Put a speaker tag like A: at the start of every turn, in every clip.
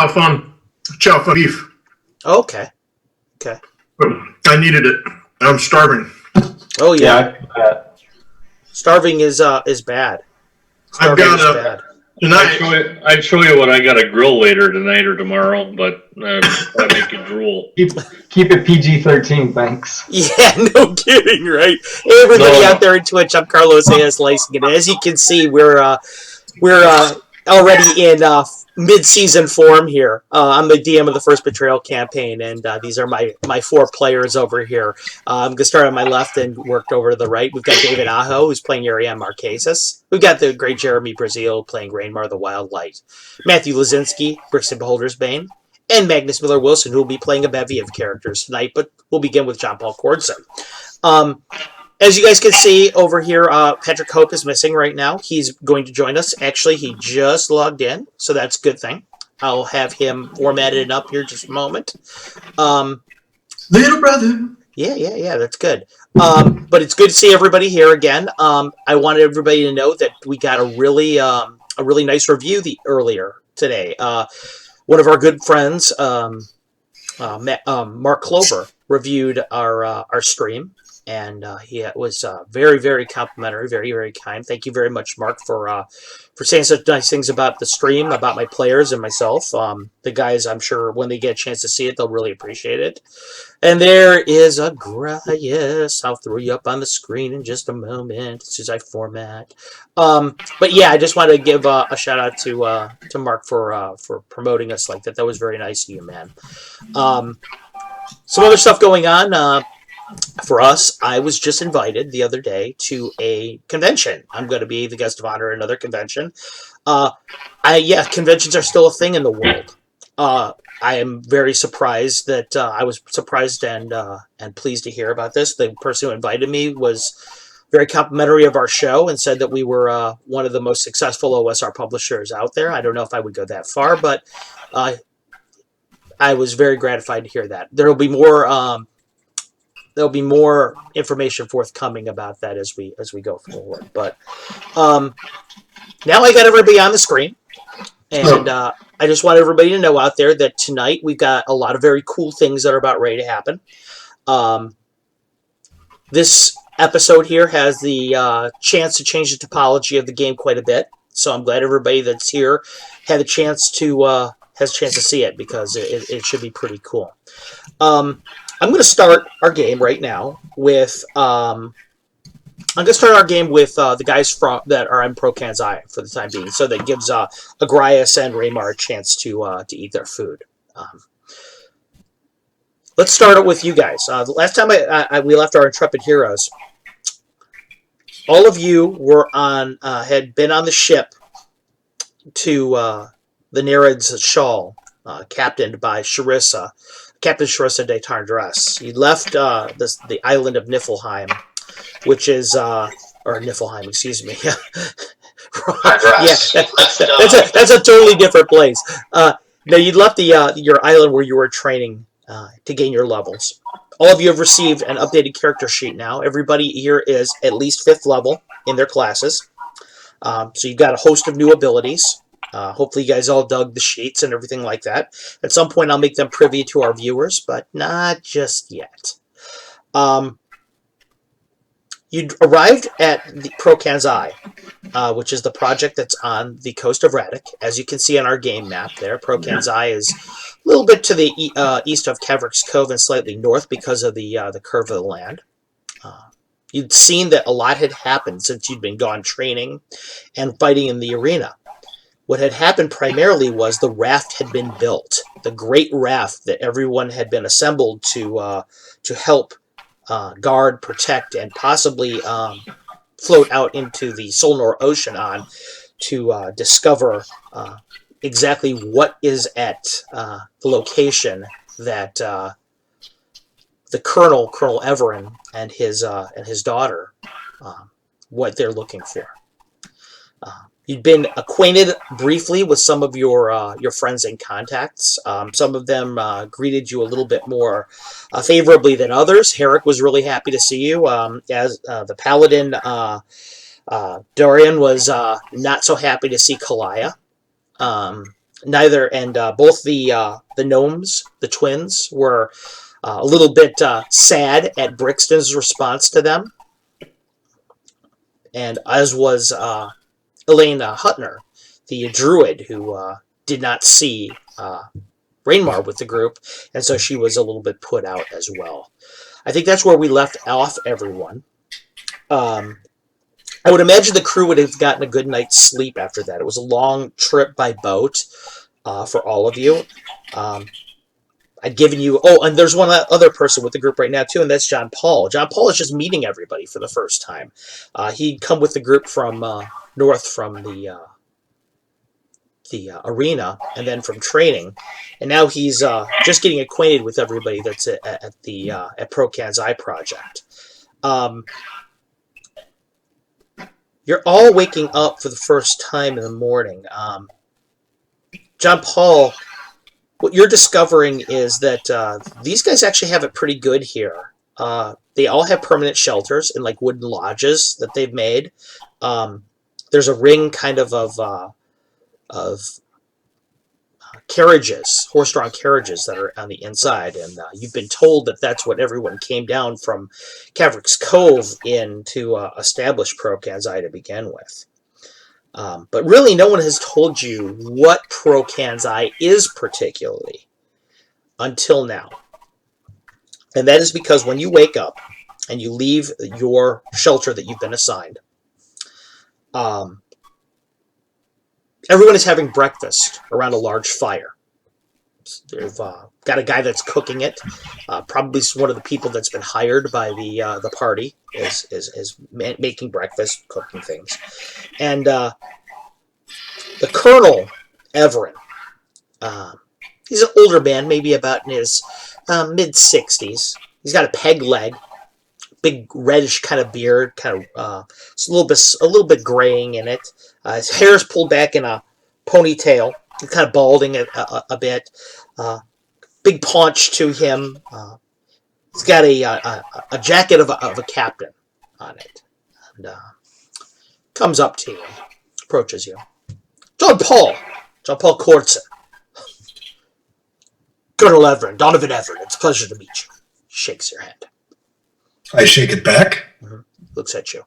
A: on chow fun beef.
B: Okay.
A: I needed it. I'm starving.
B: Oh yeah. Starving is bad.
A: I've got tonight.
C: I'd show you what I got to grill later tonight or tomorrow, but I make you drool.
D: Keep it PG-13, thanks.
B: Yeah, no kidding, right? Hey, everybody out there in Twitch, I'm Carlos A.S. Lysing, and as you can see, we're already in mid-season form here. I'm the DM of the first Betrayal campaign, and these are my four players over here. I'm going to start on my left and work over to the right. We've got David Aho, who's playing Ariane Marquesas. We've got the great Jeremy Brazil playing Rainmar the Wild Light. Matthew Lazinski, Brixton Beholder's Bane. And Magnus Miller-Wilson, who will be playing a bevy of characters tonight, but we'll begin with John Paul Cordson. As you guys can see over here, Patrick Hope is missing right now. He's going to join us. Actually, he just logged in, so that's a good thing. I'll have him formatted up here just a moment.
A: Little brother.
B: Yeah, that's good. But it's good to see everybody here again. I wanted everybody to know that we got a really nice review earlier today. One of our good friends, Mark Clover, reviewed our stream. And he was very, very complimentary, very, very kind. Thank you very much, Mark, for saying such nice things about the stream, about my players and myself. The guys, I'm sure, when they get a chance to see it, they'll really appreciate it. And there is Agrayas. I'll throw you up on the screen in just a moment as soon as I format. But yeah, I just wanted to give a shout out to Mark for promoting us like that. That was very nice of you, man. Some other stuff going on. For us, I was just invited the other day to a convention. I'm going to be the guest of honor at another convention. Conventions are still a thing in the world. I am very surprised that I was surprised and pleased to hear about this. The person who invited me was very complimentary of our show and said that we were one of the most successful OSR publishers out there. I don't know if I would go that far, but I was very gratified to hear that. There'll be more information forthcoming about that as we go forward. But now I got everybody on the screen, and I just want everybody to know out there that tonight we've got a lot of very cool things that are about ready to happen. This episode here has the chance to change the topology of the game quite a bit, so I'm glad everybody that's here had a chance to see it, because it should be pretty cool. I'm going to start our game right now with the guys that are in Procan's Eye for the time being, so that gives Agrayas and Raymar a chance to eat their food. Let's start it with you guys. The last time we left our intrepid heroes, all of you were had been on the ship to the Nereid's Shawl, captained by Captain Charissa de Tardras. You left the island of Niflheim, which is or Niflheim, excuse me. Yeah, that's a totally different place. No, you left your island where you were training to gain your levels. All of you have received an updated character sheet now. Everybody here is at least 5th level in their classes. So you've got a host of new abilities. Hopefully you guys all dug the sheets and everything like that. At some point I'll make them privy to our viewers, but not just yet. You arrived at the Procan's Eye, which is the project that's on the coast of Radek. As you can see on our game map there, Procan's Eye is a little bit to the east of Kavrick's Cove and slightly north because of the curve of the land. You'd seen that a lot had happened since you'd been gone training and fighting in the arena. What had happened primarily was the raft had been built, the great raft that everyone had been assembled to help guard, protect, and possibly float out into the Solnor Ocean on to discover exactly what is at the location that the Colonel Everett, and his daughter, what they're looking for. You'd been acquainted briefly with some of your friends and contacts. Some of them greeted you a little bit more favorably than others. Herrick was really happy to see you. As the Paladin, Dorian was not so happy to see Kalaya. both the gnomes, the twins, were a little bit sad at Brixton's response to them, and as was Elena Hutner, the druid who did not see Rainmar with the group, and so she was a little bit put out as well. I think that's where we left off everyone. I would imagine the crew would have gotten a good night's sleep after that. It was a long trip by boat for all of you. I'd given you... Oh, and there's one other person with the group right now, too, and that's John Paul. John Paul is just meeting everybody for the first time. He'd come with the group from north from the arena and then from training, and now he's just getting acquainted with everybody that's at Procan's Eye Project. You're all waking up for the first time in the morning. John Paul, what you're discovering is that these guys actually have it pretty good here. They all have permanent shelters in like wooden lodges that they've made. There's a ring kind of carriages, horse-drawn carriages that are on the inside, and you've been told that that's what everyone came down from Caverick's Cove in to establish Procan's Eye to begin with. But really, no one has told you what Procan's Eye is particularly until now. And that is because when you wake up and you leave your shelter that you've been assigned, everyone is having breakfast around a large fire. They've got a guy that's cooking it. Probably one of the people that's been hired by the party is making breakfast, cooking things. And the Colonel, Everett, he's an older man, maybe about in his mid-60s. He's got a peg leg, big reddish kind of beard, kind of it's a little bit graying in it. His hair is pulled back in a ponytail, kind of balding a bit. Big paunch to him. He's got a jacket of a captain on it, and comes up to you, approaches you. John Paul Courtson. Colonel Everett, Donovan Everett. It's a pleasure to meet you. Shakes your hand.
A: I shake it back.
B: Mm-hmm. Looks at you.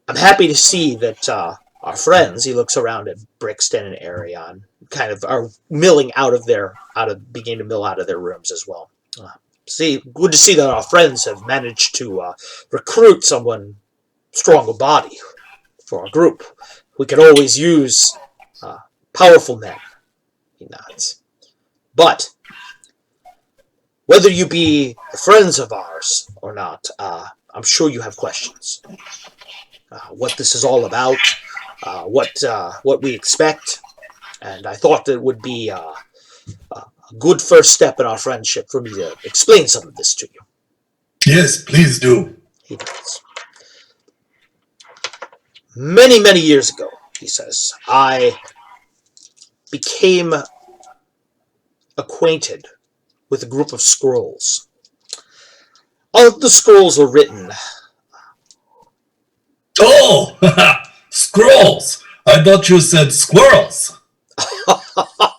B: I'm happy to see that our friends, he looks around at Brixton and Arion, kind of are beginning to mill out of their rooms as well. Good to see that our friends have managed to recruit someone strong of body for our group. We can always use powerful men. He nods. But whether you be friends of ours or not, I'm sure you have questions. What this is all about, what we expect, and I thought that it would be a good first step in our friendship for me to explain some of this to you.
A: Yes, please do.
B: He does. Many, many years ago, he says, I became acquainted with a group of scrolls. All of the scrolls were written.
A: Oh, scrolls! I thought you said squirrels.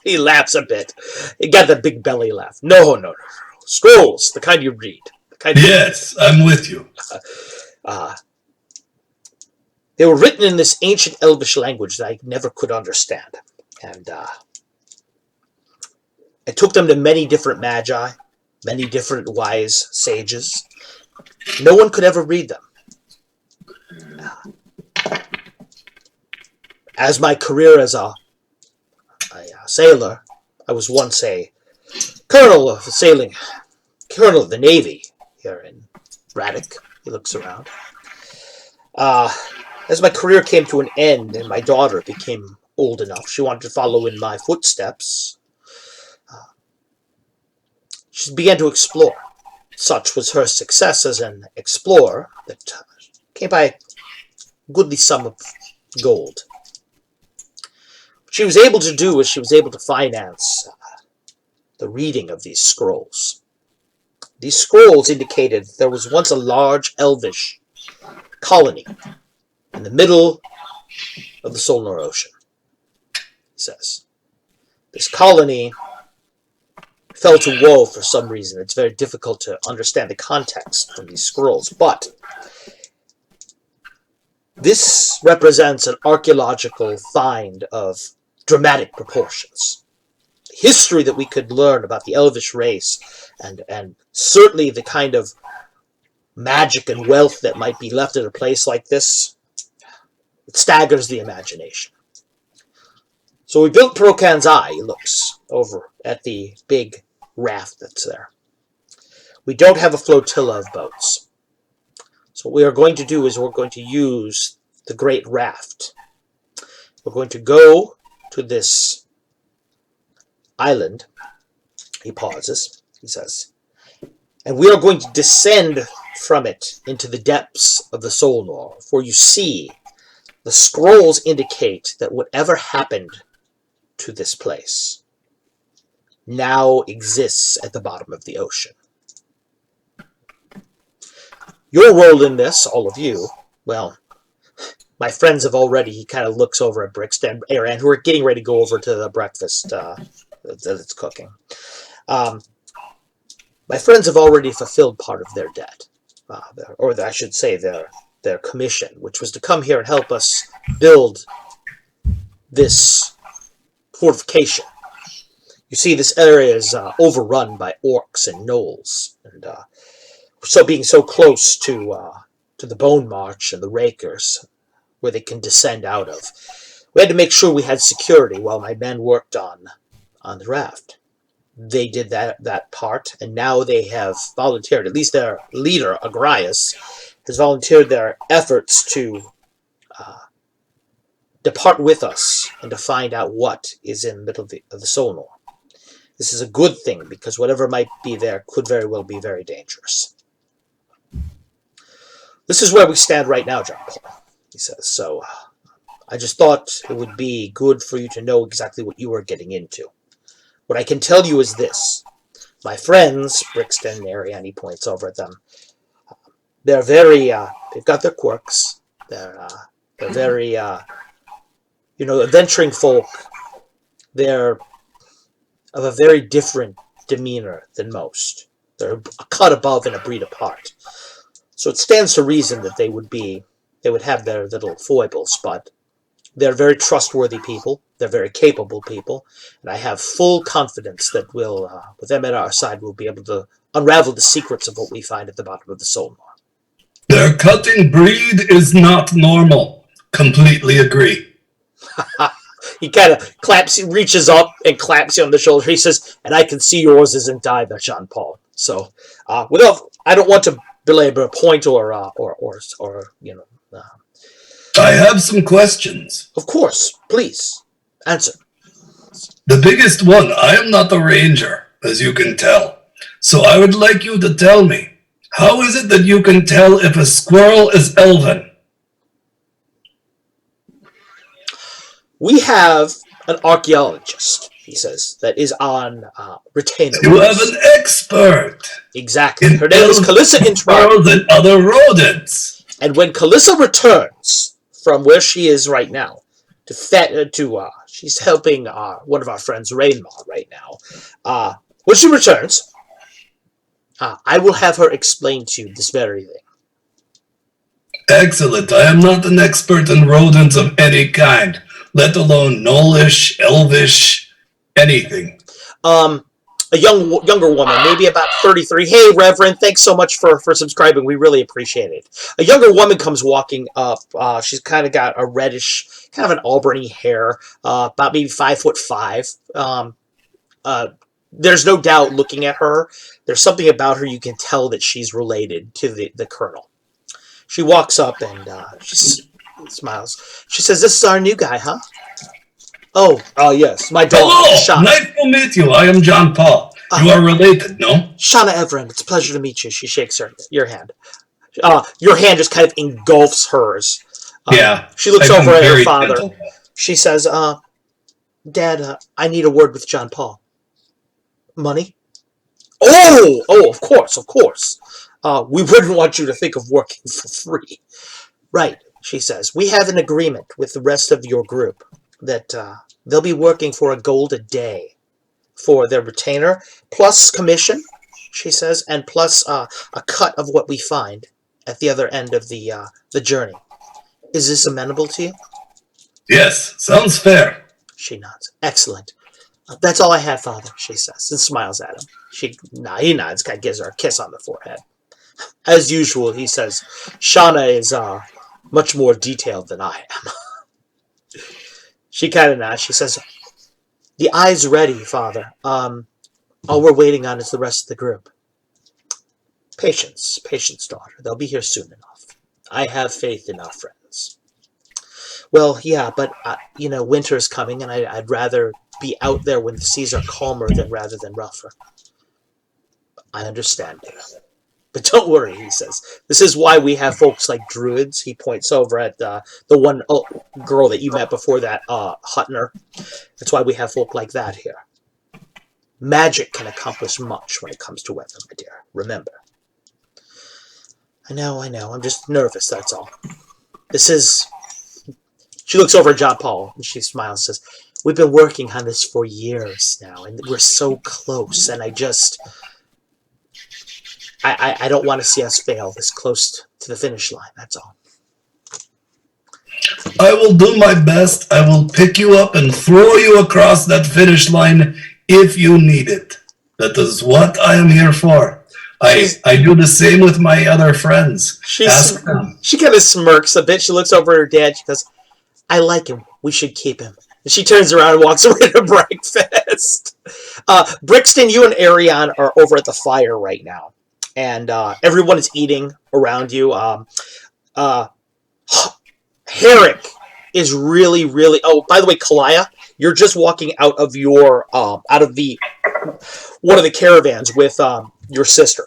B: He laughs a bit. He got the big belly laugh. No. Scrolls, the kind you read.
A: Yes, I'm with you.
B: They were written in this ancient elvish language that I never could understand. And I took them to many different magi, many different wise sages. No one could ever read them. As my career as a sailor, I was once a colonel of the Navy here in Radek. He looks around. As my career came to an end and my daughter became old enough, she wanted to follow in my footsteps. She began to explore. Such was her success as an explorer that came by a goodly sum of gold. What she was able to do was she was able to finance the reading of these scrolls. These scrolls indicated there was once a large elvish colony in the middle of the Solar Ocean. he says. This colony fell to woe for some reason. It's very difficult to understand the context from these scrolls, but this represents an archaeological find of dramatic proportions. History that we could learn about the elvish race, and certainly the kind of magic and wealth that might be left at a place like this, it staggers the imagination. So we built Procan's Eye. He looks over at the big raft that's there. We don't have a flotilla of boats. So what we are going to do is we're going to use the great raft. We're going to go to this island. He pauses. He says, and we are going to descend from it into the depths of the Solnor. For you see, the scrolls indicate that whatever happened to this place now exists at the bottom of the ocean. Your role in this, all of you, well, my friends have already, he kind of looks over at Brixton and Aaron, who are getting ready to go over to the breakfast that it's cooking. My friends have already fulfilled part of their debt, or I should say their commission, which was to come here and help us build this fortification. You see, this area is overrun by orcs and gnolls, and so being so close to the Bone March and the Rakers, where they can descend out of, we had to make sure we had security while my men worked on the raft. They did that part, and now they have volunteered, at least their leader, Agrias, has volunteered their efforts to depart with us and to find out what is in the middle of the Solnor. This is a good thing, because whatever might be there could very well be very dangerous. This is where we stand right now, John Paul, he says. So I just thought it would be good for you to know exactly what you are getting into. What I can tell you is this. My friends, Brixton and Ariane, he points over at them, they're very, they've got their quirks. They're very, adventuring folk. They're of a very different demeanor than most. They're a cut above and a breed apart. So it stands to reason that they would have their little foibles, but they're very trustworthy people. They're very capable people, and I have full confidence that we'll, with them at our side, we'll be able to unravel the secrets of what we find at the bottom of the Solnor.
A: Their cutting breed is not normal. Completely agree.
B: He kind of claps, he reaches up and claps you on the shoulder. He says, and I can see yours isn't either, Jean Paul. So, I don't want to belabor a point or
A: I have some questions.
B: Of course, please, answer.
A: The biggest one, I am not a ranger, as you can tell. So I would like you to tell me, how is it that you can tell if a squirrel is elven?
B: We have an archaeologist, he says, that is on retainer.
A: You have an expert.
B: Exactly. Her name is Calissa Intrard.
A: And other rodents.
B: And when Calissa returns from where she is right now, she's helping one of our friends, Rainmaw, right now. When she returns, I will have her explain to you this very thing.
A: Excellent. I am not an expert in rodents of any kind, let alone gnollish, elvish, anything.
B: A younger woman, maybe about 33. Hey, Reverend, thanks so much for subscribing. We really appreciate it. A younger woman comes walking up. She's kind of got a reddish, kind of an auburny hair, about maybe 5'5". There's no doubt looking at her. There's something about her you can tell that she's related to the colonel. She walks up and she smiles. She says, "This is our new guy, huh?" Oh, yes, my dog,
A: Hello,
B: Shauna.
A: Nice to meet you. I am John Paul. You are related, no?
B: Shauna Everett, it's a pleasure to meet you. She shakes your hand. Your hand just kind of engulfs hers.
A: Yeah.
B: She looks over at her father.
A: Gentle.
B: She says, Dad, I need a word with John Paul. Money? Oh, of course. We wouldn't want you to think of working for free. Right, she says. We have an agreement with the rest of your group that They'll be working for a gold a day for their retainer, plus commission, she says, and plus a cut of what we find at the other end of the journey. Is this amenable to you?
A: Yes, sounds fair.
B: She nods. Excellent. That's all I have, Father, she says, and smiles at him. He nods, kind of gives her a kiss on the forehead. As usual, he says, Shauna is much more detailed than I am. She kind of nods. She says, the eye's ready, Father. All we're waiting on is the rest of the group. Patience, daughter. They'll be here soon enough. I have faith in our friends. Well, yeah, but, winter's coming, and I'd rather be out there when the seas are calmer rather than rougher. I understand, dear. But don't worry, he says. This is why we have folks like druids. He points over at the one girl that you met before that, Hutner. That's why we have folk like that here. Magic can accomplish much when it comes to weather, my dear. Remember. I know. I'm just nervous, that's all. She looks over at John Paul, and she smiles and says, we've been working on this for years now, and we're so close, and I don't want to see us fail this close to the finish line, that's all.
A: I will do my best. I will pick you up and throw you across that finish line if you need it. That is what I am here for. I do the same with my other friends. Ask them.
B: She kind of smirks a bit. She looks over at her dad. She goes, I like him. We should keep him. And she turns around and walks over to breakfast. Brixton, you and Ariane are over at the fire right now. And everyone is eating around you. Herrick is really, really... Oh, by the way, Kalaya, you're just walking out of your... one of the caravans with your sister.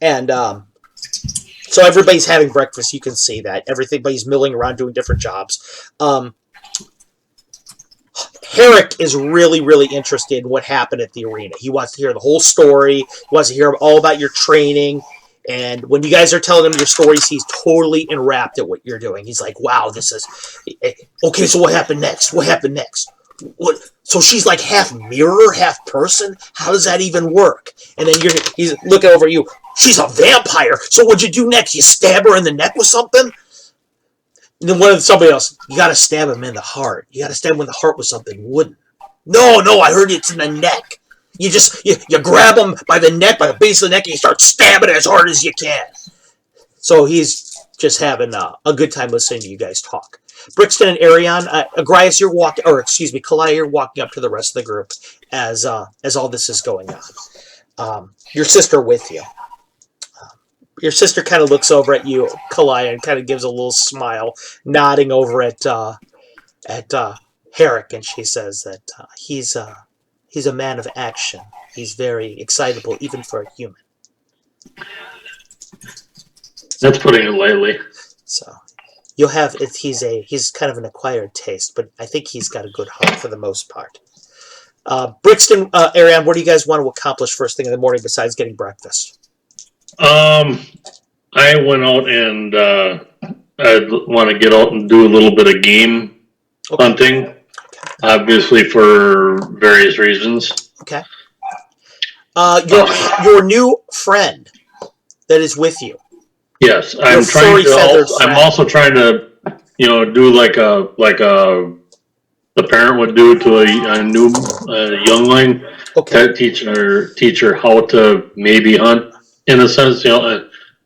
B: And so everybody's having breakfast. You can see that. Everybody's milling around doing different jobs. Herrick is really, really interested in what happened at the arena. He wants to hear the whole story. He wants to hear all about your training. And when you guys are telling him your stories, he's totally enwrapped at what you're doing. He's like, wow, this is... Okay, so what happened next? What happened next? So she's like half mirror, half person? How does that even work? And then he's looking over at you. She's a vampire. So what'd you do next? You stab her in the neck with something? And then somebody else, you got to stab him in the heart. You got to stab him in the heart with something wooden. No, I heard it's in the neck. You grab him by the neck, by the base of the neck, and you start stabbing as hard as you can. So he's just having a good time listening to you guys talk. Brixton and Ariane, Agrias, Kalaya, you're walking up to the rest of the group as all this is going on. Your sister with you. Your sister kind of looks over at you, Kalaya, and kind of gives a little smile, nodding over at Herrick, and she says that he's a man of action. He's very excitable, even for a human.
C: That's putting it lightly.
B: So you'll have he's kind of an acquired taste, but I think he's got a good heart for the most part. Brixton, Ariane, what do you guys want to accomplish first thing in the morning besides getting breakfast?
C: I went out and I want to get out and do a little bit of game hunting, obviously for various reasons.
B: Okay. Your new friend that is with you.
C: Yes, I'm also trying to, do like the parent would do to a new youngling. Okay. Teach her how to maybe hunt in a sense,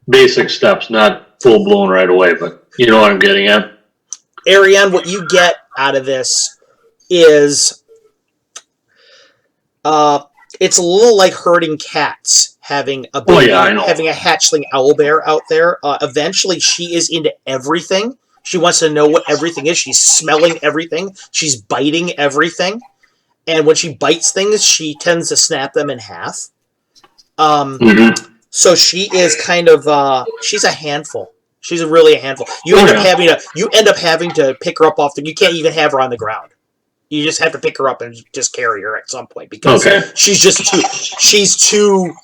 C: basic steps, not full blown right away, but you know what I'm getting at.
B: Ariane, what you get out of this is it's a little like herding cats, having a baby, having a hatchling owlbear out there. Eventually, she is into everything. She wants to know what everything is. She's smelling everything. She's biting everything. And when she bites things, she tends to snap them in half. So she is kind of, she's a handful. She's really a handful. You end up having to pick her up you can't even have her on the ground. You just have to pick her up and just carry her at some point because she's too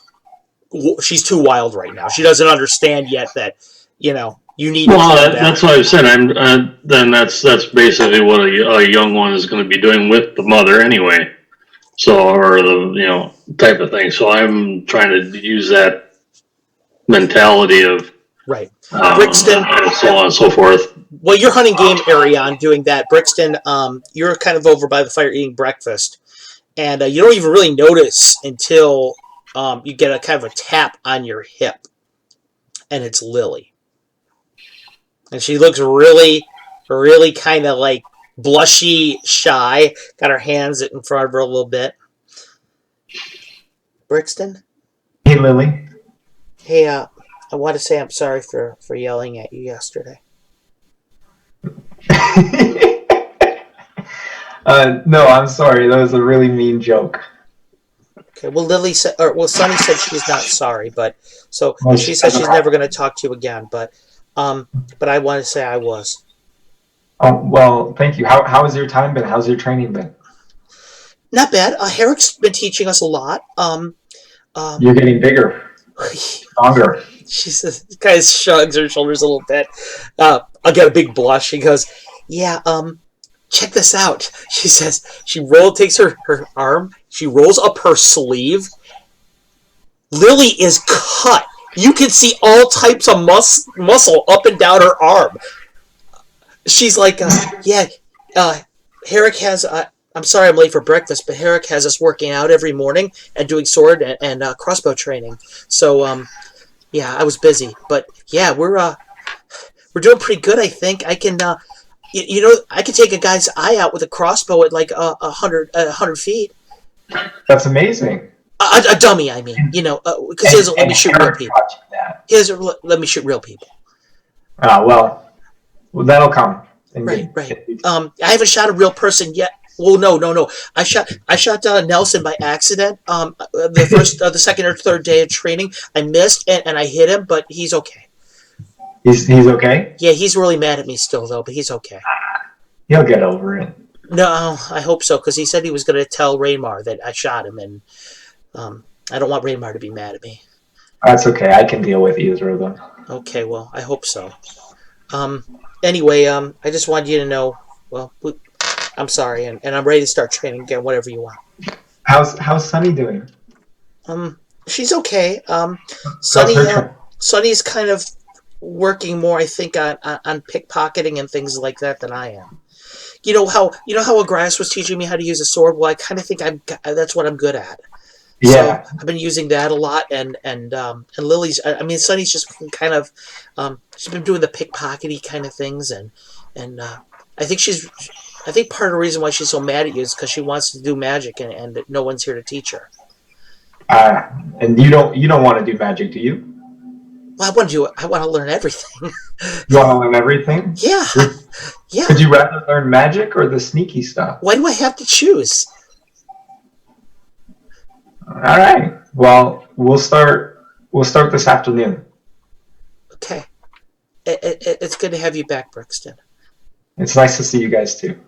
B: wild right now. She doesn't understand yet that, you You need
C: well,
B: to calm
C: that's what I said. Then that's basically what a young one is going to be doing with the mother anyway. So, or the type of thing. So I'm trying to use that mentality of
B: right. Brixton,
C: and so on and so forth.
B: Well, you're hunting game area on doing that. Brixton, you're kind of over by the fire eating breakfast. And you don't even really notice until you get a kind of a tap on your hip. And it's Lily. And she looks really, really kind of like blushy, shy. Got her hands in front of her a little bit. Brixton?
D: Hey, Lily.
B: Hey, I want to say I'm sorry for yelling at you yesterday.
D: No, I'm sorry. That was a really mean joke.
B: Okay. Well, Lily said, Sunny said she's not sorry, but so
D: Well,
B: she said she's never going to talk to you again. But I want to say I was.
D: Oh, well, thank you. How has your time been? How's your training been?
B: Not bad. Herrick's been teaching us a lot.
D: You're getting bigger, stronger.
B: She says, kind of shrugs her shoulders a little bit. I get a big blush. She goes, "Yeah, check this out." She says, takes her arm, she rolls up her sleeve. Lily is cut. You can see all types of muscle up and down her arm. She's like, Herrick has, I'm sorry I'm late for breakfast, but Herrick has us working out every morning and doing sword and crossbow training. So, yeah, I was busy. But, yeah, we're doing pretty good, I think. I can, I can take a guy's eye out with a crossbow at like 100 feet.
D: That's amazing.
B: A dummy, I mean, because he doesn't let me shoot real people. He doesn't let me shoot real people.
D: Well, that'll come.
B: Right. I haven't shot a real person yet. Well, no. I shot Nelson by accident. The second or third day of training, I missed and I hit him, but he's okay.
D: He's okay?
B: Yeah, he's really mad at me still though, but he's okay.
D: He'll get over it.
B: No, I hope so, because he said he was going to tell Raymar that I shot him, and I don't want Raymar to be mad at me.
D: That's okay. I can deal with either of them.
B: Okay, well, I hope so. Anyway, I just wanted you to know, well, I'm sorry, and I'm ready to start training again, whatever you want.
D: How's Sunny doing?
B: She's okay. Sunny's kind of working more, I think, on pickpocketing and things like that than I am. You know how Agrias was teaching me how to use a sword? Well, I kind of think that's what I'm good at.
D: Yeah.
B: So I've been using that a lot, and Lily's. I mean, Sunny's just kind of. She's been doing the pickpockety kind of things, and I think part of the reason why she's so mad at you is because she wants to do magic, and no one's here to teach her.
D: And you don't want to do magic, do you?
B: Well, I want to learn everything.
D: You want to learn everything?
B: Yeah. Yeah.
D: Would you rather learn magic or the sneaky stuff?
B: Why do I have to choose?
D: All right. Well, we'll start this afternoon.
B: Okay. It's good to have you back, Brixton.
D: It's nice to see you guys too.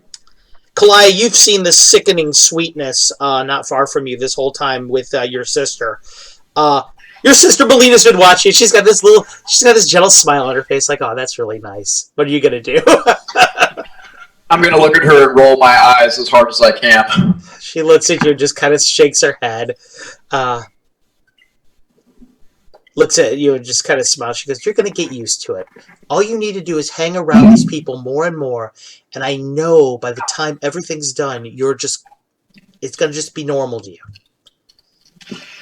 B: Kalaya, you've seen the sickening sweetness not far from you this whole time with your sister. Your sister Melina's been watching. She's got this gentle smile on her face, like, "Oh, that's really nice." What are you gonna do?
E: I'm gonna look at her and roll my eyes as hard as I can.
B: She looks at you and just kind of shakes her head. Looks at you and just kind of smiles. She goes, "You're gonna get used to it. All you need to do is hang around these people more and more, and I know by the time everything's done, it's gonna just be normal to you.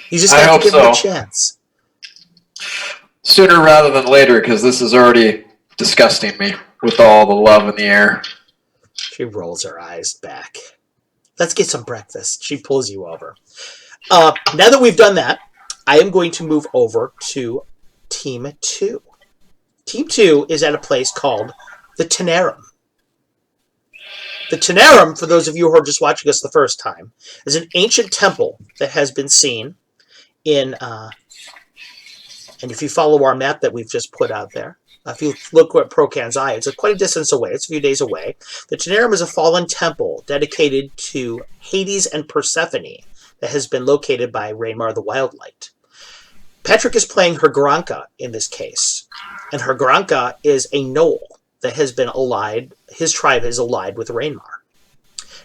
B: You just have to give it a chance."
E: Sooner rather than later, because this is already disgusting me with all the love in the air.
B: She rolls her eyes back. "Let's get some breakfast." She pulls you over. Now that we've done that, I am going to move over to Team 2. Team 2 is at a place called the Tenerum. The Tenerum, for those of you who are just watching us the first time, is an ancient temple that has been seen in, and if you follow our map that we've just put out there, if you look at Procan's Eye, it's quite a distance away. It's a few days away. The Tenerum is a fallen temple dedicated to Hades and Persephone that has been located by Raymar the Wildlight. Patrick is playing her Granka in this case, and her Granka is a gnoll that has been allied. His tribe is allied with Rainmar.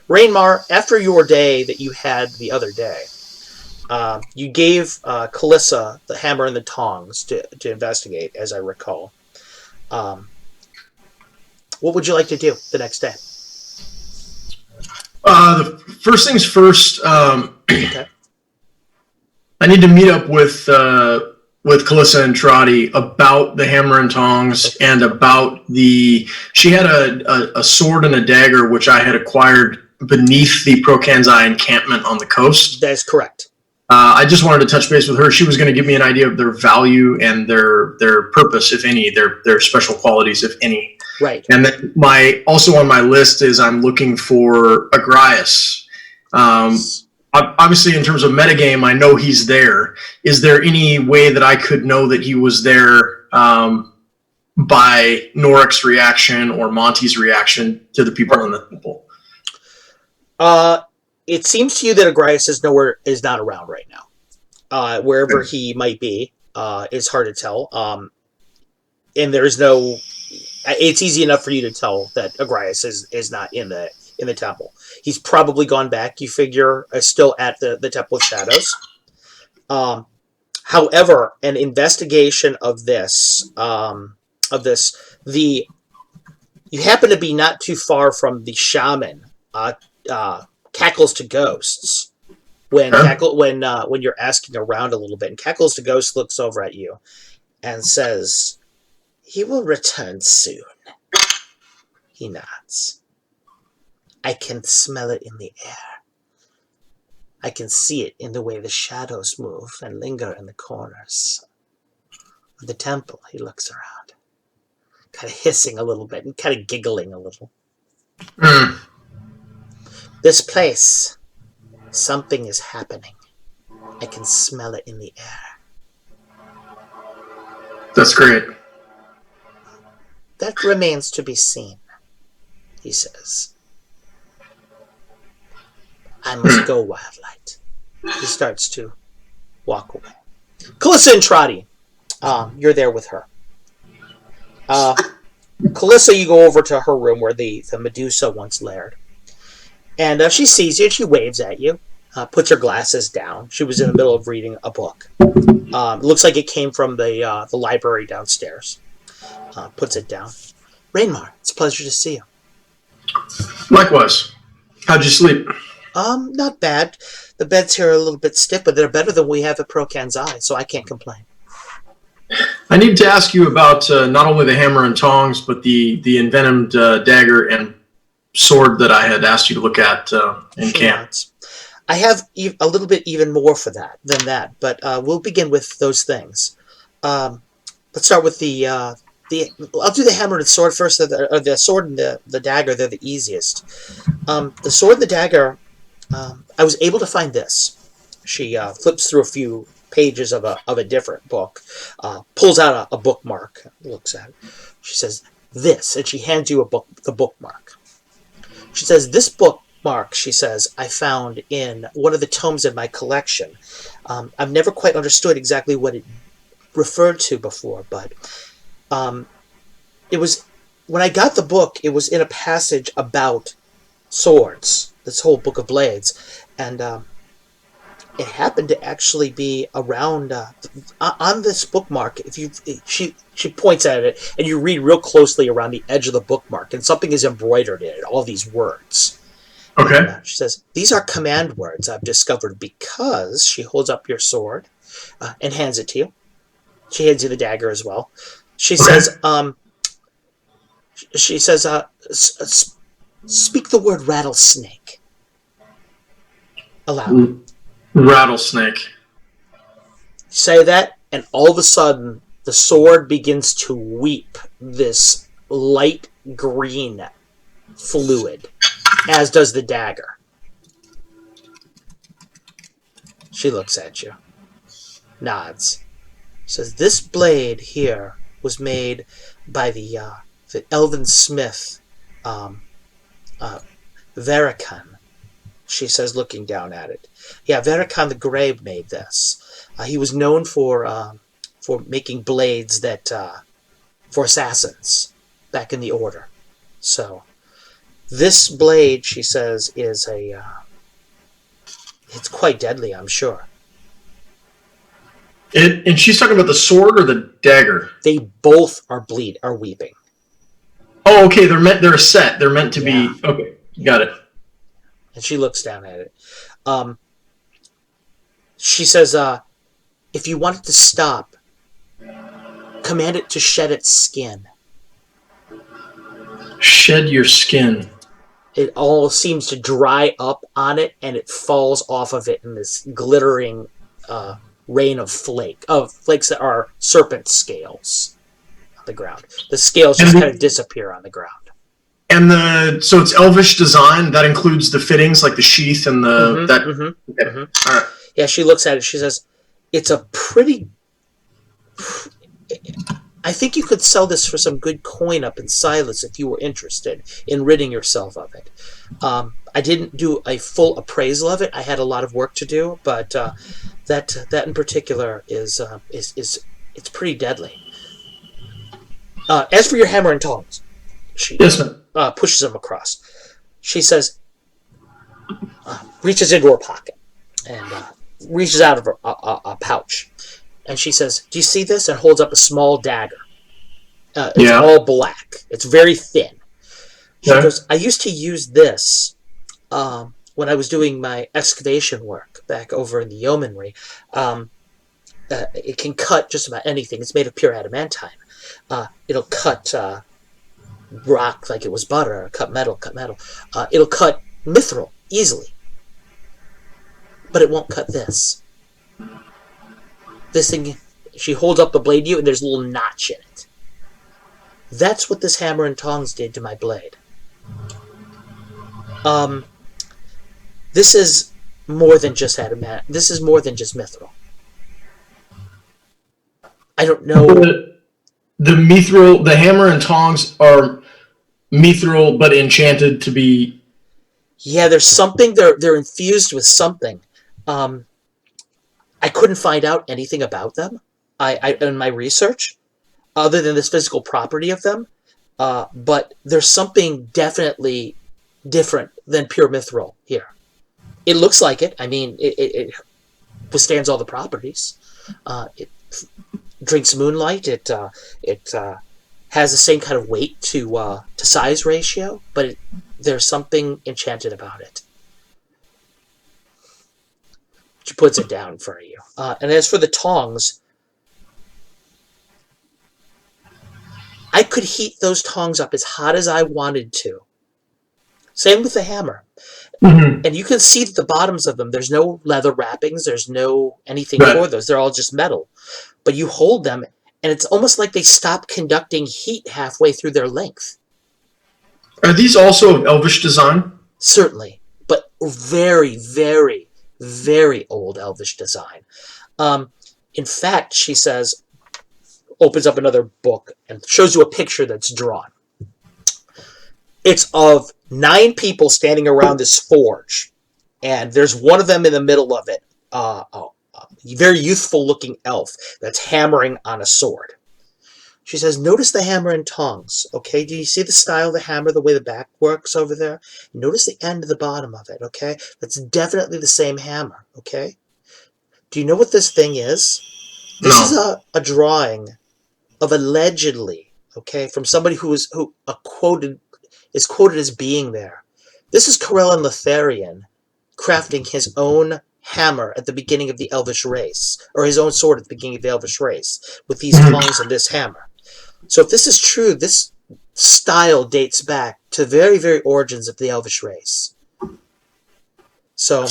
B: Rainmar, after your day that you had the other day, you gave Calissa the hammer and the tongs to investigate, as I recall. What would you like to do the next day?
F: The first things first.
B: Okay.
F: I need to meet up with Calissa and Trotty about the hammer and tongs and about the. She had a sword and a dagger which I had acquired beneath the Prokanzai encampment on the coast.
B: That is correct.
F: I just wanted to touch base with her. She was going to give me an idea of their value and their purpose, if any, their special qualities, if any.
B: Right.
F: And then also on my list is I'm looking for Agrias. Obviously, in terms of metagame, I know he's there. Is there any way that I could know that he was there by Norik's reaction or Monty's reaction to the people in the temple?
B: It seems to you that Agrias is not around right now. Wherever he might be is hard to tell. And there's no. It's easy enough for you to tell that Agrias is not in the temple. He's probably gone back. You figure still at the Temple of Shadows. However, an investigation of this, you happen to be not too far from the shaman. Cackles to Ghosts. When you're asking around a little bit, and Cackles to Ghosts looks over at you and says, "He will return soon." He nods. I can smell it in the air. I can see it in the way the shadows move and linger in the corners of the temple. He looks around, kind of hissing a little bit and kind of giggling a little. This place, something is happening. I can smell it in the air.
F: That's great.
B: That remains to be seen, he says. I must go, Wildlight. He starts to walk away. Calissa and Trotty, you're there with her. Calissa, you go over to her room where the Medusa once laired. And she sees you and she waves at you, puts her glasses down. She was in the middle of reading a book. Looks like it came from the library downstairs. Puts it down. Rainmar, it's a pleasure to see you.
F: Likewise. How'd you sleep?
B: Not bad. The beds here are a little bit stiff, but they're better than we have at Prokanzai, so I can't complain.
F: I need to ask you about not only the hammer and tongs, but the envenomed dagger and sword that I had asked you to look at in camp.
B: I have a little bit even more for that than that, but we'll begin with those things. Let's start with I'll do the hammer and sword first. The sword and the dagger, they're the easiest. The sword and the dagger, I was able to find this. She flips through a few pages of a different book, pulls out a bookmark, looks at it. She says, "This," and she hands you the bookmark. She says, "This bookmark," she says, "I found in one of the tomes in my collection. I've never quite understood exactly what it referred to before, but it was when I got the book, it was in a passage about swords, this whole book of blades, and it happened to actually be around on this bookmark. She points at it, and you read real closely around the edge of the bookmark, and something is embroidered in it, all these words.
F: Okay.
B: And, she says, "These are command words I've discovered because," she holds up your sword and hands it to you. She hands you the dagger as well. She says, "Speak the word rattlesnake aloud."
F: Rattlesnake.
B: Say that, and all of a sudden, the sword begins to weep this light green fluid, as does the dagger. She looks at you, nods, says, "This blade here was made by the elven smith, Verikan, she says, looking down at it. Yeah, Vericon the Grey made this. He was known for making blades that for assassins back in the Order. So this blade, she says, is it's quite deadly, I'm sure.
F: And she's talking about the sword or the dagger?
B: They both are weeping.
F: Oh, okay. They're a set. They're meant to be. Okay, got it.
B: And she looks down at it. She says, if you want it to stop, command it to shed its skin.
F: Shed your skin.
B: It all seems to dry up on it, and it falls off of it in this glittering rain of flakes that are serpent scales on the ground. The scales just kind of disappear on the ground.
F: And so it's elvish design. That includes the fittings, like the sheath and the Okay. All right.
B: Yeah, she looks at it. She says, "It's a pretty. I think you could sell this for some good coin up in Silas if you were interested in ridding yourself of it. I didn't do a full appraisal of it. I had a lot of work to do, but that in particular is it's pretty deadly. As for your hammer and tongs, she pushes them across. She says, reaches into her pocket and reaches out of a pouch. And she says, "Do you see this?" And holds up a small dagger. It's all black. It's very thin. She goes, "I used to use this when I was doing my excavation work back over in the yeomanry. It can cut just about anything. It's made of pure adamantine. It'll cut rock like it was butter, cut metal. It'll cut mithril easily. But it won't cut this. This thing," she holds up the blade to you, and there's a little notch in it. "That's what this hammer and tongs did to my blade. This is more than just adamant. This is more than just mithril. I don't know."
F: The mithril, the hammer and tongs are mithril, but enchanted to be.
B: Yeah, there's something. They're infused with something. I couldn't find out anything about them. I in my research, other than this physical property of them. But there's something definitely different than pure mithril here. It looks like it. I mean, it withstands all the properties. It drinks moonlight. It has the same kind of weight to size ratio, but there's something enchanted about it. She puts it down in front of you. And as for the tongs, I could heat those tongs up as hot as I wanted to. Same with the hammer. Mm-hmm. And you can see the bottoms of them. There's no leather wrappings. There's no anything for those. They're all just metal. But you hold them, and it's almost like they stop conducting heat halfway through their length.
F: Are these also of elvish design?
B: Certainly. But very, very, very old elvish design. In fact, she says, opens up another book and shows you a picture that's drawn. It's of 9 people standing around this forge, and there's one of them in the middle of it, a very youthful-looking elf that's hammering on a sword. She says, "Notice the hammer and tongs, okay? Do you see the style of the hammer, the way the back works over there? Notice the end of the bottom of it, okay? That's definitely the same hammer, okay? Do you know what this thing is? This is a drawing of allegedly, okay, from somebody who is quoted as being there. This is Corellin Lotharian crafting his own hammer at the beginning of the Elvish race, or his own sword at the beginning of the Elvish race, with these tongs and this hammer. So if this is true, this style dates back to the very, very origins of the Elvish race. So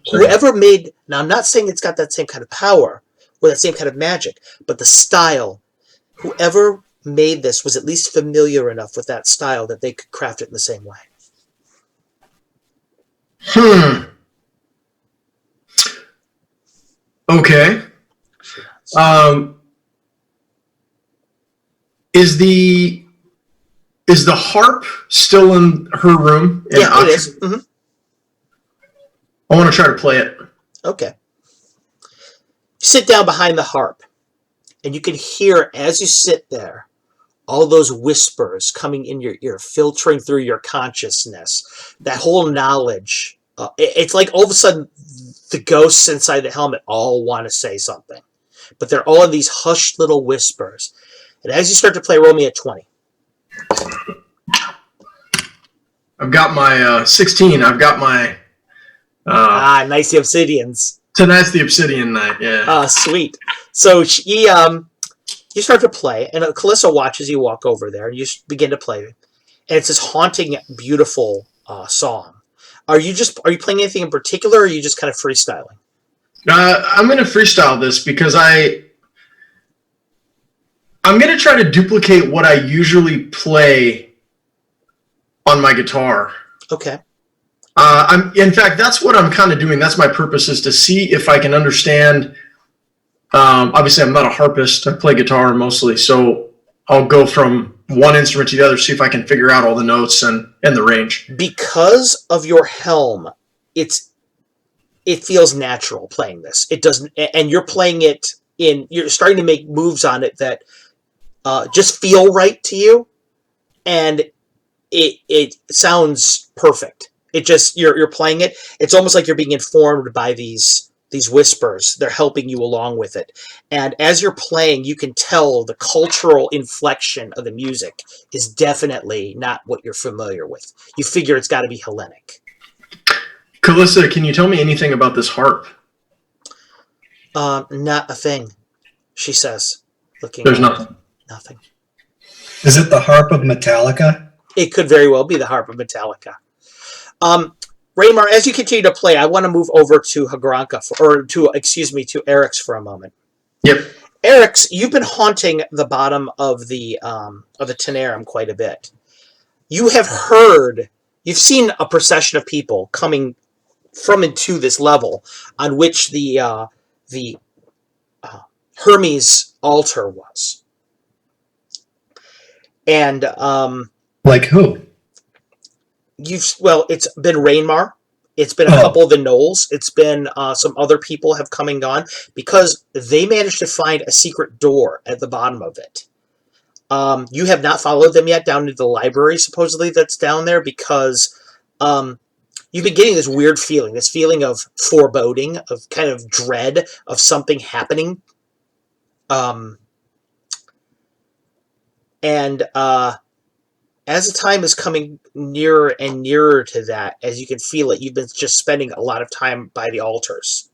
B: whoever made, now I'm not saying it's got that same kind of power or that same kind of magic, but the style, whoever made this was at least familiar enough with that style that they could craft it in the same way.
F: Okay. Is the harp still in her room?
B: Yeah, it is. Mm-hmm.
F: I want to try to play it.
B: Okay. You sit down behind the harp, and you can hear as you sit there all those whispers coming in your ear, filtering through your consciousness. That whole knowledge. It's like all of a sudden the ghosts inside the helmet all want to say something, but they're all in these hushed little whispers. And as you start to play, roll me a 20.
F: I've got my 16. I've got my...
B: nice, the obsidians.
F: Tonight's the obsidian night, yeah.
B: Sweet. So you start to play, and Calissa watches you walk over there, and you begin to play. And it's this haunting, beautiful song. Are you playing anything in particular, or are you just kind of freestyling?
F: I'm going to freestyle this because I'm going to try to duplicate what I usually play on my guitar.
B: Okay.
F: In fact, that's what I'm kind of doing. That's my purpose, is to see if I can understand. Obviously, I'm not a harpist. I play guitar mostly, so I'll go from one instrument to the other, see if I can figure out all the notes and the range.
B: Because of your helm, it feels natural playing this. It doesn't, and you're playing it you're starting to make moves on it that just feel right to you, and it sounds perfect. It just you're playing it. It's almost like you're being informed by these whispers. They're helping you along with it. And as you're playing, you can tell the cultural inflection of the music is definitely not what you're familiar with. You figure it's got to be Hellenic.
F: Calissa, can you tell me anything about this harp?
B: Not a thing, she says, looking.
F: There's nothing.
B: Nothing.
A: Is it the harp of Metallica?
B: It could very well be the harp of Metallica. Raymar, as you continue to play, I want to move over to to Eric's for a moment.
F: Yep.
B: Eric's, you've been haunting the bottom of the Tenerum quite a bit. You've seen a procession of people coming from and to this level on which the Hermes altar was. And
A: like who?
B: It's been Rainmar. It's been a couple of the Knolls. It's been some other people have come and gone because they managed to find a secret door at the bottom of it. You have not followed them yet down to the library, supposedly, that's down there, because you've been getting this weird feeling, this feeling of foreboding, of kind of dread of something happening. As the time is coming nearer and nearer to that, as you can feel it, you've been just spending a lot of time by the altars.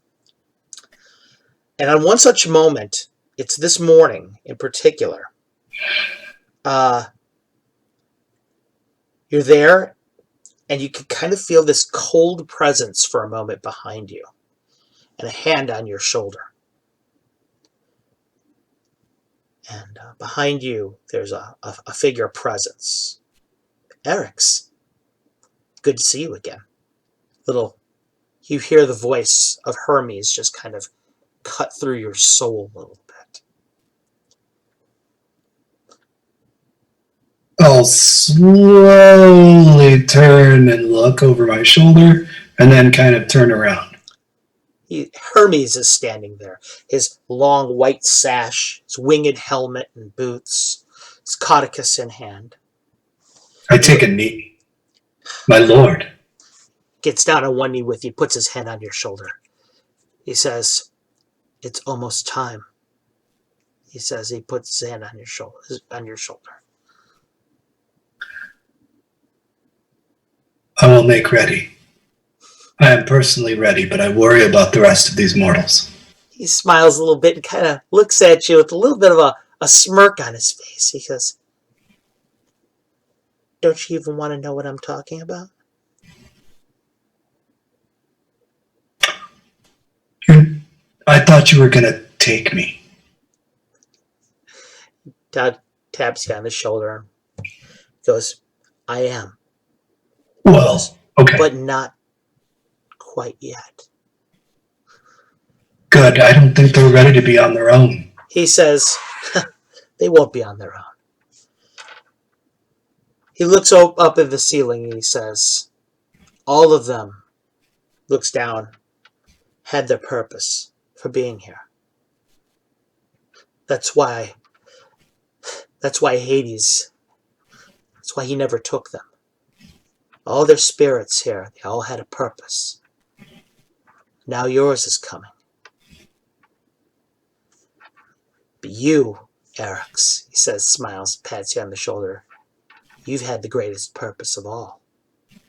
B: And on one such moment, it's this morning in particular, you're there, and you can kind of feel this cold presence for a moment behind you, and a hand on your shoulder. And behind you, there's a figure presence. Eric's, good to see you again. You hear the voice of Hermes just kind of cut through your soul a little bit.
A: I'll slowly turn and look over my shoulder, and then kind of turn around.
B: Hermes is standing there, his long white sash, his winged helmet and boots, his caduceus in hand.
A: I take a knee. My lord.
B: Gets down on one knee with you, puts his hand on your shoulder. He says, "It's almost time." He says, he puts his hand on your shoulder.
A: I will make ready. I am personally ready, but I worry about the rest of these mortals.
B: He smiles a little bit and kind of looks at you with a little bit of a smirk on his face. He goes, "Don't you even want to know what I'm talking about?"
A: I thought you were going to take me.
B: Todd taps you on the shoulder. Goes, "I am."
A: Well, okay.
B: But not quite yet.
A: Good. I don't think they're ready to be on their own.
B: He says, "They won't be on their own." He looks up at the ceiling and he says, "All of them looks down, had their purpose for being here. That's why Hades, that's why he never took them. All their spirits here, they all had a purpose. Now yours is coming. But you, Eryx, he says, smiles, pats you on the shoulder. You've had the greatest purpose of all. He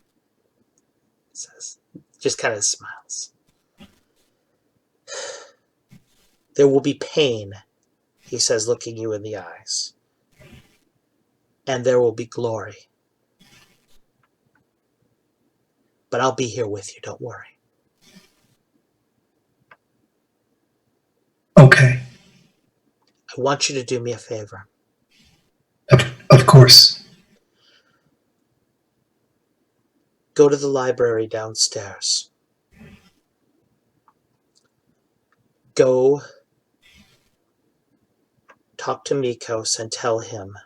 B: says, just kind of smiles. There will be pain, he says, looking you in the eyes. And there will be glory. But I'll be here with you, don't worry.
A: Okay.
B: I want you to do me a favor.
A: Of course.
B: Go to the library downstairs. Go talk to Mikos and tell him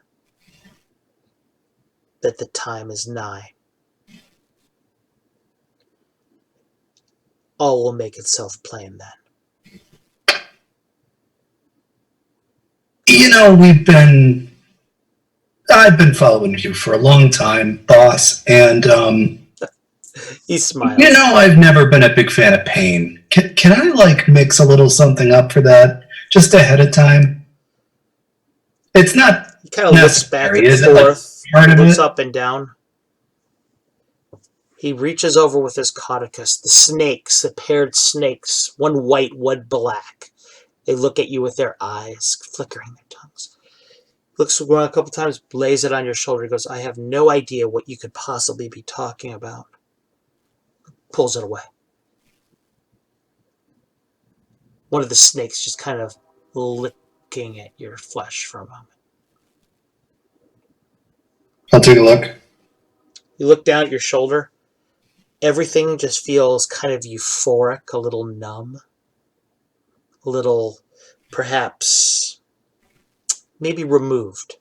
B: that the time is nigh. All will make itself plain then.
A: You know, I've been following you for a long time, boss, and,
B: he smiles.
A: you know, I've never been a big fan of pain. Can I, like, mix a little something up for that, just ahead of time? It's not
B: He kind of looks back and forth, looks up and down. He reaches over with his caduceus, the snakes, the paired snakes, one white, one black. They look at you with their eyes, flickering their tongues. Looks around a couple times, lays it on your shoulder. He goes, I have no idea what you could possibly be talking about. Pulls it away. One of the snakes just kind of licking at your flesh for a moment.
A: I'll take a look.
B: You look down at your shoulder. Everything just feels kind of euphoric, a little numb. A little, perhaps, maybe removed.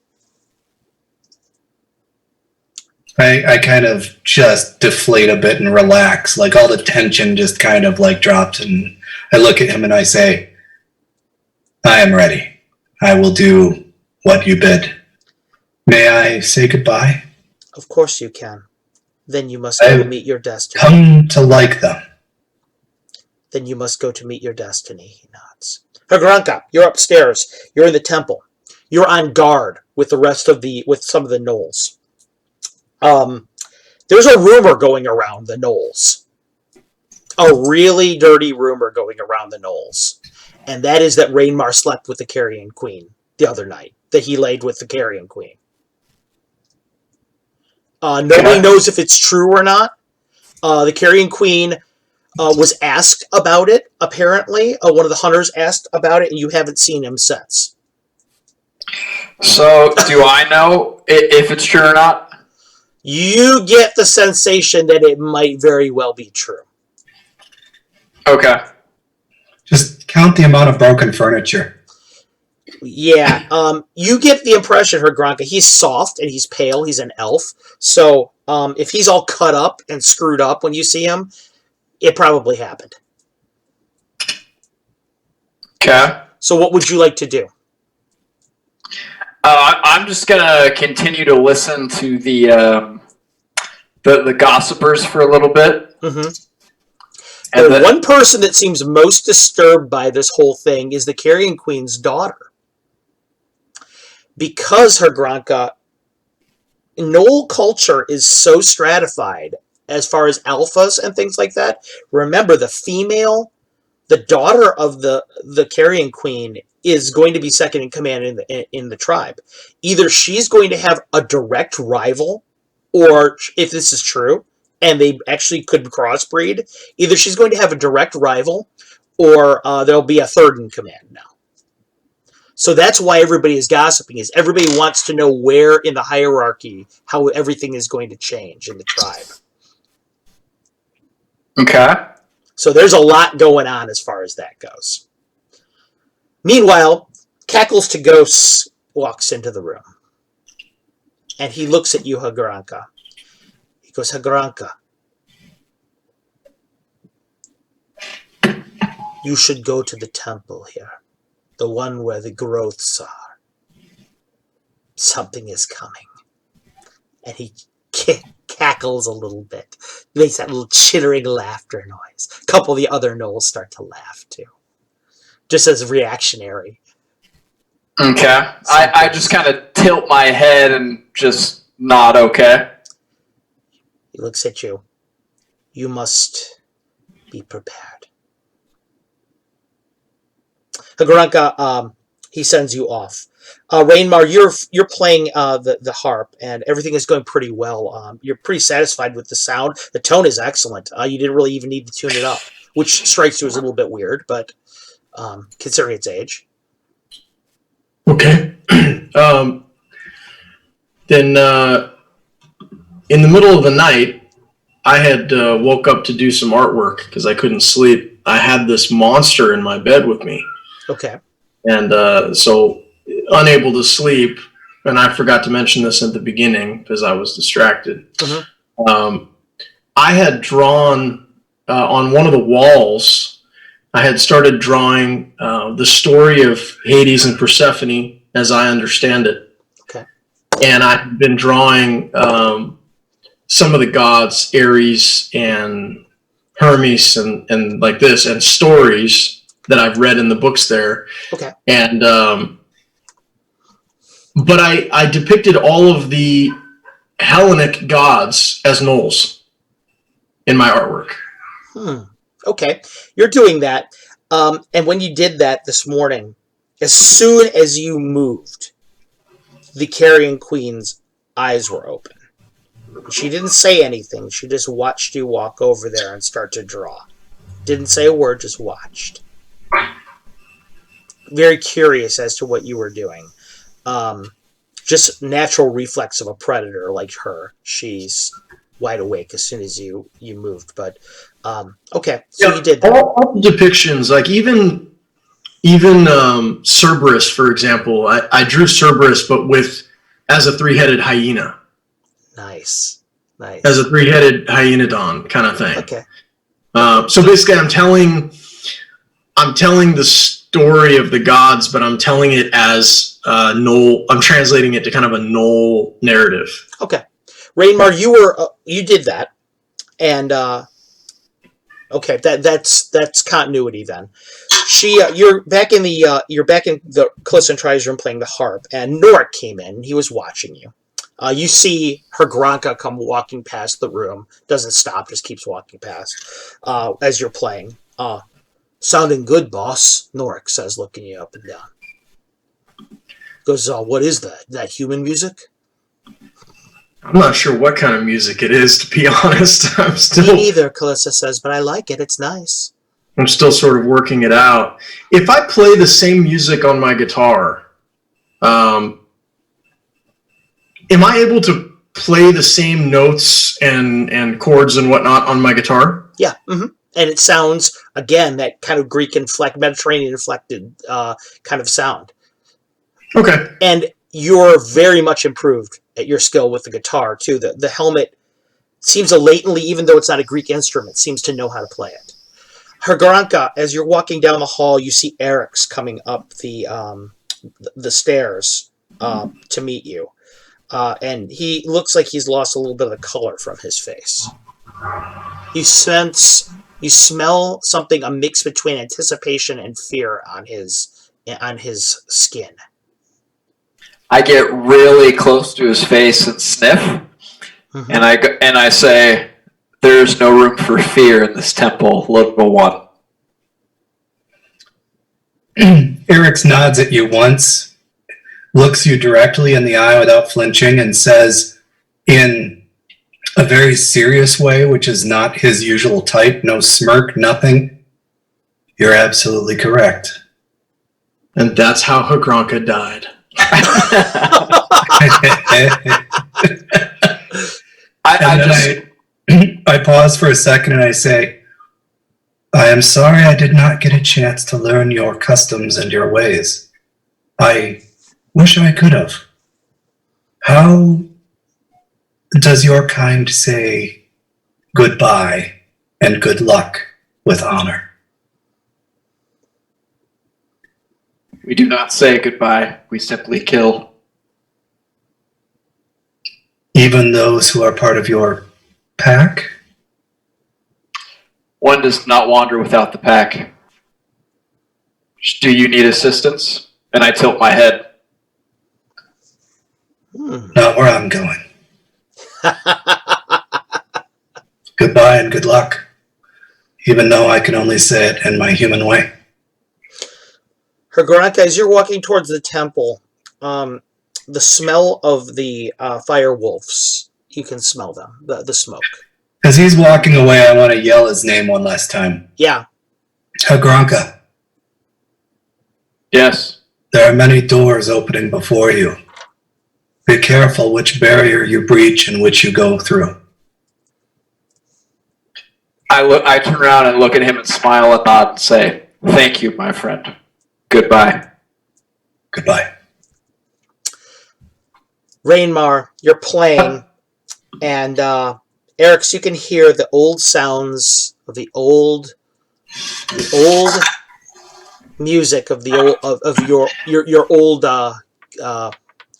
A: I kind of just deflate a bit and relax. Like all the tension just kind of like drops, and I look at him and I say, I am ready. I will do what you bid. May I say goodbye?
B: Of course you can. Then you must go to meet your destiny.
A: Come to like them.
B: Then you must go to meet your destiny, he nods. Hagranka, you're upstairs. You're in the temple. You're on guard with the rest of with some of the gnolls. There's a rumor going around the gnolls. A really dirty rumor going around the gnolls. And that is that Rainmar slept with the Carrion Queen the other night. That he laid with the Carrion Queen. Nobody knows if it's true or not. The Carrion Queen was asked about it, apparently. One of the hunters asked about it, and you haven't seen him since.
E: So, do I know if it's true or not?
B: You get the sensation that it might very well be true.
E: Okay.
A: Just count the amount of broken furniture.
B: Yeah, you get the impression, Hagranka, he's soft and he's pale, he's an elf. So, if he's all cut up and screwed up when you see him, it probably happened.
E: Okay.
B: So what would you like to do?
E: I'm just gonna continue to listen to the gossipers for a little bit.
B: Mm-hmm. The one person that seems most disturbed by this whole thing is the Carrion Queen's daughter. Because Hagranka, Gnoll culture is so stratified as far as alphas and things like that. Remember, the daughter of the Carrion Queen is going to be second in command in the tribe. Either she's going to have a direct rival, or if this is true, and they actually could crossbreed, either she's going to have a direct rival, or there'll be a third in command now. So that's why everybody is gossiping, is everybody wants to know where in the hierarchy, how everything is going to change in the tribe.
E: Okay.
B: So there's a lot going on as far as that goes. Meanwhile, Cackles to Ghosts walks into the room. And he looks at you, Hagranka. He goes, Hagranka, You should go to the temple here. The one where the growths are. Something is coming. And he cackles a little bit. He makes that little chittering laughter noise. A couple of the other gnolls start to laugh too. Just as reactionary.
E: Okay. I just kind of tilt my head and just nod okay.
B: He looks at you. You must be prepared. Hagranka, he sends you off. Rainmar, you're playing the harp, and everything is going pretty well. You're pretty satisfied with the sound. The tone is excellent. You didn't really even need to tune it up, which strikes you as a little bit weird, but considering its age.
F: Okay. Then in the middle of the night, I had woke up to do some artwork because I couldn't sleep. I had this monster in my bed with me.
B: Okay.
F: And so unable to sleep, and I forgot to mention this at the beginning because I was distracted.
B: Mm-hmm.
F: I had drawn on one of the walls, I had started drawing the story of Hades and Persephone as I understand it.
B: Okay.
F: And I've been drawing some of the gods, Ares and Hermes and like this, and stories that I've read in the books there.
B: Okay.
F: And but I depicted all of the Hellenic gods as gnolls in my artwork.
B: Okay. You're doing that. And when you did that this morning, as soon as you moved, the Carrion Queen's eyes were open. She didn't say anything. She just watched you walk over there and start to draw. Didn't say a word, just watched. Very curious as to what you were doing. Just natural reflex of a predator like her. She's wide awake as soon as you moved. But okay, so you did that.
F: All the depictions, like even Cerberus, for example. I drew Cerberus, but as a three-headed hyena.
B: Nice.
F: As a three-headed hyenodon kind of thing.
B: Okay.
F: So basically, I'm telling the story of the gods, but I'm telling it as Gnoll. I'm translating it to kind of a Gnoll narrative.
B: Okay, Rainmar, you did that, and okay, that's continuity then. You're back in the Calissa and Tri's room playing the harp, and Norik came in. He was watching you. You see Hagranka come walking past the room. Doesn't stop, just keeps walking past as you're playing. Sounding good, boss, Norik says, looking you up and down. Goes, what is that? That human music?
F: I'm not sure what kind of music it is, to be honest.
B: Me neither, Calissa says, but I like it. It's nice.
F: I'm still sort of working it out. If I play the same music on my guitar, am I able to play the same notes and chords and whatnot on my guitar?
B: Yeah. Mm-hmm. And it sounds, again, that kind of Greek Mediterranean inflected kind of sound.
F: Okay.
B: And you're very much improved at your skill with the guitar, too. The helmet seems to latently, even though it's not a Greek instrument, seems to know how to play it. Hagranka, as you're walking down the hall, you see Eric's coming up the stairs to meet you. And he looks like he's lost a little bit of the color from his face. You smell something, a mix between anticipation and fear on his skin.
E: I get really close to his face and sniff, mm-hmm. and I say, "There's no room for fear in this temple, little one."
A: Eric's nods at you once, looks you directly in the eye without flinching, and says, in a very serious way, which is not his usual type, no smirk, nothing, "You're absolutely correct."
F: And that's how Hagranka died.
A: I pause for a second and I say, "I am sorry I did not get a chance to learn your customs and your ways. I wish I could have. How does your kind say goodbye and good luck with honor?"
E: We do not say goodbye. We simply kill.
A: Even those who are part of your pack?
E: One does not wander without the pack. Do you need assistance? And I tilt my head.
A: Not where I'm going. Goodbye and good luck. Even though I can only say it in my human way.
B: Hagranka, as you're walking towards the temple, the smell of the fire wolves, you can smell them, the smoke.
A: As he's walking away, I want to yell his name one last time.
B: Yeah.
A: Hagranka.
E: Yes.
A: There are many doors opening before you. Be careful which barrier you breach and which you go through.
E: I turn around and look at him and smile and nod and say, "Thank you, my friend. Goodbye."
A: Goodbye.
B: Rainmar, you're playing, and Eric's, you can hear the old sounds of the old music of the old of your old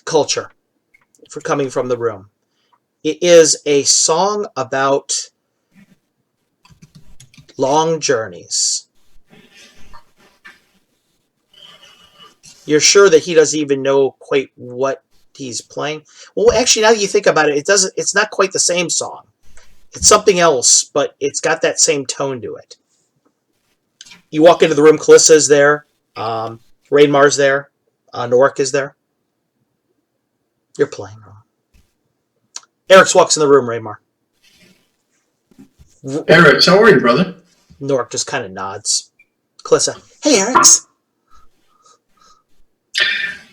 B: culture for coming from the room. It is a song about long journeys. You're sure that he doesn't even know quite what he's playing? Well, actually, now that you think about it, it's not quite the same song. It's something else, but it's got that same tone to it. You walk into the room, Callissa's there, Rainmar's there, Norik is there. You're playing wrong. Eric walks in the room, Rainmar.
F: Eric, how are you, brother?
B: Norik just kind of nods. Calissa, hey, Eric's.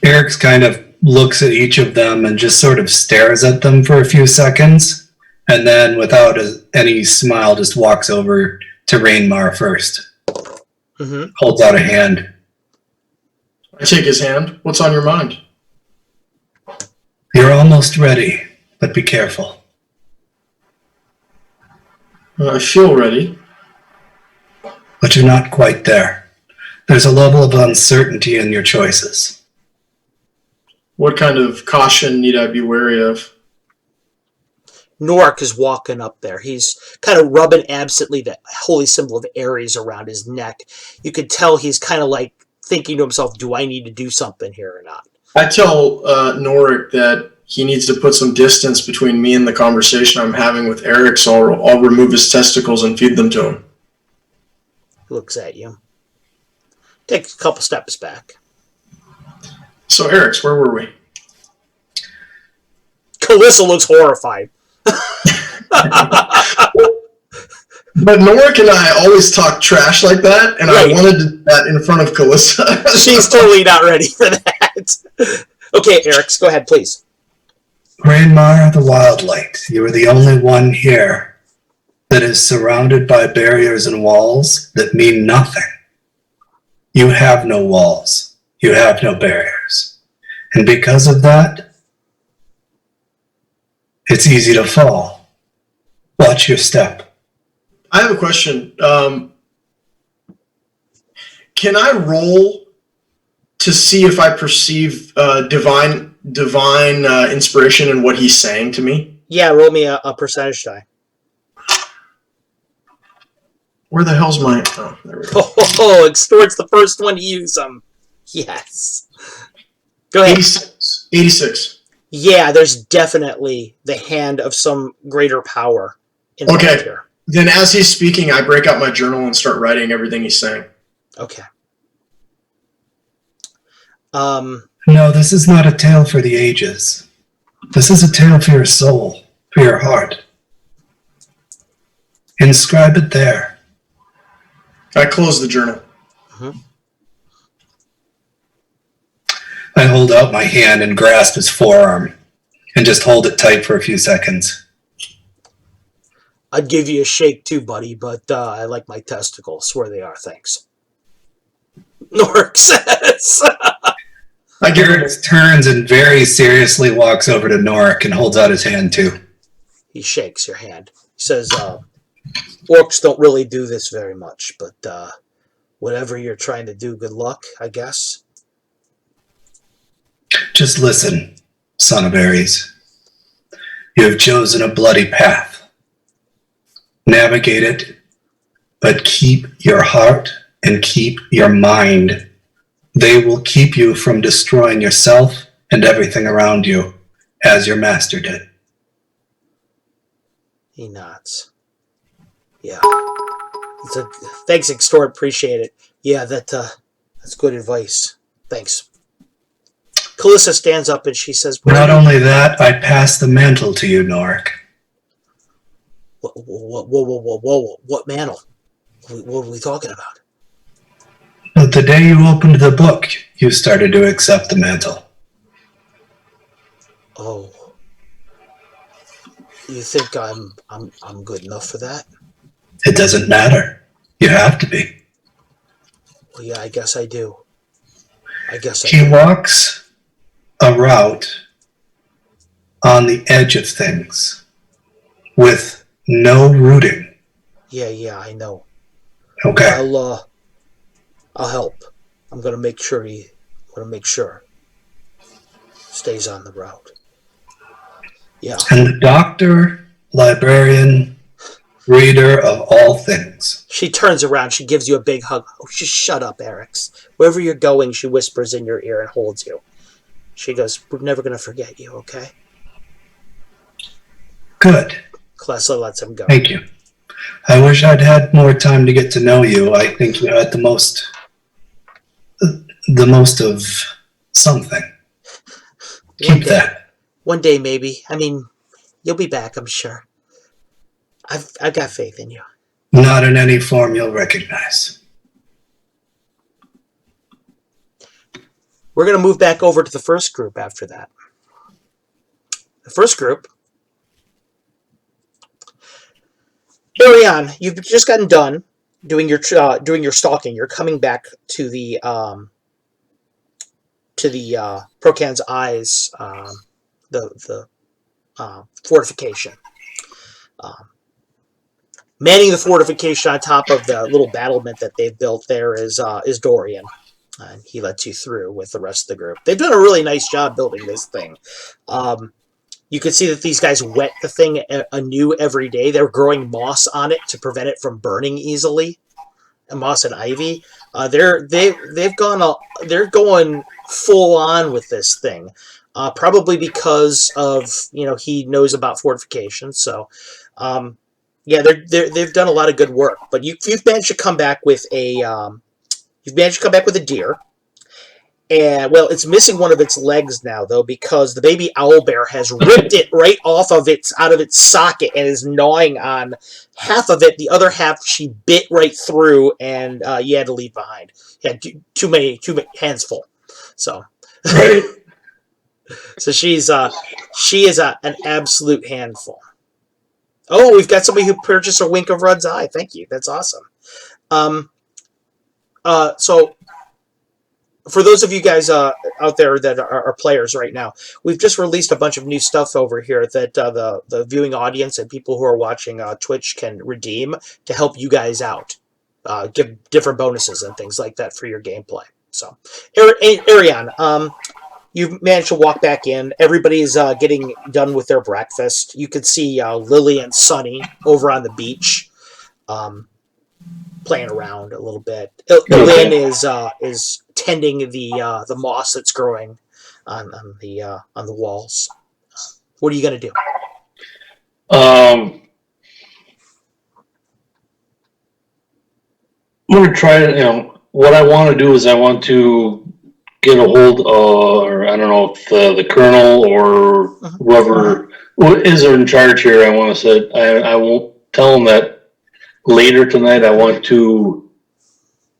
A: Eric's kind of looks at each of them and just sort of stares at them for a few seconds, and then without any smile just walks over to Rainmar first.
B: Mm-hmm.
A: Holds out a hand.
F: I take his hand. What's on your mind?
A: You're almost ready, but be careful.
F: I feel ready.
A: But you're not quite there. There's a level of uncertainty in your choices.
F: What kind of caution need I be wary of?
B: Norik is walking up there. He's kind of rubbing absently the holy symbol of Ares around his neck. You could tell he's kind of like thinking to himself, do I need to do something here or not?
F: I tell Norik that he needs to put some distance between me and the conversation I'm having with Eric, so I'll remove his testicles and feed them to him.
B: He looks at you. Take a couple steps back.
F: So, Eric's, where were we?
B: Calissa looks horrified.
F: But Norik and I always talk trash like that, and
B: right.
F: I wanted to do that in front of Calissa.
B: She's totally not ready for that. Okay, Eric, go ahead, please.
A: Rainmar the Wildlight, you are the only one here that is surrounded by barriers and walls that mean nothing. You have no walls. You have no barriers. And because of that, it's easy to fall. Watch your step.
F: I have a question. Can I roll to see if I perceive divine inspiration in what he's saying to me?
B: Yeah, roll me a percentage die.
F: Where the hell's my... Oh, there we go.
B: Oh, Extort's the first one to use them. Yes. Go ahead.
F: 86.
B: Yeah, there's definitely the hand of some greater power involved here.
F: Then as he's speaking, I break out my journal and start writing everything he's saying.
B: Okay.
A: No, this is not a tale for the ages. This is a tale for your soul, for your heart. Inscribe it there.
F: I close the journal.
B: Mm-hmm.
A: I hold out my hand and grasp his forearm and just hold it tight for a few seconds.
B: I'd give you a shake too, buddy, but I like my testicles where they are, thanks. Norik says.
A: Garrett turns and very seriously walks over to Norik and holds out his hand too.
B: He shakes your hand. He says, orcs don't really do this very much, but whatever you're trying to do, good luck, I guess.
A: Just listen, son of Ares. You have chosen a bloody path. Navigate it, but keep your heart and keep your mind. They will keep you from destroying yourself and everything around you, as your master did.
B: He nods. Yeah. Thanks, Extort. Appreciate it. Yeah, that's good advice. Thanks. Calissa stands up and she says,
A: Not only that, I pass the mantle to you, Norik.
B: Whoa. What mantle? What are we talking about?
A: But the day you opened the book, you started to accept the mantle.
B: Oh. You think I'm good enough for that?
A: It doesn't matter. You have to be.
B: Well, yeah, I guess I do.
A: She walks a route on the edge of things with no rooting.
B: Yeah, I know.
A: Okay.
B: I'll help. I'm gonna make sure stays on the route. Yeah.
A: And the doctor, librarian, reader of all things.
B: She turns around. She gives you a big hug. Oh, just shut up, Erix. Wherever you're going, she whispers in your ear and holds you. She goes, we're never going to forget you, okay?
A: Good.
B: Klessa lets him go.
A: Thank you. I wish I'd had more time to get to know you. I think you had the most of something. Keep that.
B: One day, maybe. I mean, you'll be back, I'm sure. I've got faith in you.
A: Not in any form you'll recognize.
B: We're going to move back over to the first group after that. The first group. Ariane, you've just gotten done doing your stalking. You're coming back to the Procan's Eyes, the fortification. Manning the fortification on top of the little battlement that they've built there is Dorian. And he lets you through with the rest of the group. They've done a really nice job building this thing. You can see that these guys wet the thing anew every day. They're growing moss on it to prevent it from burning easily. And moss and ivy. They're going full on with this thing. Probably because of he knows about fortifications. So. Yeah, they've done a lot of good work, but you've managed to come back with a deer, and well, it's missing one of its legs now though because the baby owlbear has ripped it right out of its socket and is gnawing on half of it. The other half she bit right through, and you had to leave behind. You had too many hands full, so.
A: Right.
B: So she is an absolute handful. Oh, we've got somebody who purchased a wink of Rudd's eye. Thank you. That's awesome. So for those of you guys out there that are players right now, we've just released a bunch of new stuff over here that the viewing audience and people who are watching Twitch can redeem to help you guys out. Give different bonuses and things like that for your gameplay. So, Ariane, you've managed to walk back in. Everybody's getting done with their breakfast. You can see Lily and Sunny over on the beach, playing around a little bit. Lynn is tending the moss that's growing on the walls. What are you gonna do?
C: I'm gonna try to. What I want to do is I want to get a hold of, or I don't know if the colonel or whoever is in charge here. I want to say I won't tell them that later tonight. I want to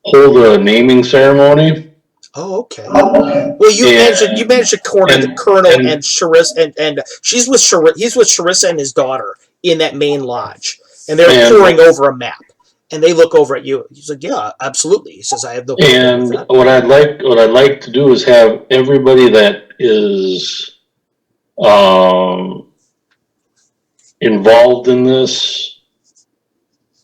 C: hold a naming ceremony.
B: Oh, okay. Well, you managed to corner the colonel and Charissa, and he's with Charissa and his daughter in that main lodge, and they're poring over a map. And they look over at you. He's like, "Yeah, absolutely." He says, "I have no problem with that."
C: what I'd like to do is have everybody that is involved in this,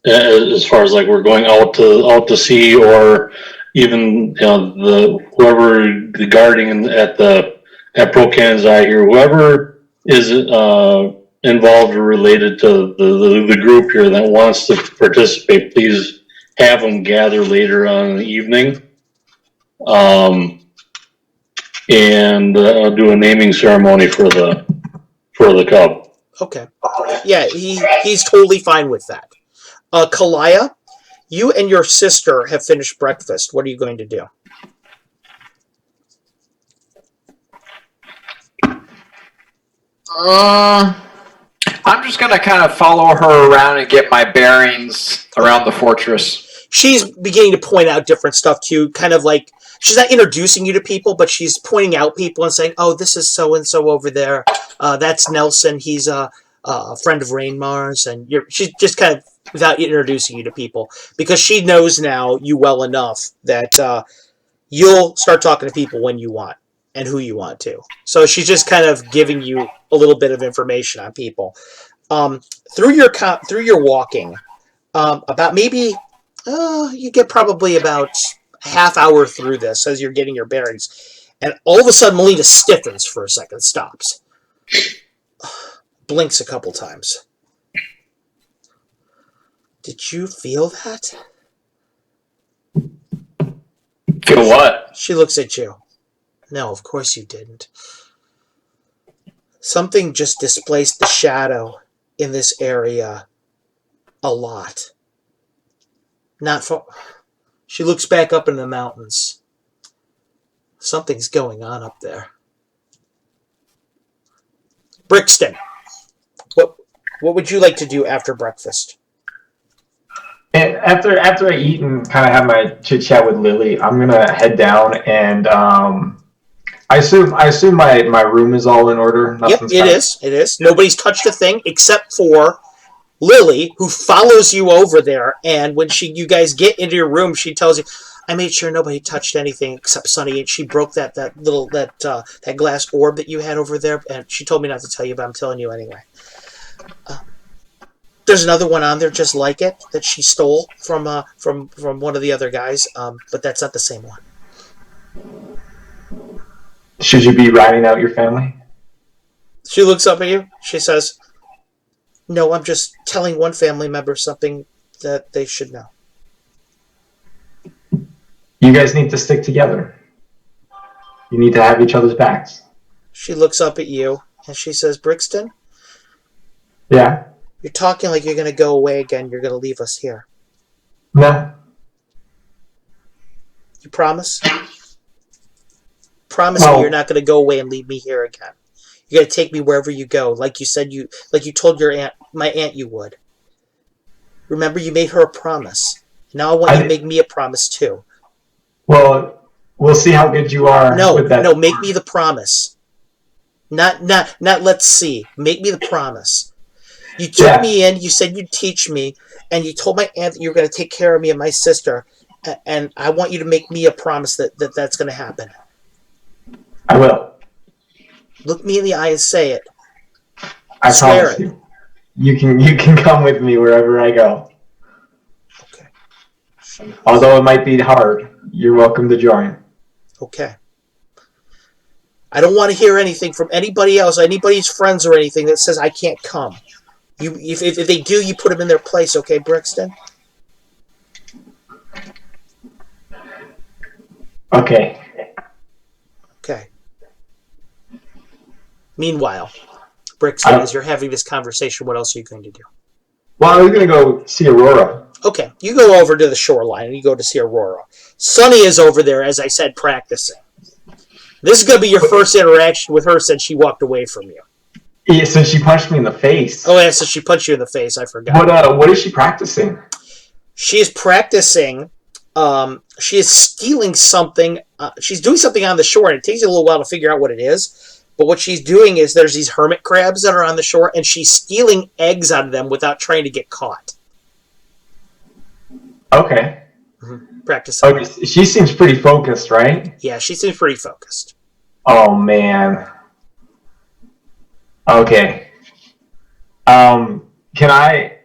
C: as far as like we're going out to sea, or even whoever the guarding at the at ProKansai here. Whoever is involved or related to the group here that wants to participate, please have them gather later on in the evening. And I'll do a naming ceremony for the cub.
B: Okay. Yeah, he's totally fine with that. Kalaya, you and your sister have finished breakfast. What are you going to do?
E: I'm just gonna kind of follow her around and get my bearings around the fortress.
B: She's beginning to point out different stuff to you, kind of like she's not introducing you to people, but she's pointing out people and saying, "Oh, this is so and so over there. That's Nelson. He's a friend of Rainmar's," and she's just kind of without introducing you to people because she knows now you well enough that you'll start talking to people when you want and who you want to. So she's just kind of giving you a little bit of information on people through your walking. About maybe you get probably about a half hour through this as you're getting your bearings, and all of a sudden Melina stiffens for a second, stops, blinks a couple times. Did you feel that?
E: Feel what?
B: She looks at you. No, of course you didn't. Something just displaced the shadow in this area a lot. Not for... She looks back up in the mountains. Something's going on up there. Brixton, what would you like to do after breakfast?
D: And after I eat and kind of have my chit chat with Lily, I'm gonna head down and I assume my room is all in order.
B: Yep, it is. It is. Nobody's touched a thing except for Lily, who follows you over there. And when you guys get into your room, she tells you, "I made sure nobody touched anything except Sunny, and she broke that glass orb that you had over there. And she told me not to tell you, but I'm telling you anyway. There's another one on there just like it that she stole from one of the other guys, but that's not the same one."
D: Should you be writing out your family?
B: She looks up at you. She says, "No, I'm just telling one family member something that they should know."
D: You guys need to stick together. You need to have each other's backs.
B: She looks up at you and she says, "Brixton?
D: Yeah?
B: You're talking like you're going to go away again. You're going to leave us here.
D: No.
B: You promise? Promise me you're not going to go away and leave me here again. You're going to take me wherever you go, like you said like you told my aunt you would. Remember, you made her a promise. Now I want you to make me a promise too."
D: Well, we'll see how good you are with that.
B: No, make me the promise. Not let's see. Make me the promise. You took me in, you said you'd teach me, and you told my aunt that you were going to take care of me and my sister, and I want you to make me a promise that's going to happen.
D: I will.
B: Look me in the eye and say it.
D: I
B: Swear
D: promise you. You can come with me wherever I go.
B: Okay.
D: Although it might be hard, you're welcome to join.
B: Okay. I don't want to hear anything from anybody else, anybody's friends or anything that says I can't come. If they do, you put them in their place, okay, Brixton?
D: Okay.
B: Okay. Meanwhile, Brixton, as you're having this conversation, what else are you going to do?
D: Well, I was going to go see Aurora.
B: Okay, you go over to the shoreline and you go to see Aurora. Sunny is over there, as I said, practicing. This is going to be your first interaction with her since she walked away from you.
D: Yeah, since she punched me in the face.
B: Oh, yeah, so she punched you in the face. I forgot.
D: What is she practicing?
B: She is practicing. She is stealing something. She's doing something on the shore, and it takes you a little while to figure out what it is. But what she's doing is there's these hermit crabs that are on the shore, and she's stealing eggs out of them without trying to get caught.
D: Okay.
B: Mm-hmm. Practicing.
D: Okay, she seems pretty focused, right?
B: Yeah, she seems pretty focused.
D: Oh, man. Okay. Can I...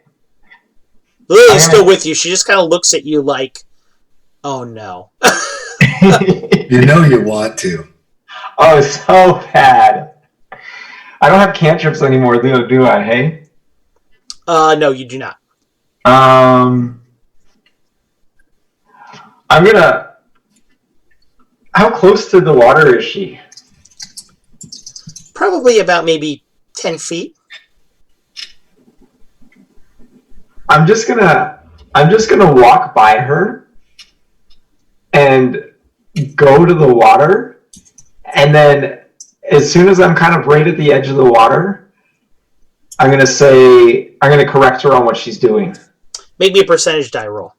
B: Lily's still with you. She just kind of looks at you like, oh, no.
A: You know you want to.
D: Oh, so bad. I don't have cantrips anymore, do I? Hey.
B: No, you do not.
D: I'm gonna. How close to the water is she?
B: Probably about maybe 10 feet.
D: I'm just gonna walk by her and go to the water, and then as soon as I'm kind of right at the edge of the water, I'm gonna correct her on what she's doing.
B: Make me a percentage die roll.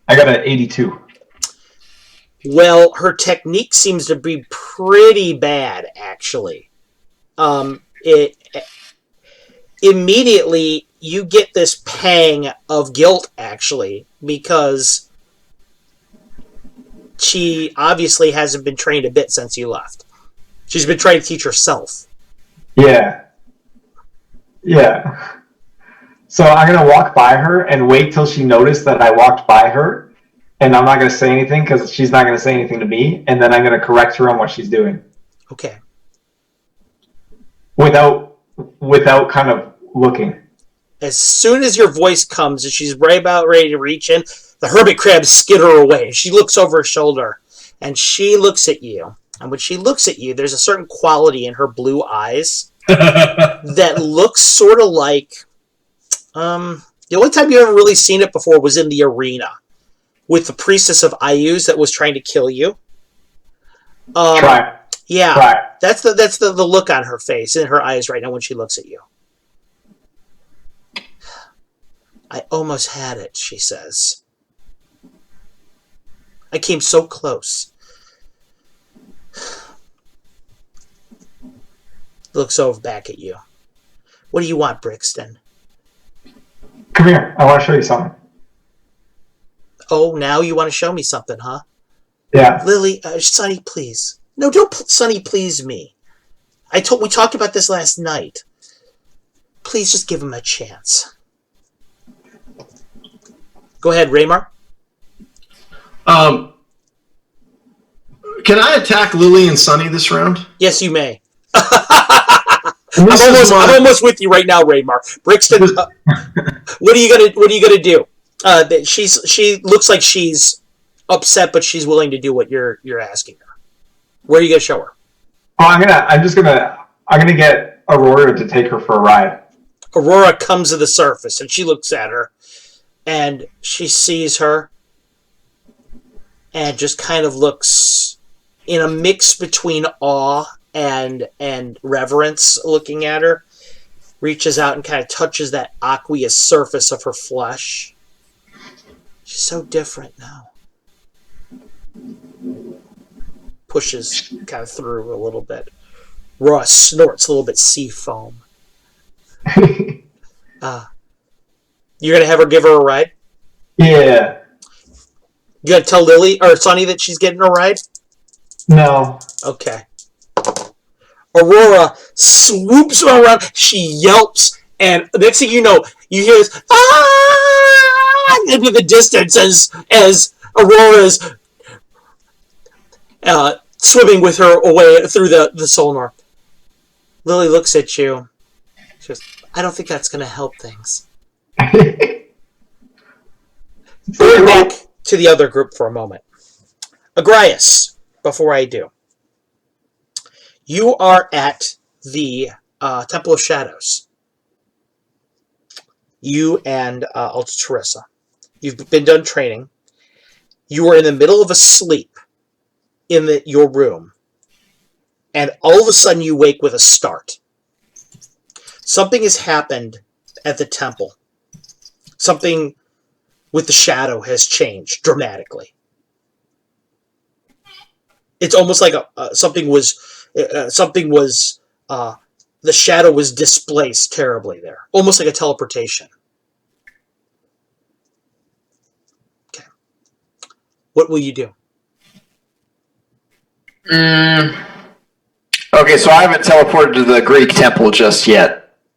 D: I got an 82.
B: Well, her technique seems to be pretty bad, actually. Immediately you get this pang of guilt, actually, because she obviously hasn't been trained a bit since you left. She's been trying to teach herself.
D: Yeah. So I'm gonna walk by her and wait till she noticed that I walked by her, and I'm not gonna say anything because she's not gonna say anything to me, and then I'm gonna correct her on what she's doing.
B: Okay.
D: Without kind of looking.
B: As soon as your voice comes and she's right about ready to reach in, the hermit crabs skitter her away. She looks over her shoulder and she looks at you. And when she looks at you, there's a certain quality in her blue eyes that looks sort of like... the only time you've ever really seen it before was in the arena with the priestess of Ayus that was trying to kill you.
D: Try.
B: Yeah.
D: Try.
B: That's the look on her face, in her eyes right now when she looks at you. I almost had it, she says. I came so close. Looks over back at you. What do you want, Brixton?
D: Come here. I want to show you something.
B: Oh, now you want to show me something, huh?
D: Yeah.
B: Lily, Sonny, please. No, don't Sonny, please me. We talked about this last night. Please just give him a chance. Go ahead, Raymar.
F: Can I attack Lily and Sunny this round?
B: Yes, you may. I'm almost with you right now, Raymar. Brixton, what are you gonna do? She looks like she's upset, but she's willing to do what you're asking her. Where are you gonna show her?
D: Oh, I'm gonna get Aurora to take her for a ride.
B: Aurora comes to the surface and she looks at her and she sees her and just kind of looks in a mix between awe and reverence, looking at her, reaches out and kind of touches that aqueous surface of her flesh. She's so different now. Pushes kind of through a little bit. Aurora snorts a little bit sea foam. You're gonna have her give her a ride?
D: Yeah.
B: You gonna tell Lily or Sonny that she's getting a ride?
D: No.
B: Okay. Aurora swoops around. She yelps, and the next thing you know, you hear this into the distance as Aurora is swimming with her away through the sonar. Lily looks at you. She goes, I don't think that's going to help things. Going back to the other group for a moment. Agrias, before I do. You are at the Temple of Shadows. You and Alta Teresa. You've been done training. You are in the middle of a sleep in your room. And all of a sudden you wake with a start. Something has happened at the temple. Something with the shadow has changed dramatically. It's almost like the shadow was displaced terribly there. Almost like a teleportation. Okay. What will you do?
E: Okay, so I haven't teleported to the Greek temple just yet.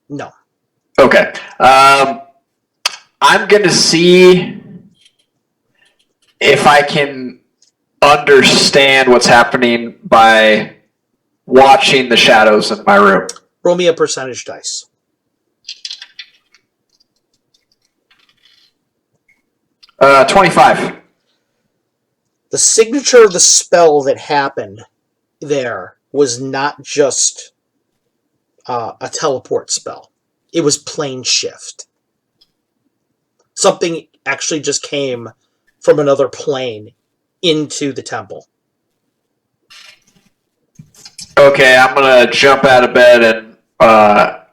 B: No.
E: Okay. I'm going to see if I can understand what's happening by watching the shadows in my room.
B: Roll me a percentage dice.
E: 25.
B: The signature of the spell that happened there was not just a teleport spell. It was plane shift. Something actually just came from another plane into the temple.
E: Okay, I'm gonna jump out of bed and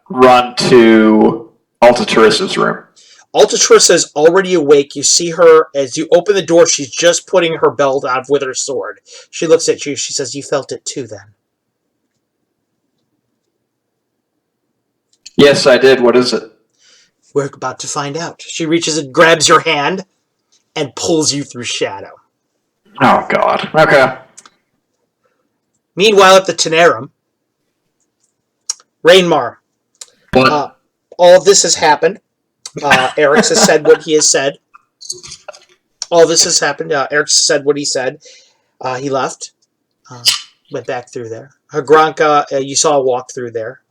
E: run to Alta Teresa's room.
B: Alta Teresa is already awake. You see her as you open the door. She's just putting her belt on with her sword. She looks at you. She says, "You felt it too, then?"
E: Yes, I did. What is it?
B: We're about to find out. She reaches and grabs your hand and pulls you through shadow.
E: Oh, God. Okay.
B: Meanwhile, at the Tenerum, Rainmar,
F: What?
B: all of this has happened. Eric has said what he has said. All this has happened. Eric said what he said. He left. Went back through there. Granka, you saw a walk through there.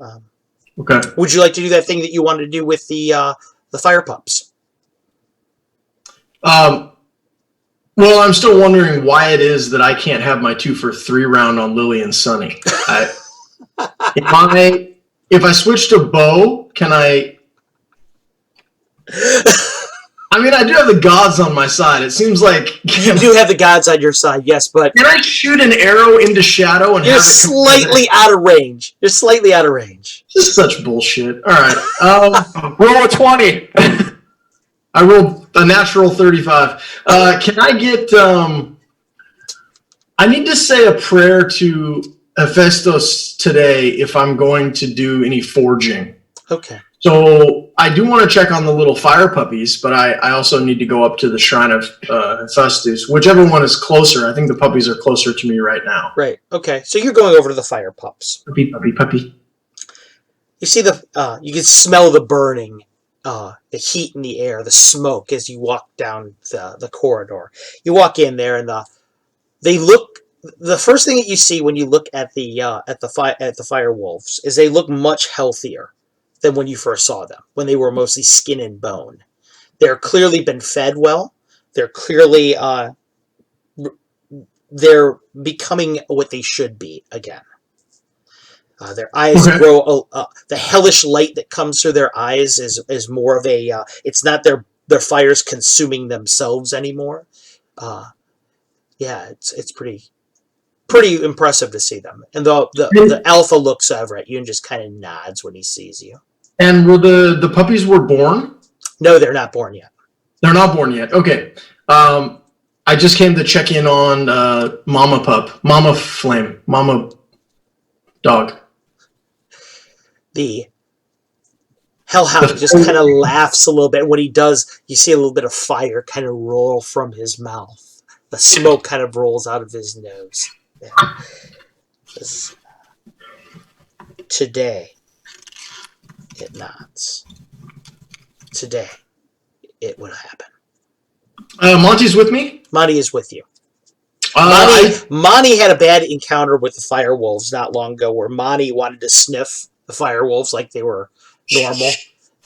F: Okay.
B: Would you like to do that thing that you wanted to do with the fire pups?
F: Well, I'm still wondering why it is that I can't have my 2 for 3 round on Lily and Sunny. If I switch to bow, can I? I mean, I do have the gods on my side. It seems like
B: You do have the gods on your side, yes, but
F: can I shoot an arrow into shadow and
B: you're
F: have it
B: slightly out of range. You're slightly out of range.
F: This is such bullshit. All right.
E: Roll a 20.
F: I rolled a natural 35. Can I get? I need to say a prayer to Hephaestus today if I'm going to do any forging.
B: Okay.
F: So I do want to check on the little fire puppies, but I also need to go up to the shrine of Hephaestus, whichever one is closer. I think the puppies are closer to me right now.
B: Right. Okay. So you're going over to the fire pups.
F: Puppy.
B: You see you can smell the burning, the heat in the air, the smoke as you walk down the corridor. You walk in there, and they look. The first thing that you see when you look at the fire wolves is they look much healthier than when you first saw them, when they were mostly skin and bone. They're clearly been fed well. They're clearly they're becoming what they should be again. Their eyes grow. The hellish light that comes through their eyes is more of a. It's not their fires consuming themselves anymore. It's pretty impressive to see them. And the alpha looks over at you and just kind of nods when he sees you.
F: And were the puppies were born?
B: No, they're not born yet.
F: They're not born yet. Okay. I just came to check in on Mama Pup, Mama Flame, Mama Dog.
B: The hellhound just kind of laughs a little bit. When he does, you see a little bit of fire kind of roll from his mouth. The smoke kind of rolls out of his nose. Yeah. Today, it nods. Today, it will happen.
F: Monty's with me?
B: Monty is with you.
F: Monty
B: had a bad encounter with the fire wolves not long ago where Monty wanted to sniff the fire wolves like they were normal.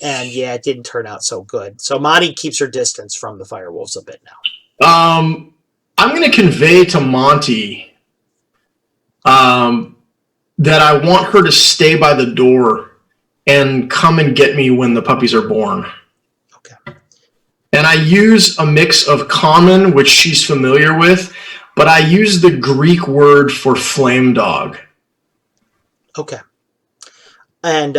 B: And yeah, it didn't turn out so good. So Monty keeps her distance from the fire wolves a bit now.
F: I'm going to convey to Monty that I want her to stay by the door and come and get me when the puppies are born.
B: Okay.
F: And I use a mix of common, which she's familiar with, but I use the Greek word for flame dog.
B: Okay. And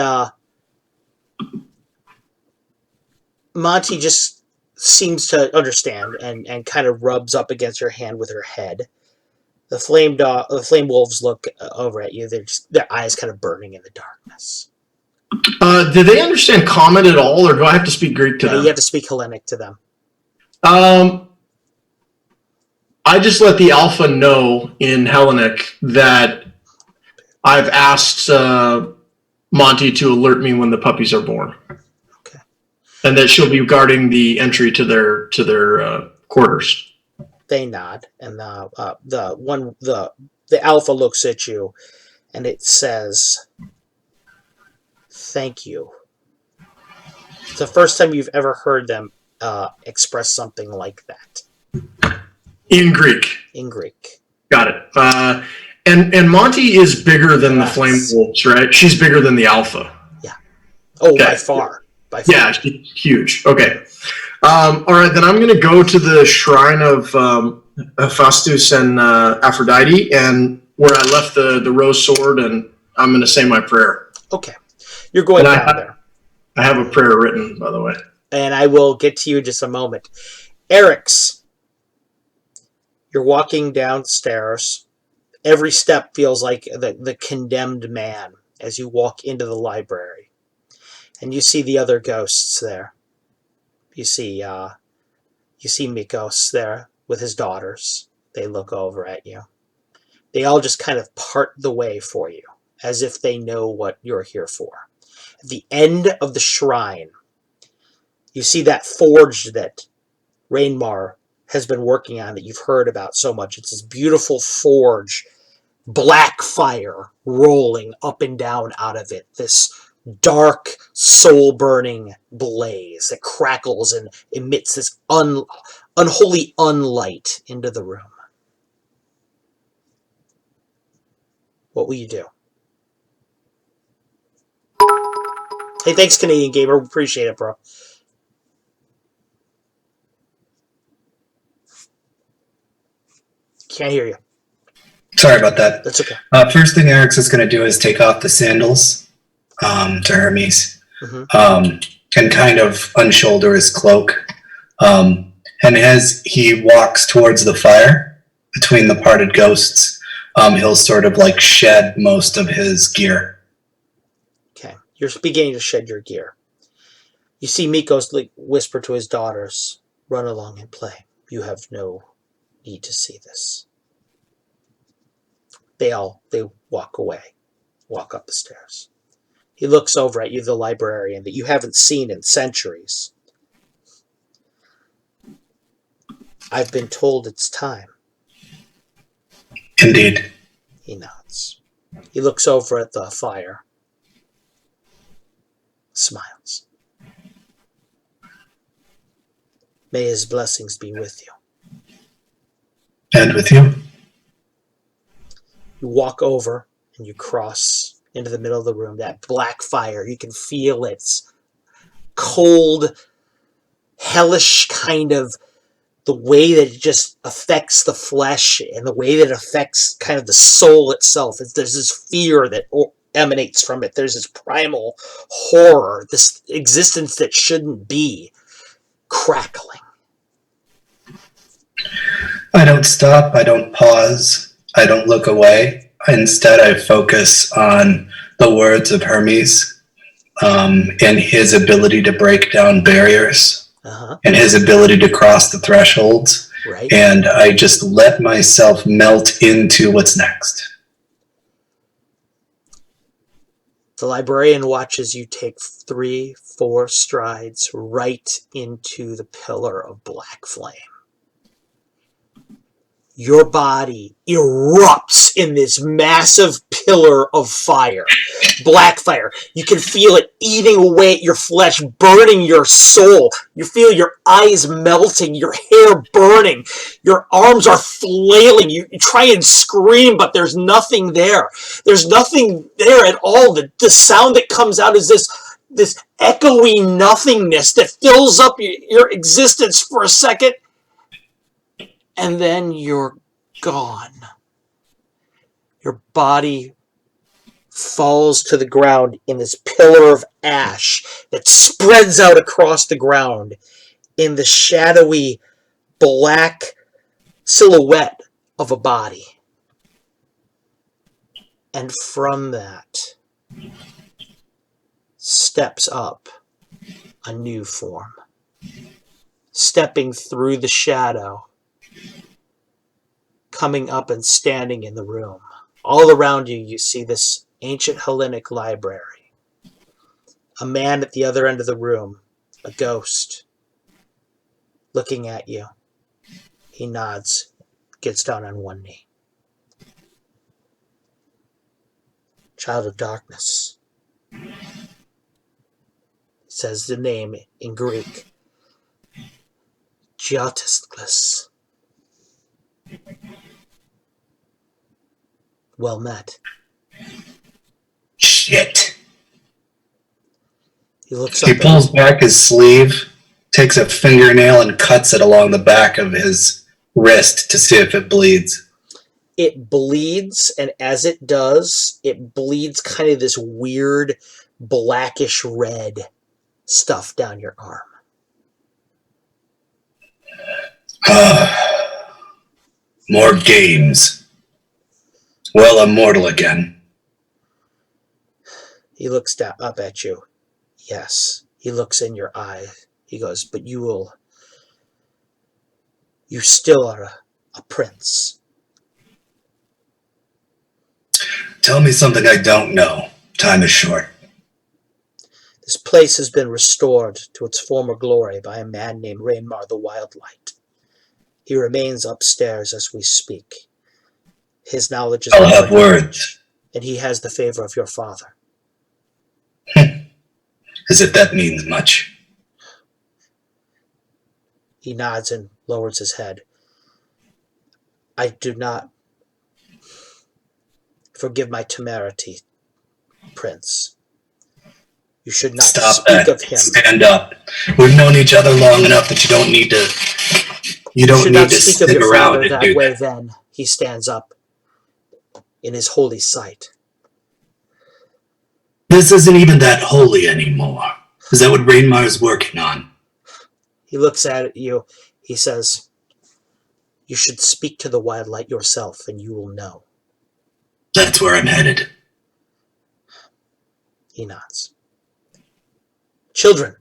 B: Monty just seems to understand and kind of rubs up against her hand with her head. The flame wolves look over at you. Their eyes kind of burning in the darkness.
F: Do they understand common at all, or do I have to speak Greek to them?
B: You have to speak Hellenic to them.
F: I just let the alpha know in Hellenic that I've asked Monty to alert me when the puppies are born.
B: Okay.
F: And that she'll be guarding the entry to their quarters.
B: They nod, and the alpha looks at you, and it says, "Thank you." It's the first time you've ever heard them express something like that.
F: In Greek.
B: In Greek.
F: Got it. And Monty is bigger than the Flame Wolves, right? She's bigger than the Alpha.
B: Yeah. Oh,
F: okay.
B: By far.
F: Yeah, she's huge. Okay. All right, then I'm going to go to the shrine of Hephaestus and Aphrodite, and where I left the rose sword, and I'm going to say my prayer.
B: Okay. You're going down there.
F: I have a prayer written, by the way.
B: And I will get to you in just a moment. Eric's, you're walking downstairs. Every step feels like the condemned man as you walk into the library. And you see the other ghosts there. You see Mikos there with his daughters. They look over at you. They all just kind of part the way for you, as if they know what you're here for. At the end of the shrine, you see that forge that Rainmar has been working on that you've heard about so much. It's this beautiful forge, black fire rolling up and down out of it. This dark, soul-burning blaze that crackles and emits this unholy unlight into the room. What will you do? Hey, thanks, Canadian Gamer. Appreciate it, bro. Can't hear you.
A: Sorry about that.
B: That's okay.
A: First thing Eric's is going to do is take off the sandals to Hermes, and kind of unshoulder his cloak. And as he walks towards the fire between the parted ghosts, he'll sort of like shed most of his gear.
B: Okay. You're beginning to shed your gear. You see Mikos whisper to his daughters, "Run along and play. You have no need to see this." They walk away, walk up the stairs. He looks over at you, the librarian that you haven't seen in centuries. "I've been told it's time."
A: Indeed.
B: He nods. He looks over at the fire, smiles. "May his blessings be with you."
A: And with you.
B: You walk over and you cross into the middle of the room. That black fire, you can feel its cold, hellish kind of the way that it just affects the flesh and the way that it affects kind of the soul itself. There's this fear that emanates from it. There's this primal horror, this existence that shouldn't be, crackling.
A: I don't stop. I don't pause. I don't look away. Instead, I focus on the words of Hermes and his ability to break down barriers and his ability to cross the thresholds.
B: Right.
A: And I just let myself melt into what's next.
B: The librarian watches you take 3-4 strides right into the pillar of black flame. Your body erupts in this massive pillar of fire, black fire. You can feel it eating away at your flesh, burning your soul. You feel your eyes melting, your hair burning. Your arms are flailing. You try and scream, but there's nothing there. There's nothing there at all. The sound that comes out is this echoey nothingness that fills up your existence for a second. And then you're gone. Your body falls to the ground in this pillar of ash that spreads out across the ground in the shadowy black silhouette of a body. And from that steps up a new form, stepping through the shadow, coming up and standing in the room. All around you, you see this ancient Hellenic library. A man at the other end of the room, a ghost, looking at you. He nods, gets down on one knee. Child of darkness. Says the name in Greek. Geotisclus. Well met.
A: Shit.
B: He looks
A: He
B: up.
A: pulls back his sleeve, takes a fingernail and cuts it along the back of his wrist to see if it bleeds.
B: It bleeds, and as it does, it bleeds kind of this weird blackish red stuff down your arm.
A: More games. Well, I'm mortal again.
B: He looks up at you. Yes. He looks in your eye. He goes, but you still are a prince.
A: Tell me something I don't know. Time is short.
B: This place has been restored to its former glory by a man named Rainmar the Wildlight. He remains upstairs as we speak. His knowledge is
A: I'll have words.
B: and he has the favor of your father.
A: As if that means much.
B: He nods and lowers his head. I do not forgive my temerity, Prince. You should not speak of him.
A: Stand up. We've known each other long enough that you don't need to stick around and do that.
B: Then he stands up in his holy sight.
A: This isn't even that holy anymore. Is that what Rainmar's working on?
B: He looks at you. He says, you should speak to the Wildlight yourself and you will know.
A: That's where I'm headed.
B: He nods. Children.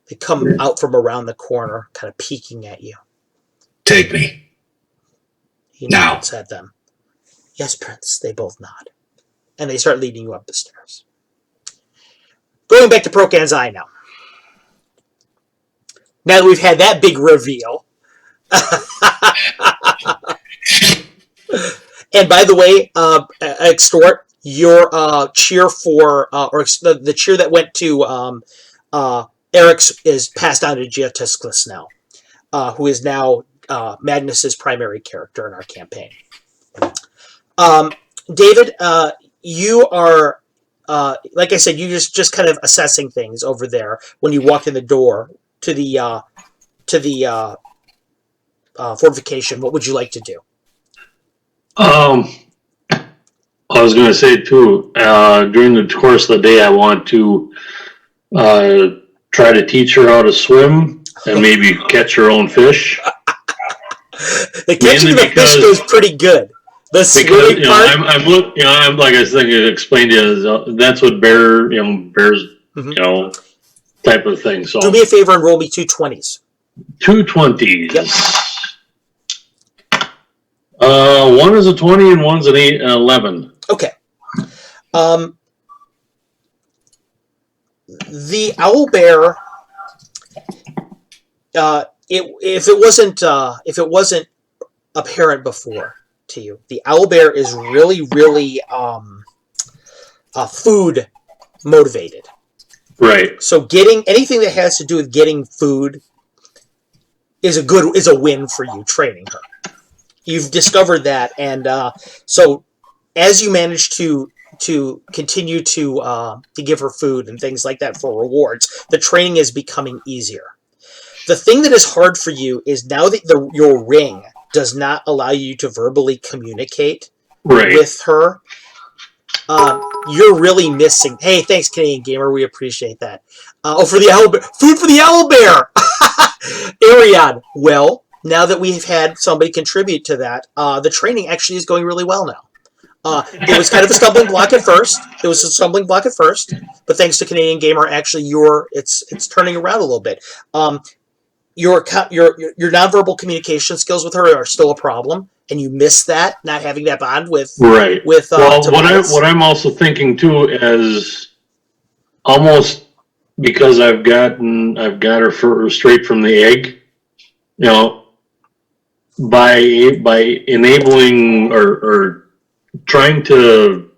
B: They come out from around the corner, kind of peeking at you.
A: Take me.
B: He nods at them. Yes, Prince. They both nod. And they start leading you up the stairs. Going back to Prokan's eye now. Now that we've had that big reveal. And by the way, Extort, your cheer for, or the cheer that went to Eric's is passed on to Geotisclus now, who is now Magnus's primary character in our campaign. David, you are, like I said, you just kind of assessing things over there when you walk in the door to the fortification. What would you like to do?
C: I was going to say too, during the course of the day, I want to try to teach her how to swim and maybe catch her own fish.
B: The catching the fish goes pretty good. The swimming part,
C: I'm like I think I explained to you, that's what bears, type of thing. So
B: do me a favor and roll me 2 20s.
C: 2 20s.
B: Yep.
C: One is a 20 and one's an 11.
B: Okay. The owlbear. If it wasn't apparent before to you, the owlbear is really, really food motivated.
C: Right.
B: So getting anything that has to do with getting food is a win for you. Training her, you've discovered that, and so as you manage to continue to give her food and things like that for rewards, the training is becoming easier. The thing that is hard for you is now that your ring does not allow you to verbally communicate with her. You're really missing. Hey, thanks, Canadian Gamer. We appreciate that. For the owlbear, food for the owlbear. Ariad. Well, now that we've had somebody contribute to that, the training actually is going really well now. It was kind of a stumbling block at first. But thanks to Canadian Gamer, actually, it's turning around a little bit. Your nonverbal communication skills with her are still a problem, and you miss that, not having that bond with
C: right.
B: With
C: well,
B: Tobias.
C: what I'm also thinking too is almost because I've got her straight from the egg. by enabling or trying to,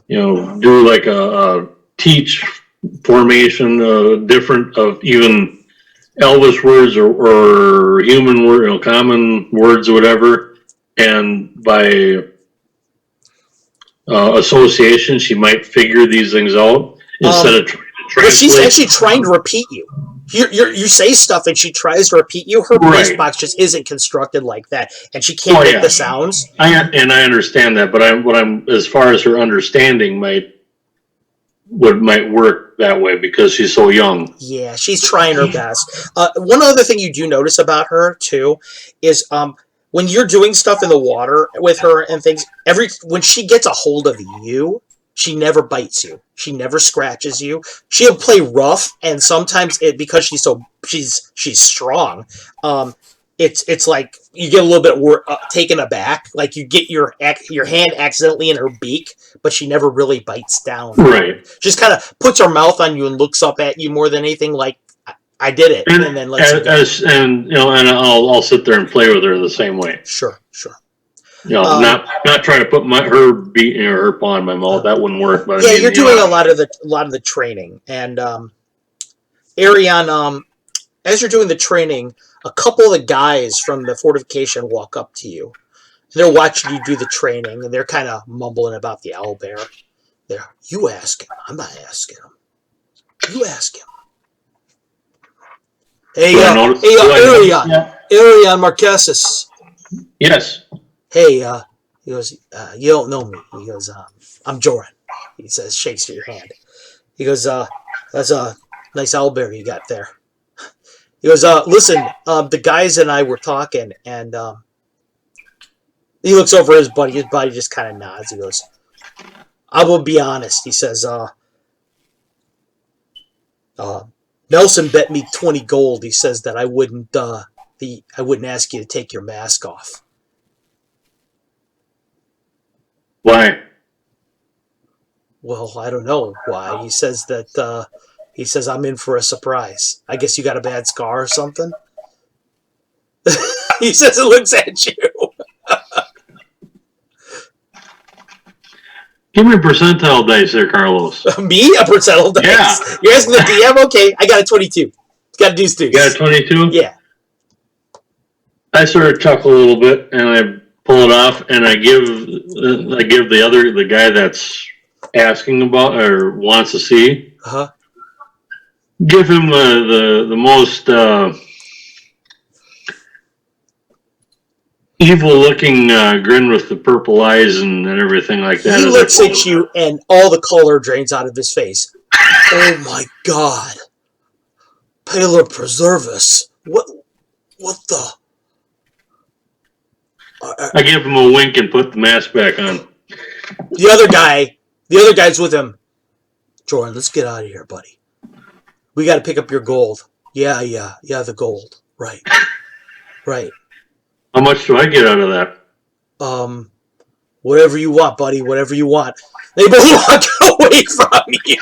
C: do like a teach formation, different of even Elvis words or human word, common words or whatever, and by association, she might figure these things out instead of trying to translate.
B: Well, she's actually trying to repeat you. You say stuff and she tries to repeat you. Her voice box just isn't constructed like that, and she can't make the sounds.
C: I understand that, but I'm as far as her understanding might work that way because she's so young.
B: Yeah, she's trying her best. One other thing you do notice about her too is when you're doing stuff in the water with her and things, when she gets a hold of you, she never bites you. She never scratches you. She'll play rough, and sometimes because she's strong, it's like you get a little bit taken aback, like you get your hand accidentally in her beak, but she never really bites down.
C: Right.
B: Just kind of puts her mouth on you and looks up at you more than anything, like I did it, and then lets you go.
C: And I'll sit there and play with her the same way.
B: Sure.
C: Not trying to put her paw in my mouth. That wouldn't work. But
B: you're doing a lot of the training, and Ariane, as you're doing the training, a couple of the guys from the fortification walk up to you. They're watching you do the training, and they're kind of mumbling about the owlbear. You ask him. I'm not asking him. You ask him. Hey, Ariane Marquesas.
C: Yes.
B: Hey, he goes, you don't know me. He goes, I'm Joran. He says, shakes your hand. He goes, that's a nice owlbear you got there. He goes, listen, the guys and I were talking, and he looks over at his buddy. His buddy just kind of nods. He goes, I will be honest. He says, Nelson bet me 20 gold. He says that I wouldn't ask you to take your mask off.
C: Why?
B: Well, I don't know why. He says that I'm in for a surprise. I guess you got a bad scar or something. He says it looks at you.
C: Give me a percentile dice there, Carlos.
B: Me? A percentile dice?
C: Yeah.
B: You're asking the DM? Okay, I got a 22. Got a deuce.
C: You got a 22?
B: Yeah.
C: I sort of chuckle a little bit, and I pull it off, and I give the guy that's asking about or wants to see. Give him the most evil-looking grin with the purple eyes and everything like that.
B: He looks at you, and all the color drains out of his face. Oh my God! Paler preserve us. What the?
C: I give him a wink and put the mask back on.
B: The other guy's with him. Jordan, let's get out of here, buddy. We got to pick up your gold. Yeah, the gold. Right.
C: How much do I get out of that?
B: Whatever you want, buddy. Whatever you want. They both walk away from you.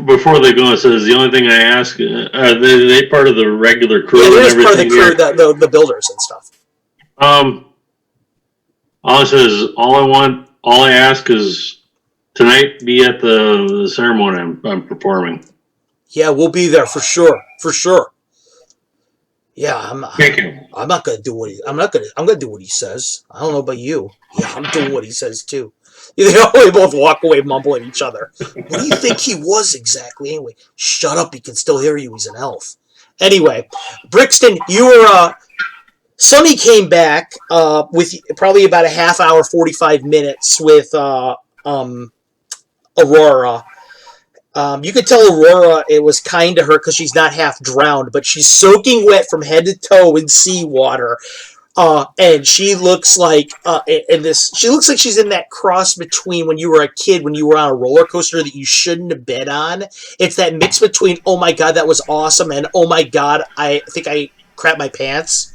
C: Before they go, it says the only thing I ask, are they part of the regular crew?
B: Yeah,
C: and
B: they're part of the
C: everything
B: crew, the builders and stuff.
C: All I ask is tonight be at the ceremony I'm performing.
B: Yeah, we'll be there for sure. Yeah,
C: Thank you.
B: I'm not gonna do I'm gonna do what he says. I don't know about you. Yeah, I'm doing what he says too. They both walk away mumbling at each other. What do you think he was exactly? Anyway, shut up. He can still hear you. He's an elf. Anyway, Brixton, you were Sonny came back with probably about a half hour, 45 minutes with Aurora. You could tell Aurora it was kind to her because she's not half drowned, but she's soaking wet from head to toe in seawater. And she looks like she looks like she's in that cross between when you were a kid, when you were on a roller coaster that you shouldn't have been on. It's that mix between, oh my God, that was awesome, and oh my God, I think I crapped my pants.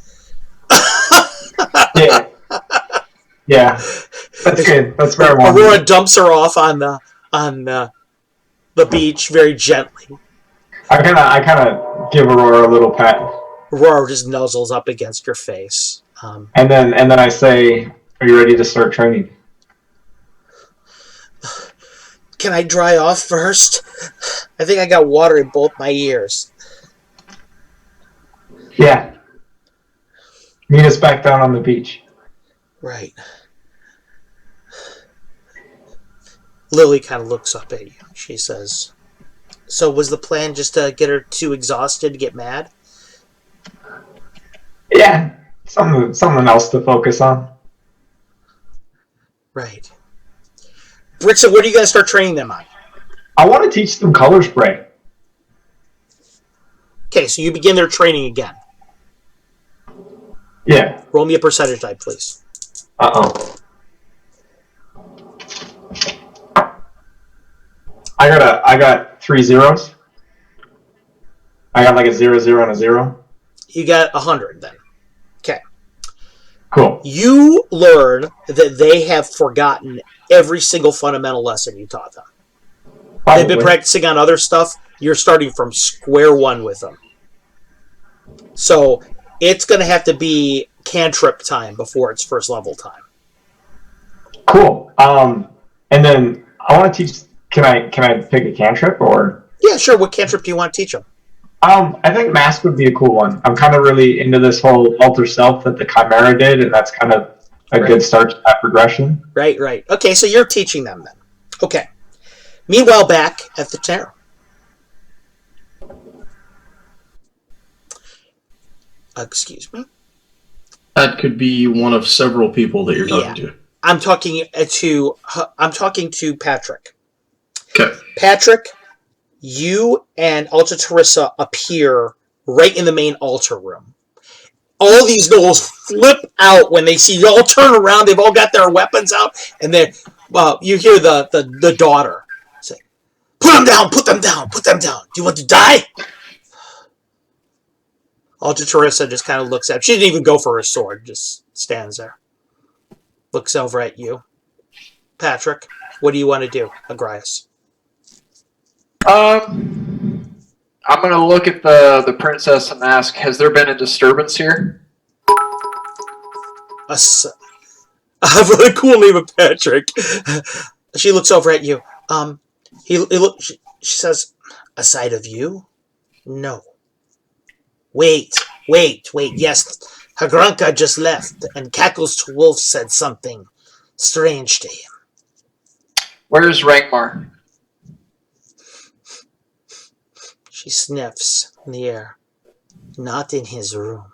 D: Yeah, that's good. That's very well.
B: Aurora dumps her off on the beach very gently.
D: I kind of give Aurora a little pat.
B: Aurora just nuzzles up against your face.
D: And then I say, "Are you ready to start training?"
B: Can I dry off first? I think I got water in both my ears.
D: Yeah. Meet us back down on the beach.
B: Right. Lily kind of looks up at you. She says, "So was the plan just to get her too exhausted to get mad?"
D: Yeah. Something else to focus on.
B: Right. Britson, what are you going to start training them on?
D: I want to teach them color spray.
B: Okay, so you begin their training again.
D: Yeah.
B: Roll me a percentage die, please.
D: Uh-oh. I got 3 zeros. I got like a 0, 0, and a 0.
B: You got 100 then. Okay.
D: Cool.
B: You learn that they have forgotten every single fundamental lesson you taught them.
D: Probably.
B: They've been practicing on other stuff. You're starting from square one with them. So it's going to have to be cantrip time before it's first level time.
D: Cool. And then I want to teach. Can I pick a cantrip or?
B: Yeah, sure. What cantrip do you want to teach them?
D: I think mask would be a cool one. I'm kind of really into this whole alter self that the Chimera did, and that's kind of a good start to that progression.
B: Right. Okay, so you're teaching them then. Okay. Meanwhile, back at the tower. Excuse me?
F: That could be one of several people that you're talking to.
B: I'm talking to Patrick.
F: Okay.
B: Patrick, you and Alta Teresa appear right in the main altar room. All these gnolls flip out when they see you all turn around. They've all got their weapons out, and then you hear the daughter say, "Put them down! Put them down! Put them down! Do you want to die?" Alta Teresa just kind of looks at him. She didn't even go for her sword. Just stands there. Looks over at you. Patrick, what do you want to do, Agrias?
E: I'm gonna look at the princess and ask, has there been a disturbance here?
B: I have a cool name of Patrick. She looks over at you. She says, "Aside of you? No. Wait. Yes, Hagranka just left, and Cackles to Wolf said something strange to him."
E: Where's Rangmar?
B: She sniffs in the air. Not in his room.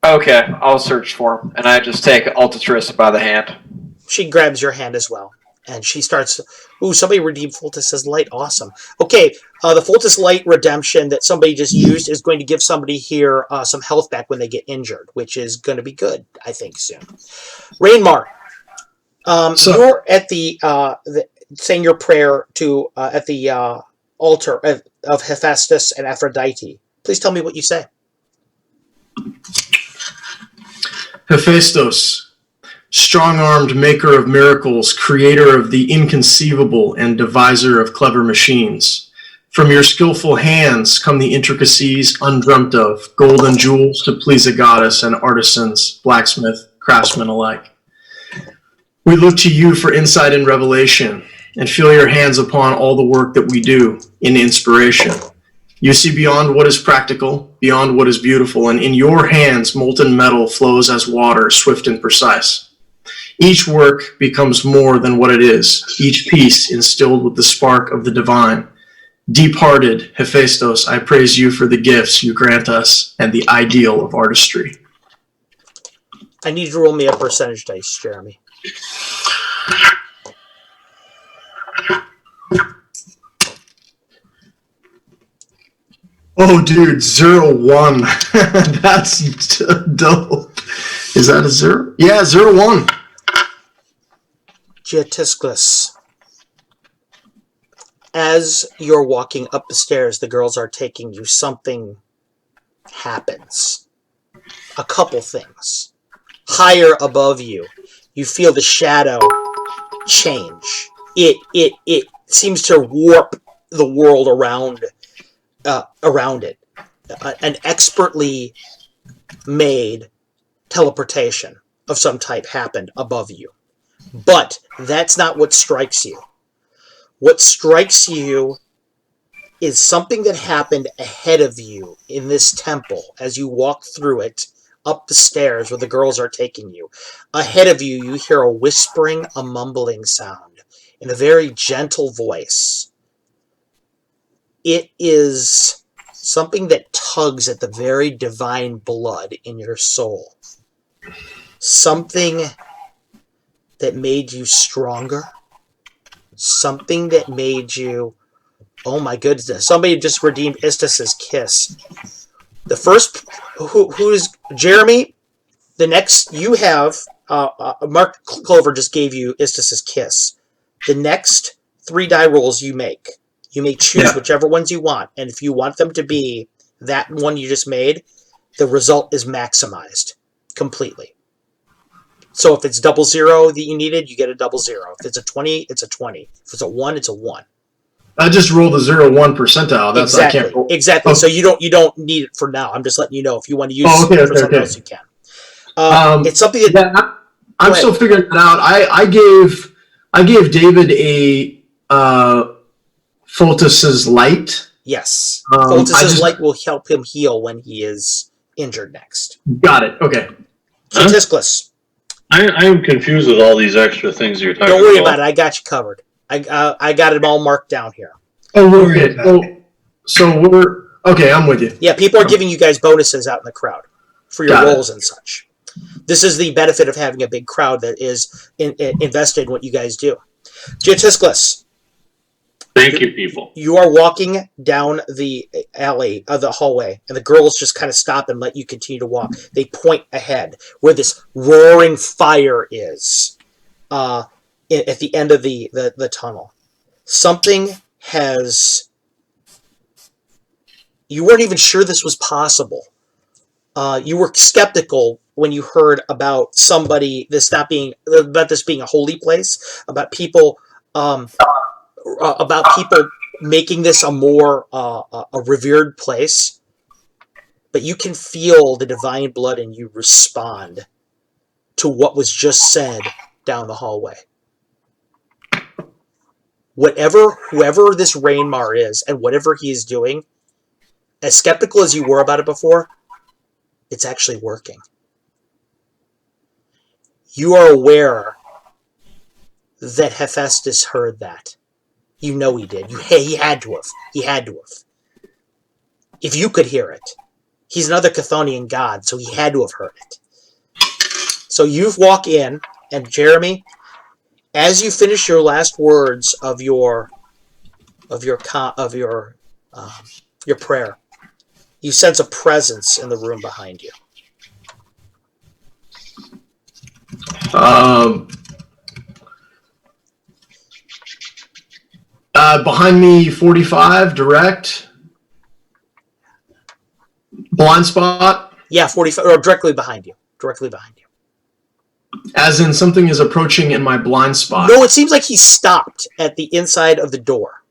E: Okay, I'll search for him, and I just take Alta Teresa by the hand.
B: She grabs your hand as well, and she starts. Ooh, somebody redeemed Fultus's Light. Awesome. Okay, the Fultus Light redemption that somebody just used is going to give somebody here some health back when they get injured, which is going to be good, I think, soon. Rainmar, you're at the saying your prayer to at the altar of Hephaestus and Aphrodite. Please tell me what you say.
F: Hephaestus, strong-armed maker of miracles, creator of the inconceivable and deviser of clever machines. From your skillful hands come the intricacies undreamt of, golden jewels to please a goddess and artisans, blacksmith, craftsmen alike. We look to you for insight and revelation, and feel your hands upon all the work that we do in inspiration. You see beyond what is practical, beyond what is beautiful, and in your hands molten metal flows as water, swift and precise. Each work becomes more than what it is, each piece instilled with the spark of the divine. Deep-hearted Hephaestus, I praise you for the gifts you grant us and the ideal of artistry.
B: I need you to roll me a percentage dice, Jeremy.
F: Oh, dude, 0-1. That's dope. Is that a 0? Yeah, 0-1.
B: Geotiscus. As you're walking up the stairs, the girls are taking you. Something happens. A couple things. Higher above you, you feel the shadow change. It seems to warp the world around it. An expertly made teleportation of some type happened above you. But that's not what strikes you. What strikes you is something that happened ahead of you in this temple as you walk through it, up the stairs where the girls are taking you. Ahead of you, you hear a whispering, a mumbling sound in a very gentle voice. It is something that tugs at the very divine blood in your soul. Something that made you stronger. Something that made you... Oh my goodness. Somebody just redeemed Istis's kiss. The first... Who is... Jeremy, the next... You have... Mark Clover just gave you Istis's kiss. The next 3 die rolls you make. You may choose whichever ones you want. And if you want them to be that one you just made, the result is maximized completely. So if it's 00 that you needed, you get a 00. If it's a 20, it's a 20. If it's a 1, it's a 1.
F: I just rolled a 0-1 percentile. That's
B: exactly.
F: I can't roll.
B: Exactly. Oh. So you don't need it for now. I'm just letting you know if you want to use it for something else, you can. It's something that
F: I'm still figuring it out. I gave David a Photis's light.
B: Yes, Photis's light will help him heal when he is injured next.
F: Got it. Okay.
B: Tiskless.
C: I am confused with all these extra things you're talking about.
B: Don't worry about it. I got you covered. I got it all marked down here.
F: Oh, okay. So we're okay. I'm with you.
B: Yeah, people are giving you guys bonuses out in the crowd for your rolls and such. This is the benefit of having a big crowd that is invested in what you guys do. Tiskless.
C: Thank you, people.
B: You are walking down the alley, the hallway, and the girls just kind of stop and let you continue to walk. They point ahead where this roaring fire is at the end of the tunnel. Something has... You weren't even sure this was possible. You were skeptical when you heard about this being a holy place, about people... about people making this a more a revered place, but you can feel the divine blood in you respond to what was just said down the hallway. Whoever this Rainmar is, and whatever he is doing, as skeptical as you were about it before, it's actually working. You are aware that Hephaestus heard that. You know he did. He had to have. He had to have. If you could hear it. He's another Chthonian god, so he had to have heard it. So you walk in, and Jeremy, as you finish your last words of your prayer, you sense a presence in the room behind you.
F: Behind me, 45, direct. Blind spot?
B: Yeah, 45, or directly behind you. Directly behind you.
F: As in something is approaching in my blind spot?
B: No, it seems like he stopped at the inside of the door.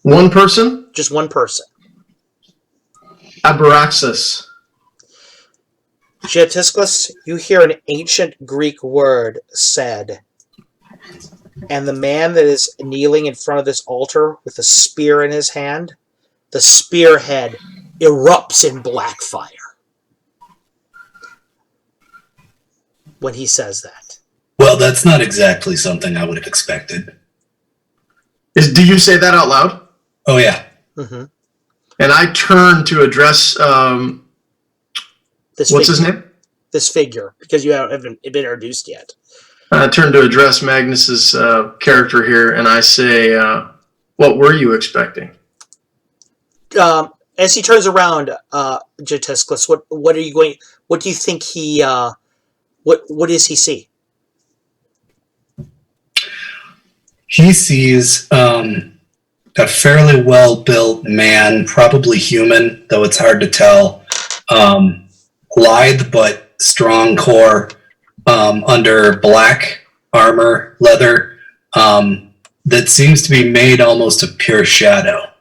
F: One person?
B: Just one person.
F: Abaraxis.
B: Tiskless, you hear an ancient Greek word said... And the man that is kneeling in front of this altar with a spear in his hand, the spearhead erupts in black fire when he says that.
A: Well, that's not exactly something I would have expected.
F: Do you say that out loud?
A: Oh, yeah.
B: Mm-hmm.
F: And I turn to address... what's his name?
B: This figure, because you haven't been introduced yet.
F: I turn to address Magnus's character here, and I say, "What were you expecting?"
B: As he turns around, Tiskless, what are you going? What do you think he? What does he see?
A: He sees a fairly well-built man, probably human, though it's hard to tell. Lithe but strong core. Under black armor, leather, that seems to be made almost of pure shadow.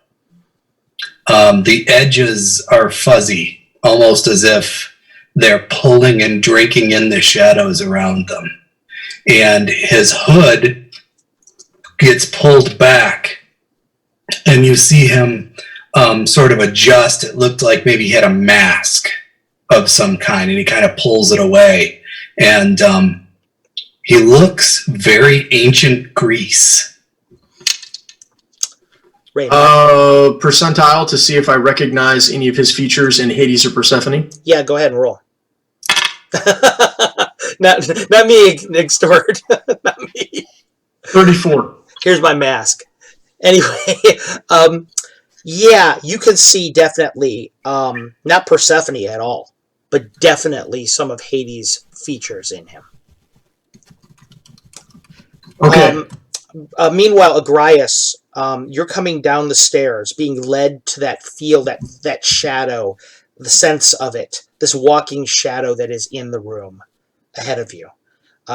A: The edges are fuzzy, almost as if they're pulling and drinking in the shadows around them. And his hood gets pulled back, and you see him sort of adjust. It looked like maybe he had a mask of some kind, and he kind of pulls it away. And he looks very ancient Greece.
F: Percentile to see if I recognize any of his features in Hades or Persephone.
B: Yeah, go ahead and roll. not me, Extort. Not me.
F: 34.
B: Here's my mask. Anyway, yeah, you can see definitely, not Persephone at all, but definitely some of Hades' features in him.
F: Okay.
B: Meanwhile, Agrias, you're coming down the stairs, being led to that feel, that shadow, the sense of it, this walking shadow that is in the room ahead of you.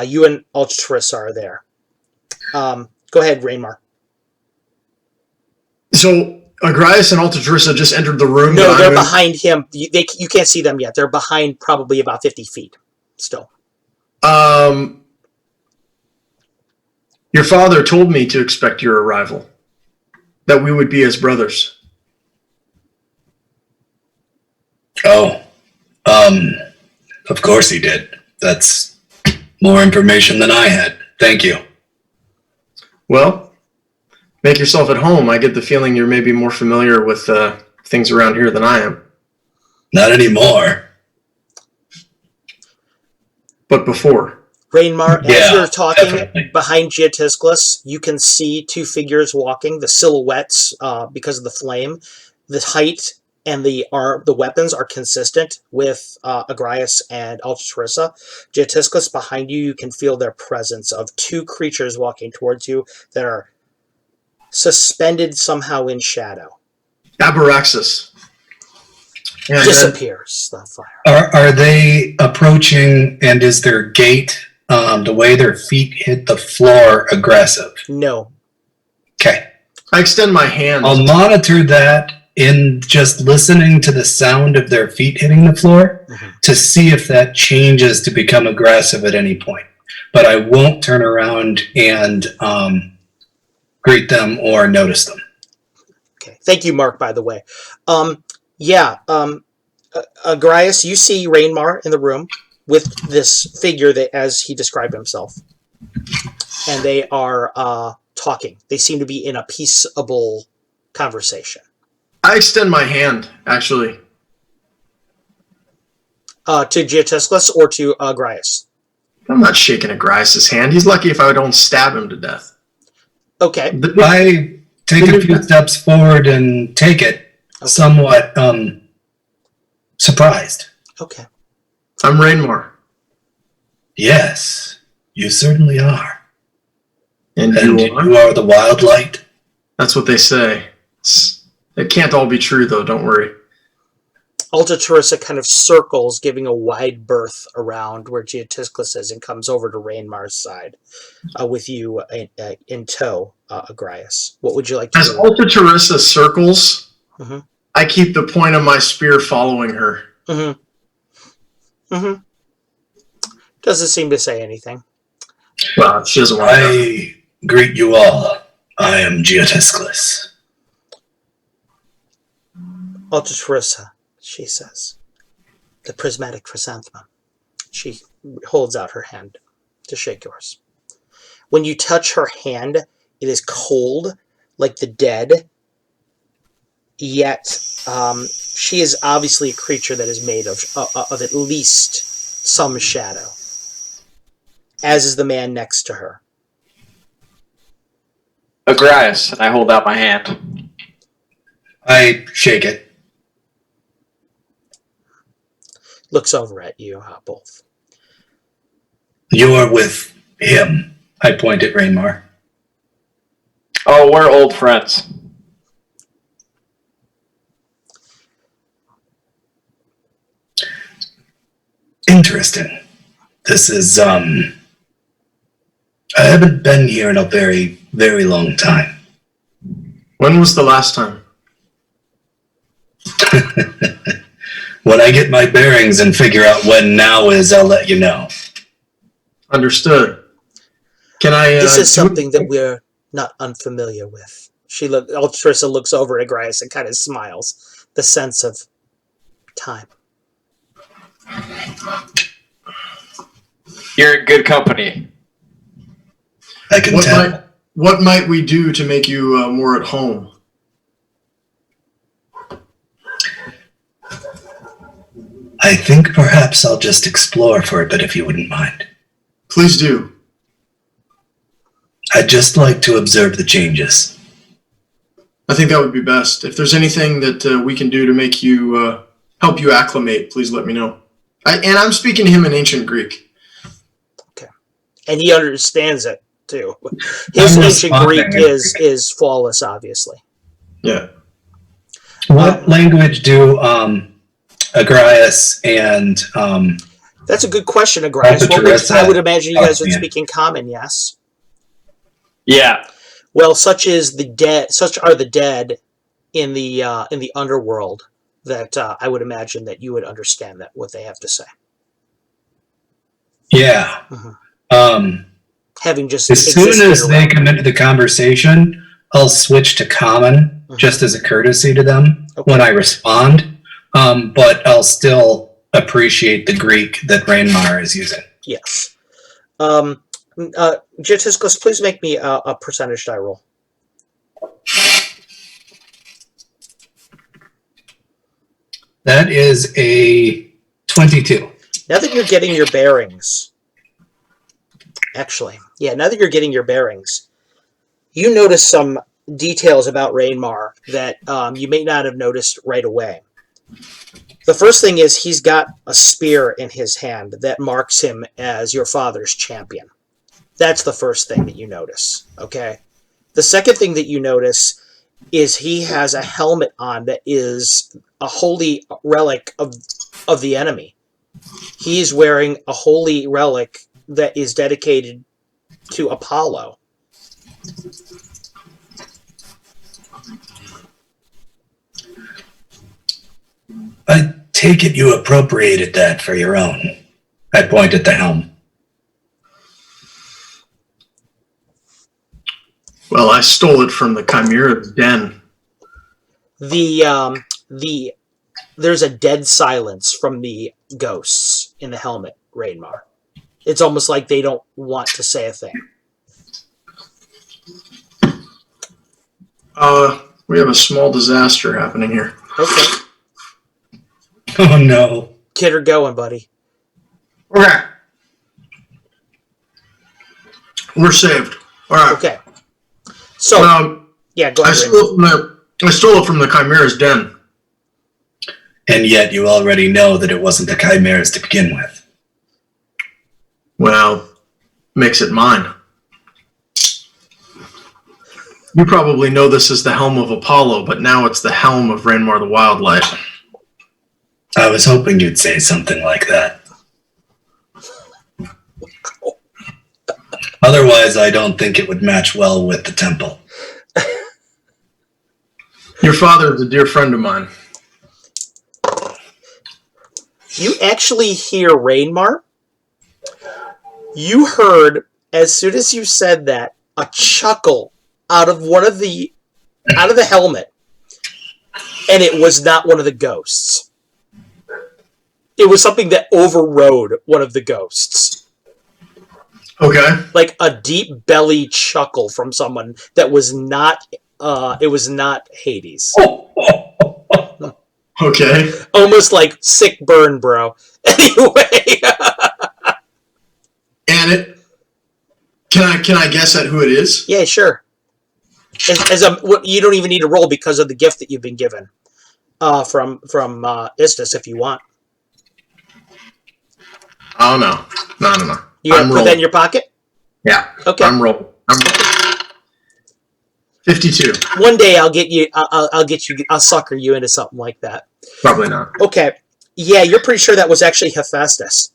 B: You and Ultris are there. Go ahead, Rainmar.
F: So Agrias and Altatrissa just entered the room.
B: No, they're behind him. You can't see them yet. They're behind probably about 50 feet still.
F: Your father told me to expect your arrival, that we would be as brothers.
A: Oh, of course he did. That's more information than I had. Thank you.
F: Well, make yourself at home. I get the feeling you're maybe more familiar with things around here than I am.
A: Not anymore.
F: But before.
B: Rainmar, as you're talking,
A: definitely.
B: behind Geotiscus, you can see two figures walking, the silhouettes, because of the flame. The height and the weapons are consistent with Agrias and Altatrissa. Geotiscus, behind you, you can feel their presence of two creatures walking towards you that are suspended somehow in shadow.
F: Abaraxis.
B: Disappears, the fire.
A: Are they approaching, and is their gait, the way their feet hit the floor, aggressive?
B: No.
A: Okay.
F: I extend my hand.
A: I'll monitor that in just listening to the sound of their feet hitting the floor to see if that changes to become aggressive at any point. But I won't turn around and greet them or notice them.
B: Okay. Thank you, Mark, by the way. Agrias, you see Rainmar in the room with this figure that, as he described himself. And they are talking. They seem to be in a peaceable conversation.
F: I extend my hand, actually.
B: To Geotiscus or to Agrias?
F: I'm not shaking Agrias' hand. He's lucky if I don't stab him to death.
B: Okay.
A: I take a few steps forward and take it, somewhat surprised.
B: Okay.
F: I'm Rainmar.
A: Yes, you certainly are.
F: And
A: you are the wild light?
F: That's what they say. It can't all be true, though. Don't worry.
B: Altatrissa kind of circles, giving a wide berth around where Geotiscus is, and comes over to Rainmar's side with you in tow, Agrias. What would you like to do?
F: As Altatrissa circles, I keep the point of my spear following her.
B: Doesn't seem to say anything.
F: Well, she doesn't want to.
A: I greet you all. I am Geotiscus.
B: Altatrissa, she says. The prismatic chrysanthemum. She holds out her hand to shake yours. When you touch her hand, it is cold, like the dead. Yet, she is obviously a creature that is made of at least some shadow. As is the man next to her.
E: Agrias, and I hold out my hand.
A: I shake it.
B: Looks over at you, both.
A: You're with him. I point at Rainmar.
E: Oh, we're old friends.
A: Interesting. This is I haven't been here in a very, very long time.
F: When was the last time?
A: When I get my bearings and figure out when now is, I'll let you know.
F: Understood. Can I?
B: This is something that we're not unfamiliar with. Trissa looks over at Agrias and kind of smiles. The sense of time.
E: You're in good company.
A: I can tell.
F: What might we do to make you more at home?
A: I think perhaps I'll just explore for a bit if you wouldn't mind.
F: Please do.
A: I'd just like to observe the changes.
F: I think that would be best. If there's anything that we can do to make you help you acclimate, please let me know. And I'm speaking to him in ancient Greek.
B: Okay, and he understands it too. His ancient Greek is flawless, obviously.
F: Yeah.
A: What language do Agrias and
B: that's a good question, Agrias. I would imagine you guys would speak in common. Yes.
E: Yeah.
B: Well, such are the dead in the underworld that I would imagine that you would understand that what they have to say.
A: Yeah.
B: Mm-hmm. Having just
A: as soon as they come into the conversation, I'll switch to common just as a courtesy to them when I respond. But I'll still appreciate the Greek that Rainmar is using.
B: Yes. Jatiscus, please make me a percentage die roll.
A: That is a 22.
B: Now that you're getting your bearings, you notice some details about Rainmar that you may not have noticed right away. The first thing is he's got a spear in his hand that marks him as your father's champion. That's the first thing that you notice, okay? The second thing that you notice is he has a helmet on that is a holy relic of the enemy. He's wearing a holy relic that is dedicated to Apollo.
A: I take it you appropriated that for your own. I point at the helm.
F: Well, I stole it from the Chimera's den.
B: There's a dead silence from the ghosts in the helmet, Rainmar. It's almost like they don't want to say a thing.
F: We have a small disaster happening here.
B: Okay.
A: Oh no.
B: Get her going, buddy.
F: Okay. We're saved. All right.
B: Okay. So, yeah, go ahead.
F: I stole it from the Chimera's den.
A: And yet you already know that it wasn't the Chimera's to begin with.
F: Well, makes it mine. You probably know this as the Helm of Apollo, but now it's the Helm of Rainmar the Wildlight.
A: I was hoping you'd say something like that. Otherwise, I don't think it would match well with the temple.
F: Your father is a dear friend of mine.
B: You actually hear Rainmar. You heard, as soon as you said that, a chuckle out of the helmet. And it was not one of the ghosts. It was something that overrode one of the ghosts.
F: Okay.
B: Like a deep belly chuckle from someone that was not it was not Hades.
F: Okay.
B: Almost like sick burn, bro. Anyway.
F: And can I guess at who it is?
B: Yeah, sure. You don't even need to roll because of the gift that you've been given from Istus if you want.
F: Oh no.
B: You want to put that in your pocket?
F: Yeah.
B: Okay.
F: I'm rolling. 52.
B: One day I'll get you. I'll sucker you into something like that.
F: Probably not.
B: Okay. Yeah, you're pretty sure that was actually Hephaestus,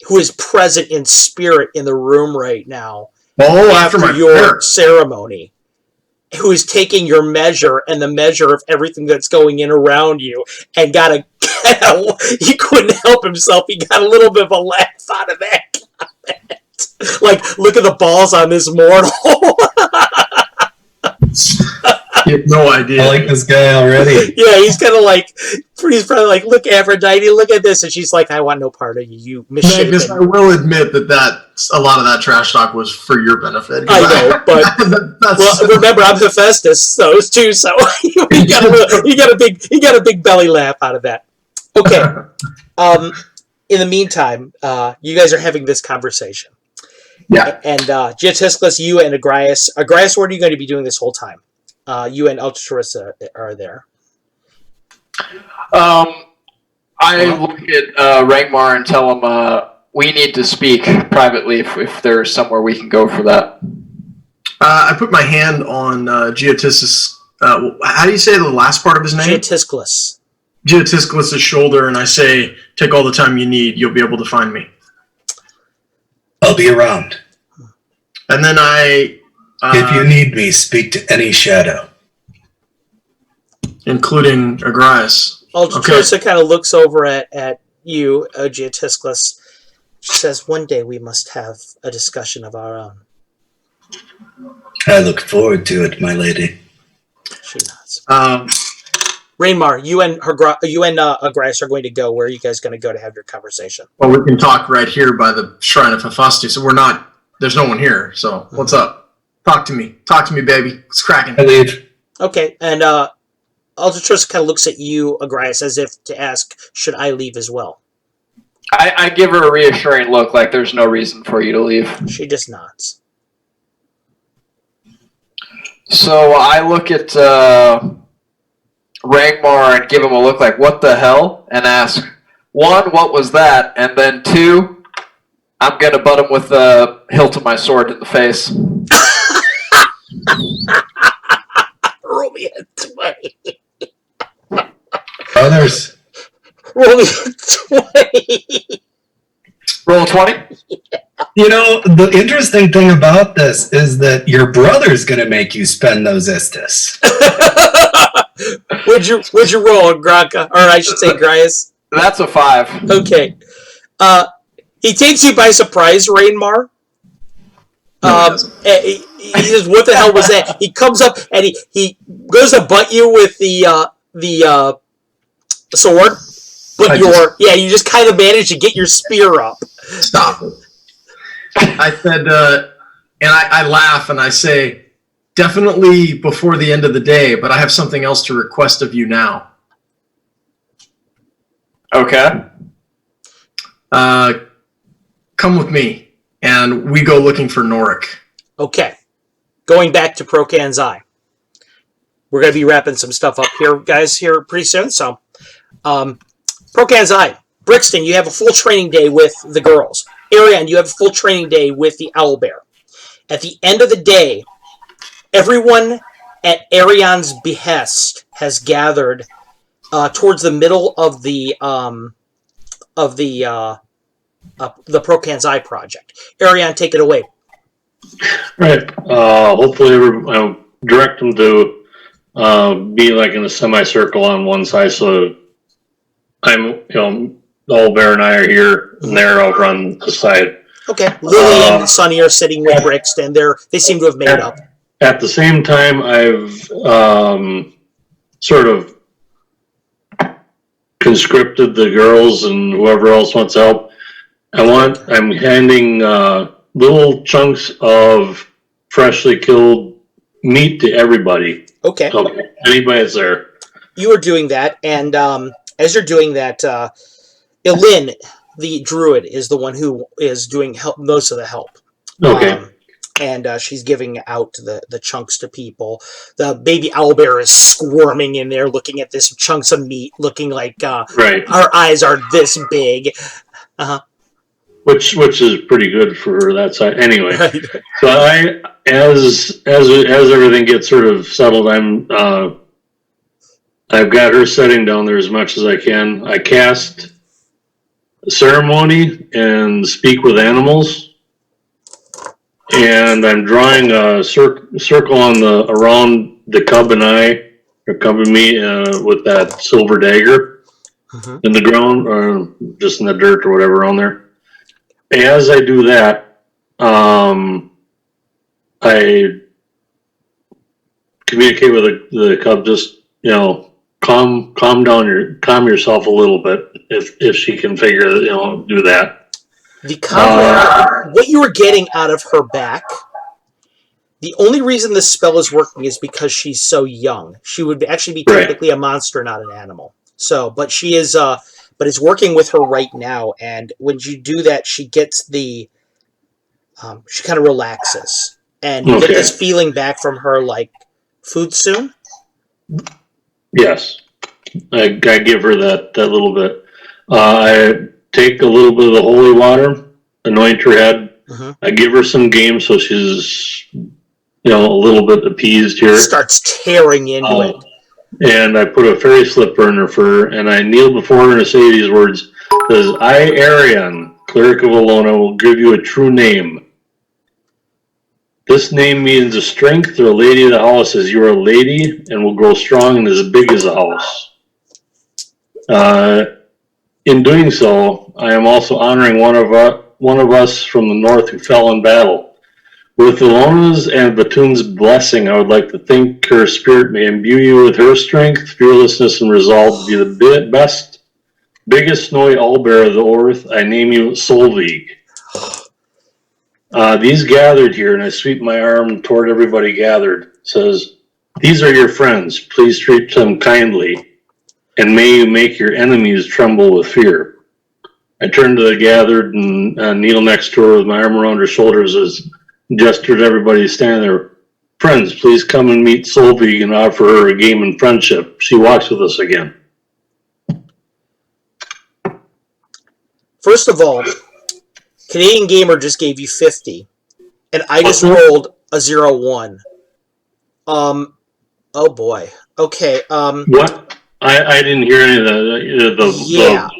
B: who is present in spirit in the room right now,
F: after
B: your ceremony, who is taking your measure and the measure of everything that's going in around you, and he couldn't help himself. He got a little bit of a laugh out of that comment. Like, look at the balls on this mortal.
F: You have no idea.
A: I like this guy already.
B: Yeah, he's kind of like, he's probably like, look, Aphrodite, look at this. And she's like, I want no part of you, you misshapen.
F: Magus, I will admit that a lot of that trash talk was for your benefit.
B: I know, but well, remember, I'm Hephaestus, those two, so he got a big belly laugh out of that. Okay. In the meantime, you guys are having this conversation.
D: Yeah.
B: And Geotiscus, you and Agrias, what are you going to be doing this whole time? You and Ultraturus are there.
E: I look at Rangmar and tell him we need to speak privately if there's somewhere we can go for that.
F: I put my hand on Geotiscus. How do you say the last part of his name?
B: Geotiscus.
F: Geotiscus' shoulder, and I say, take all the time you need. You'll be able to find me.
A: I'll be around.
F: And then
A: if you need me, speak to any shadow.
F: Including Agrias.
B: Ultraturus kind of looks over at you, Geotiscus. She says, one day we must have a discussion of our own.
A: I look forward to it, my lady.
B: She nods. Rainmar, you and Agrias are going to go. Where are you guys going to go to have your conversation?
F: Well, we can talk right here by the Shrine of Hephaestus. So there's no one here. So what's up? Talk to me, baby. It's cracking.
A: I leave.
B: Okay, and Ultraturus kind of looks at you, Agrias, as if to ask, should I leave as well?
E: I give her a reassuring look, like there's no reason for you to leave.
B: She just nods.
E: So I look at Rangmar and give him a look like, what the hell? And ask, one, what was that? And then two, I'm going to butt him with the hilt of my sword in the face.
B: Roll me a 20.
A: Others.
B: Roll me a 20.
E: Roll a 20?
B: Yeah.
A: You know, the interesting thing about this is that your brother's going to make you spend those Istis.
B: Would you roll, Granka? Or I should say, Agrias?
E: That's a 5.
B: Okay. He takes you by surprise, Rainmar. He says, "What the hell was that?" He comes up and he goes to butt you with the sword, but you just kind of manage to get your spear up.
F: Stop it. I said, and I laugh and I say, definitely before the end of the day, but I have something else to request of you now.
E: Okay.
F: Come with me, and we go looking for Norik.
B: Okay. Going back to Procan's Eye. We're going to be wrapping some stuff up here, guys, here pretty soon. So, Procan's Eye. Brixton, you have a full training day with the girls. Ariane, you have a full training day with the owlbear. At the end of the day, everyone at Ariane's behest has gathered towards the middle of the Procan's Eye project. Ariane, take it away.
C: Right. Hopefully, I'll direct them to be like in a semicircle on one side, so I'm, the old bear and I are here, and they're over on the side.
B: Okay. Lily and Sunny are sitting with Brixton. They seem to have made up.
C: At the same time, I've sort of conscripted the girls and whoever else wants help. I'm handing little chunks of freshly killed meat to everybody.
B: Okay.
C: So anybody that's there.
B: You are doing that, and as you're doing that, Elin, the druid, is the one who is doing most of the help.
C: Okay.
B: And she's giving out the chunks to people. The baby owlbear is squirming in there, looking at this chunks of meat, looking like
C: right.
B: Our eyes are this big.
C: Which is pretty good for that side. Anyway, so as everything gets sort of settled, I've got her setting down there as much as I can. I cast ceremony and speak with animals. and I'm drawing a circle on around the cub and I, or cub and me, with that silver dagger in the ground, or just in the dirt or whatever on there. As I do that, I communicate with the cub, just, you know, calm yourself a little bit, if she can figure, you know, do that.
B: The cub, what you were getting out of her back, the only reason this spell is working is because she's so young. She would actually be technically a monster, not an animal. So, but she is, but it's working with her right now, and when you do that, she gets the, she kind of relaxes, and you get this feeling back from her, like, food soon?
C: Yes. I give her that little bit. I take a little bit of the holy water, anoint her head. I give her some game so she's, you know, a little bit appeased here.
B: Starts tearing into it.
C: And I put a fairy slipper in her fur, and I kneel before her to say these words. Says, I, Arian, cleric of Alona, will give you a true name. This name means a strength or a lady of the house, as you are a lady and will grow strong and as big as a house. In doing so, I am also honoring one of us from the north who fell in battle. With Alona's and Batun's blessing, I would like to think her spirit may imbue you with her strength, fearlessness, and resolve to be the biggest snowy owlbear of the earth. I name you Solveig. These gathered here, and I sweep my arm toward everybody gathered, says, these are your friends. Please treat them kindly, and may you make your enemies tremble with fear. I turn to the gathered and kneel next to her with my arm around her shoulders as gesture to everybody standing there. Friends, please come and meet Solveig and offer her a game in friendship. She walks with us again.
B: First of all, Canadian Gamer just gave you 50, and I just rolled a 0-1. Oh boy. Okay.
C: What? I didn't hear any of that.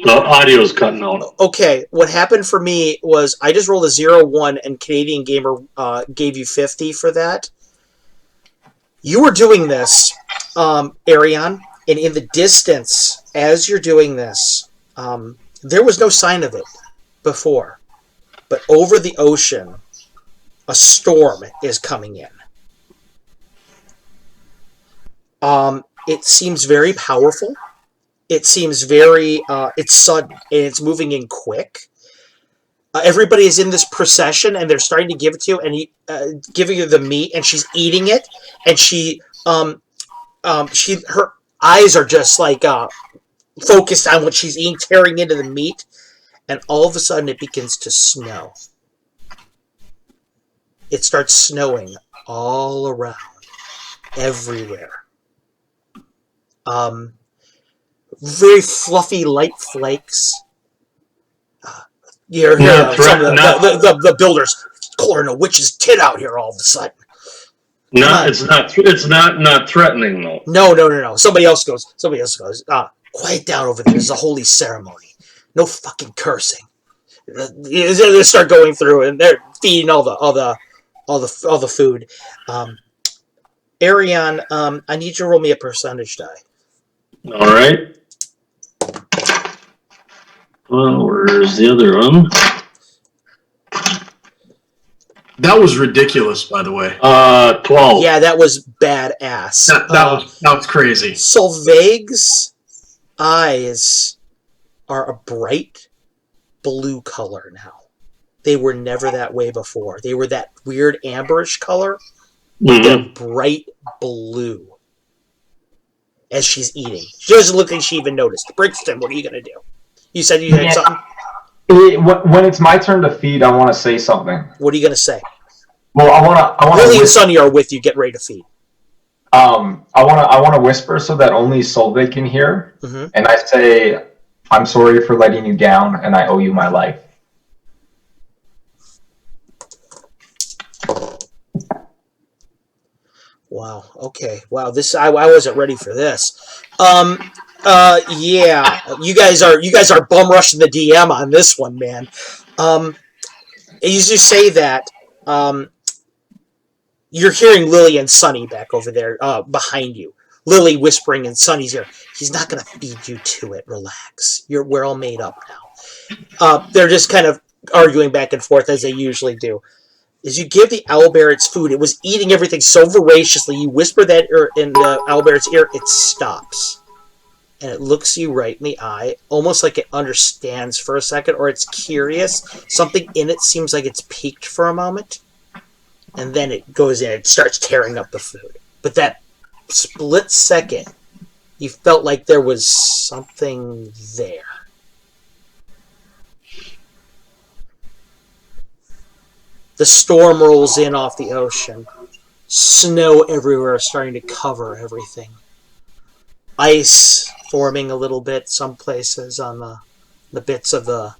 C: The audio's cutting out.
B: Okay. What happened for me was I just rolled a 0-1, and Canadian Gamer gave you 50 for that. You were doing this, Arian, and in the distance, as you're doing this, there was no sign of it before. But over the ocean, a storm is coming in. It seems very powerful. It seems very, it's sudden, and it's moving in quick. Everybody is in this procession, and they're starting to give it to you, and giving you the meat, and she's eating it, and her eyes are just like focused on what she's eating, tearing into the meat, and all of a sudden it begins to snow. It starts snowing all around, everywhere. Very fluffy, light flakes. You hear some of the builders calling a witch's tit out here all of a sudden.
C: No, it's not threatening though.
B: No. Somebody else goes. Quiet down over there. There's a holy ceremony. No fucking cursing. They start going through and they're feeding all the food. Arian, I need you to roll me a percentage die.
C: All right. Well, where's the other one?
F: That was ridiculous, by the way.
C: 12.
B: Yeah, that was badass.
F: That was crazy.
B: Solveig's eyes are a bright blue color now. They were never that way before. They were that weird amberish color, but they're bright blue. As she's eating, she doesn't look like she even noticed. Brixton, what are you gonna do? You said you had something.
D: When it's my turn to feed, I want to say something.
B: What are you gonna say?
D: Well, I want to.
B: Lily and Sunny are with you. Get ready to feed.
D: I want to whisper so that only Solveig can hear, and I say, "I'm sorry for letting you down, and I owe you my life."
B: Wow. Okay. Wow. This I wasn't ready for this. Yeah. You guys are bum rushing the DM on this one, man. As you say that, You're hearing Lily and Sunny back over there behind you. Lily whispering in Sunny's ear, he's not going to feed you to it. Relax. We're all made up now. They're just kind of arguing back and forth as they usually do. As you give the owlbear its food, it was eating everything so voraciously. You whisper that in the owlbear's ear, it stops. And it looks you right in the eye, almost like it understands for a second, or it's curious. Something in it seems like it's peaked for a moment. And then it goes in and starts tearing up the food. But that split second, you felt like there was something there. The storm rolls in off the ocean. Snow everywhere, starting to cover everything. Ice forming a little bit some places on the bits of the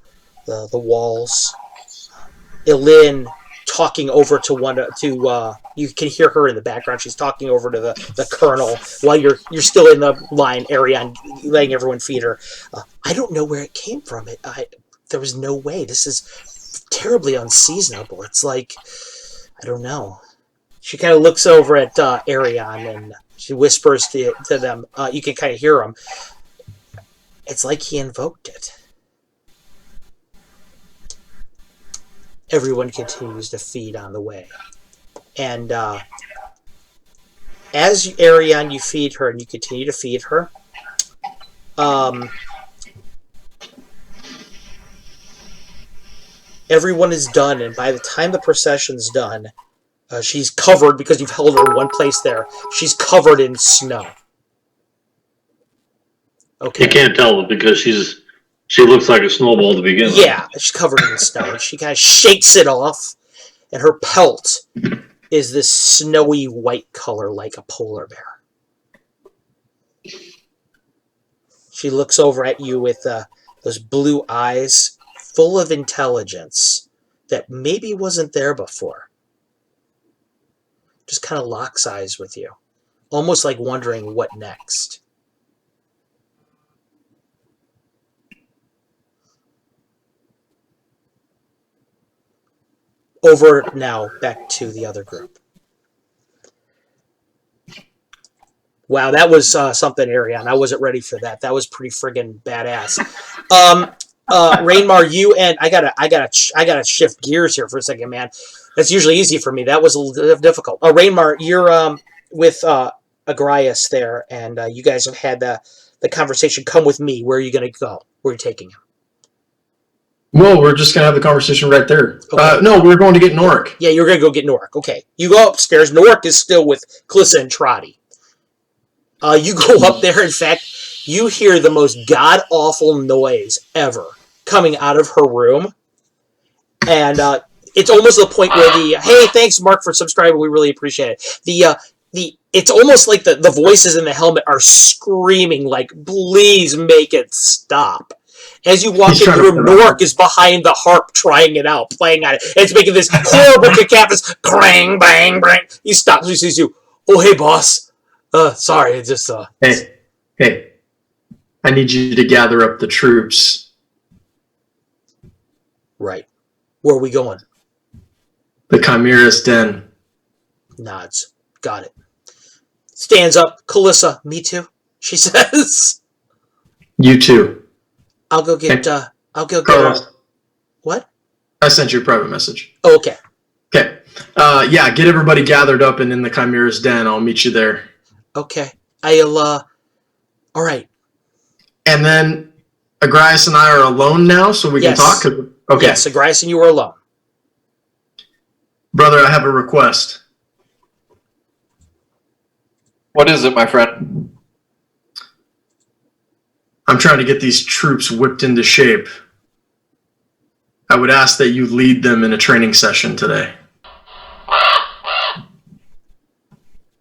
B: walls. Elin talking over to you can hear her in the background. She's talking over to the colonel while you're still in the line area and letting everyone feed her. I don't know where it came from. There was no way. This is terribly unseasonable. It's like, I don't know. She kind of looks over at Arion and she whispers to them. You can kind of hear him. It's like he invoked it. Everyone continues to feed on the way. And as Arion, you feed her and you continue to feed her. Everyone is done, and by the time the procession's done, she's covered, because you've held her in one place there, she's covered in snow. Okay.
C: You can't tell because she looks like a snowball to begin with.
B: Yeah, she's covered in snow. She kind of shakes it off, and her pelt is this snowy white color like a polar bear. She looks over at you with those blue eyes full of intelligence that maybe wasn't there before. Just kind of locks eyes with you, almost like wondering what next. Over now, back to the other group. Wow, that was something, Arion. I wasn't ready for that. That was pretty friggin' badass. Rainmar, you and I gotta shift gears here for a second, man. That's usually easy for me. That was a little difficult. Rainmar, you're with Agrias there, and you guys have had the conversation. Come with me. Where are you gonna go? Where are you taking him?
F: Well, we're just going to have the conversation right there.
B: Okay.
F: No, we're going to get Norik.
B: Yeah, you're going to go get Norik. Okay. You go upstairs. Norik is still with Calissa and Trotty. You go up there. In fact, you hear the most god-awful noise ever coming out of her room. And it's almost the point where hey, thanks, Mark, for subscribing. We really appreciate it. It's almost like the voices in the helmet are screaming, like, please make it stop. As you walk into the room, Norik is behind the harp trying it out, playing on it. And it's making this horrible cacophonous crang, bang, bang. He stops, he sees you. Oh, hey, boss. Sorry, it's just...
F: Hey. I need you to gather up the troops.
B: Right. Where are we going?
F: The Chimera's Den.
B: Nods. Got it. Stands up. Calissa, me too, she says.
F: You too.
B: I'll go get What?
F: I sent you a private message.
B: Oh, okay.
F: Okay. Yeah, get everybody gathered up and in the Chimera's Den. I'll meet you there.
B: Okay. All right.
F: And then Agrias and I are alone now, so we can talk? Okay.
B: Yes, Agrias and you are alone.
F: Brother, I have a request.
E: What is it, my friend?
F: I'm trying to get these troops whipped into shape. I would ask that you lead them in a training session today.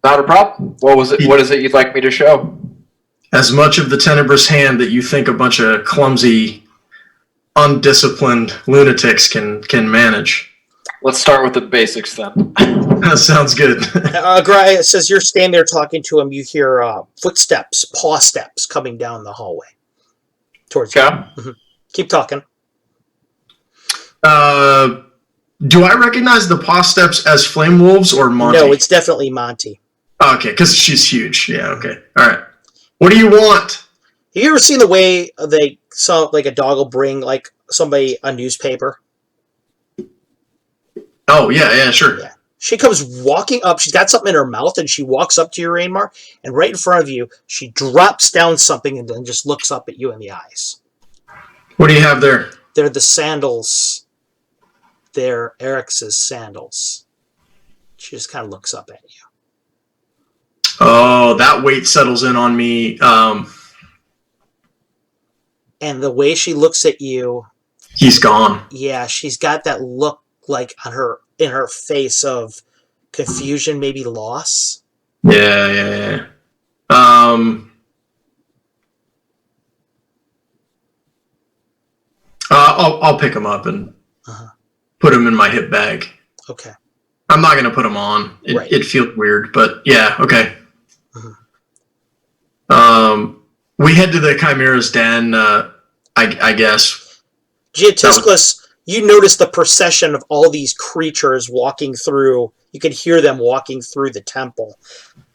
E: Not a problem. What is it you'd like me to show?
F: As much of the Tenebrous hand that you think a bunch of clumsy, undisciplined lunatics can manage.
E: Let's start with the basics then.
F: That sounds good.
B: Agrias says you're standing there talking to him. You hear footsteps, paw steps coming down the hallway towards you. Mm-hmm. Keep talking.
F: Do I recognize the paw steps as Flame Wolves or Monty?
B: No, it's definitely Monty.
F: Okay, because she's huge. Yeah, okay. All right. What do you want?
B: Have you ever seen the way they saw like a dog will bring like somebody a newspaper?
F: Oh, yeah, sure.
B: Yeah. She comes walking up. She's got something in her mouth, and she walks up to you, Rainmar, and right in front of you, she drops down something and then just looks up at you in the eyes.
F: What do you have there?
B: They're the sandals. They're Eric's sandals. She just kind of looks up at you.
F: Oh, that weight settles in on me.
B: And the way she looks at you,
F: he's gone.
B: Yeah, she's got that look like in her face of confusion, maybe loss.
F: Yeah. I'll pick him up and put him in my hip bag.
B: Okay.
F: I'm not gonna put him on. It feels weird, but yeah, okay. We head to the Chimera's den. I guess.
B: Geotiscus, you notice the procession of all these creatures walking through. You could hear them walking through the temple.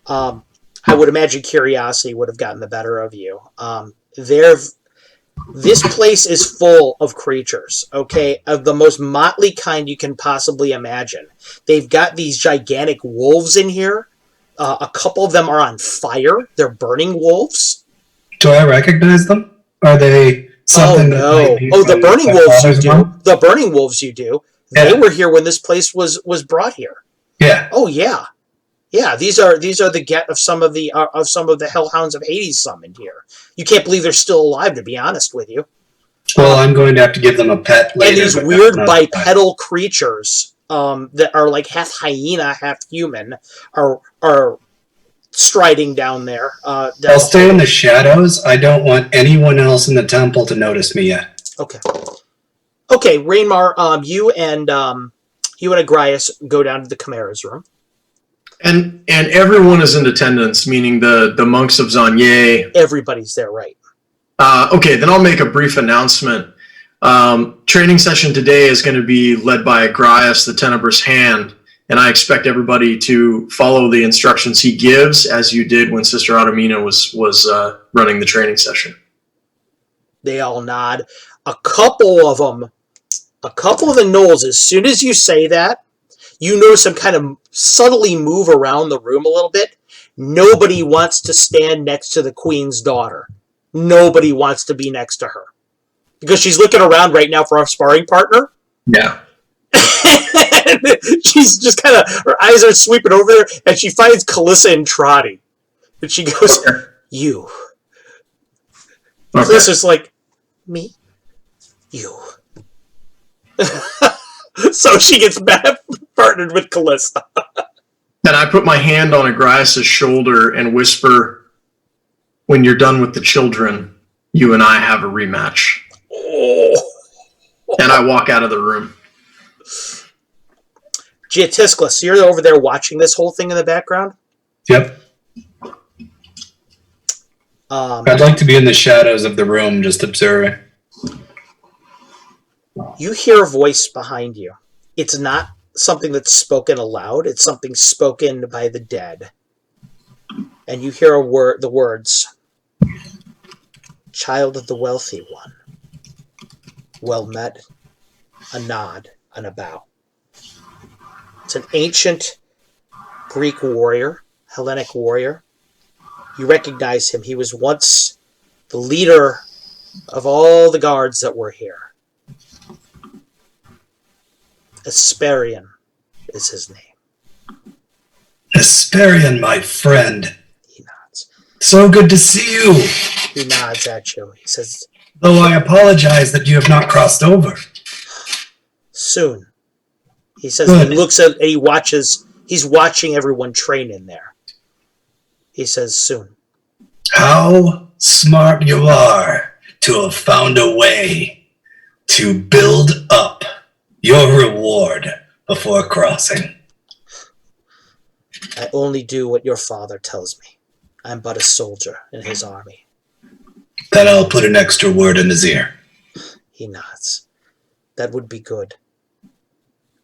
B: I would imagine curiosity would have gotten the better of you. This place is full of creatures, okay, of the most motley kind you can possibly imagine. They've got these gigantic wolves in here. A couple of them are on fire. They're burning wolves.
A: Do I recognize them? Are they something
B: the burning wolves you do. The burning wolves you do.
A: Yeah.
B: They were here when this place was brought here.
A: Yeah.
B: Oh yeah. Yeah, these are the get of some of the Hellhounds of Hades summoned here. You can't believe they're still alive, to be honest with you.
A: Well, I'm going to have to give them a pet later.
B: And these weird bipedal creatures that are like half hyena, half human are striding down there.
A: I'll stay in the shadows. I don't want anyone else in the temple to notice me yet.
B: Okay. Okay, Rainmar, you and Agrias go down to the Chimera's room.
F: And everyone is in attendance, meaning the monks of Zanye.
B: Everybody's there, right?
F: Okay, then I'll make a brief announcement. Training session today is going to be led by Agrias, the Tenebrous Hand, and I expect everybody to follow the instructions he gives, as you did when Sister Automina was running the training session.
B: They all nod. A couple of the gnolls, as soon as you say that, you notice them kind of subtly move around the room a little bit. Nobody wants to stand next to the queen's daughter. Nobody wants to be next to her. Because she's looking around right now for a sparring partner.
F: Yeah.
B: She's just kind of, her eyes are sweeping over there, and she finds Calissa and Trotty. And she goes, okay. You. Okay. Calissa's like, me? You. So she gets partnered with Calissa.
F: Then I put my hand on Agrias' shoulder and whisper, when you're done with the children, you and I have a rematch.
B: Oh.
F: And I walk out of the room.
B: Geotiscus, you're over there watching this whole thing in the background?
A: Yep. I'd like to be in the shadows of the room, just observing.
B: You hear a voice behind you. It's not something that's spoken aloud. It's something spoken by the dead. And you hear the words, child of the wealthy one. Well met, a nod, and a bow. It's an ancient Greek warrior, Hellenic warrior. You recognize him. He was once the leader of all the guards that were here. Asperian is his name.
A: Asperian, my friend.
B: He nods.
A: So good to see you.
B: He nods at you. He says,
A: though I apologize that you have not crossed over.
B: Soon. He says, good. He looks at, and he watches, he's watching everyone train in there. He says, soon.
A: How smart you are to have found a way to build up your reward before crossing.
B: I only do what your father tells me. I'm but a soldier in his army.
A: Then I'll put an extra word in his ear.
B: He nods. That would be good.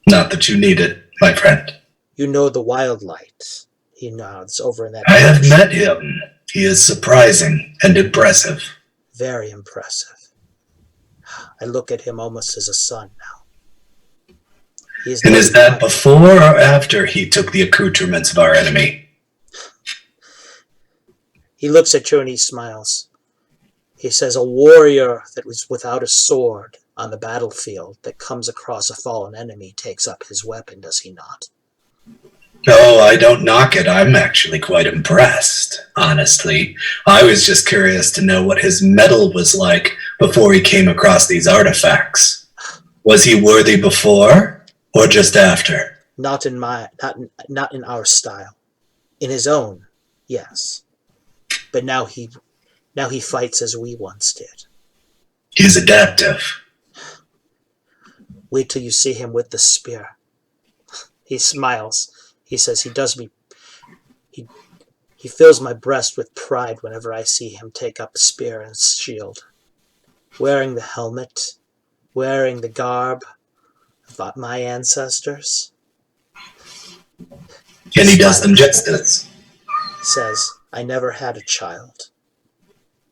A: Not that you need it, my friend.
B: You know the Wild Light. He nods over in that
A: I have
B: direction.
A: met him. He is surprising and impressive.
B: Very impressive. I look at him almost as a son now.
A: And is that before or after he took the accoutrements of our enemy?
B: He looks at you and he smiles. He says, a warrior that was without a sword on the battlefield that comes across a fallen enemy takes up his weapon, does he not?
A: Oh, I don't knock it. I'm actually quite impressed, honestly. I was just curious to know what his mettle was like before he came across these artifacts. Was he worthy before or just after?
B: Not in our style. In his own, yes. But now he fights as we once did.
A: He's adaptive.
B: Wait till you see him with the spear. He smiles. He says he fills my breast with pride whenever I see him take up a spear and shield. Wearing the helmet, wearing the garb of my ancestors.
A: And he does them justice.
B: Says, I never had a child.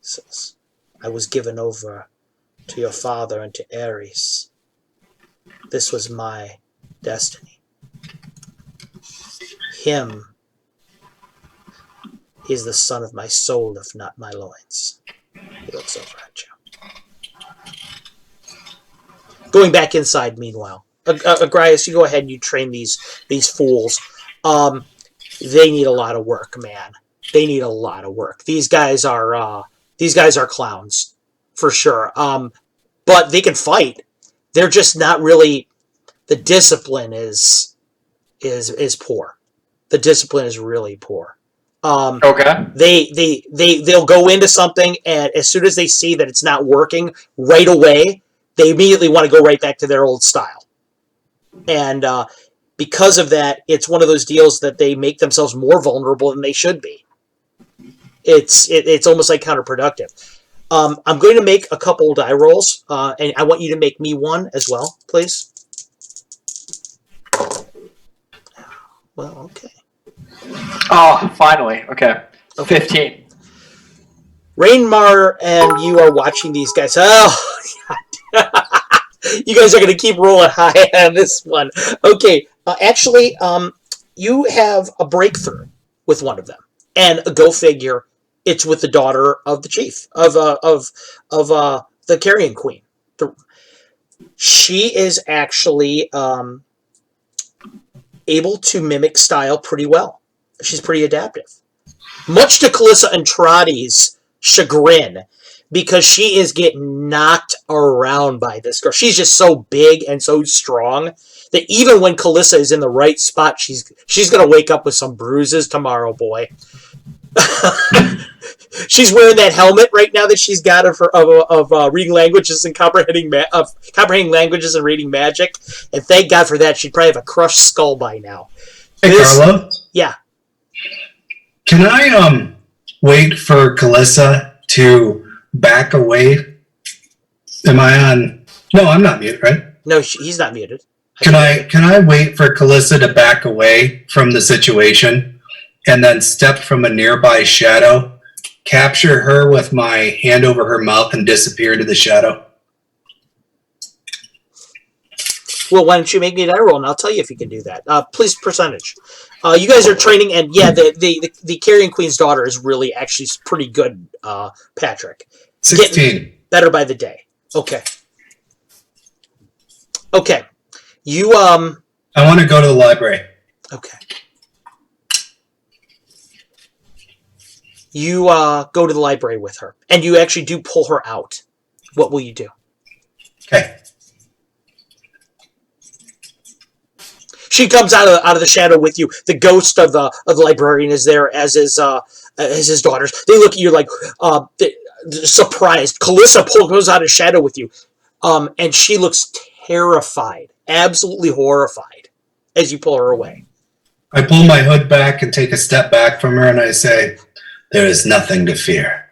B: Says, I was given over to your father and to Ares. This was my destiny. Him, he is the son of my soul, if not my loins. He looks over at you. Going back inside, meanwhile. Agrias, you go ahead and you train these fools. They need a lot of work, man. They need a lot of work. These guys are clowns, for sure. But they can fight. They're just not really. The discipline is poor. The discipline is really poor.
E: Okay.
B: They'll go into something, and as soon as they see that it's not working right away, they immediately want to go right back to their old style. And because of that, it's one of those deals that they make themselves more vulnerable than they should be. It's almost like counterproductive. I'm going to make a couple die rolls, and I want you to make me one as well, please. Well, okay.
E: Oh, finally. Okay. 15.
B: Rainmar and you are watching these guys. Oh, God. You guys are going to keep rolling high on this one. Okay. Actually, you have a breakthrough with one of them. And go figure, it's with the daughter of the chief, of the Carrion Queen. She is actually able to mimic style pretty well. She's pretty adaptive. Much to Calissa and Trotty's chagrin, because she is getting knocked around by this girl. She's just so big and so strong that even when Calissa is in the right spot, she's going to wake up with some bruises tomorrow, boy. She's wearing that helmet right now that she's got of reading languages and comprehending languages and reading magic. And thank God for that. She'd probably have a crushed skull by now.
A: Hey, Carlo?
B: Yeah.
A: Can I wait for Calissa to back away? Am I on? No, I'm not muted, right?
B: No, he's not muted.
A: Can I wait for Calissa to back away from the situation and then step from a nearby shadow, capture her with my hand over her mouth, and disappear into the shadow?
B: Well, why don't you make me a die roll, and I'll tell you if you can do that. Please, percentage. You guys are training, and yeah, the Carrion Queen's daughter is really actually pretty good, Patrick.
A: 16.
B: Getting better by the day. Okay. Okay. You,
A: I want to go to the library.
B: Okay. You, go to the library with her, and you actually do pull her out. What will you do?
A: Okay.
B: She comes out of the shadow with you. The ghost of the librarian is there, as his daughters. They look at you like surprised. Calissa goes out of shadow with you, and she looks terrified, absolutely horrified, as you pull her away.
A: I pull my hood back and take a step back from her, and I say, "There is nothing to fear."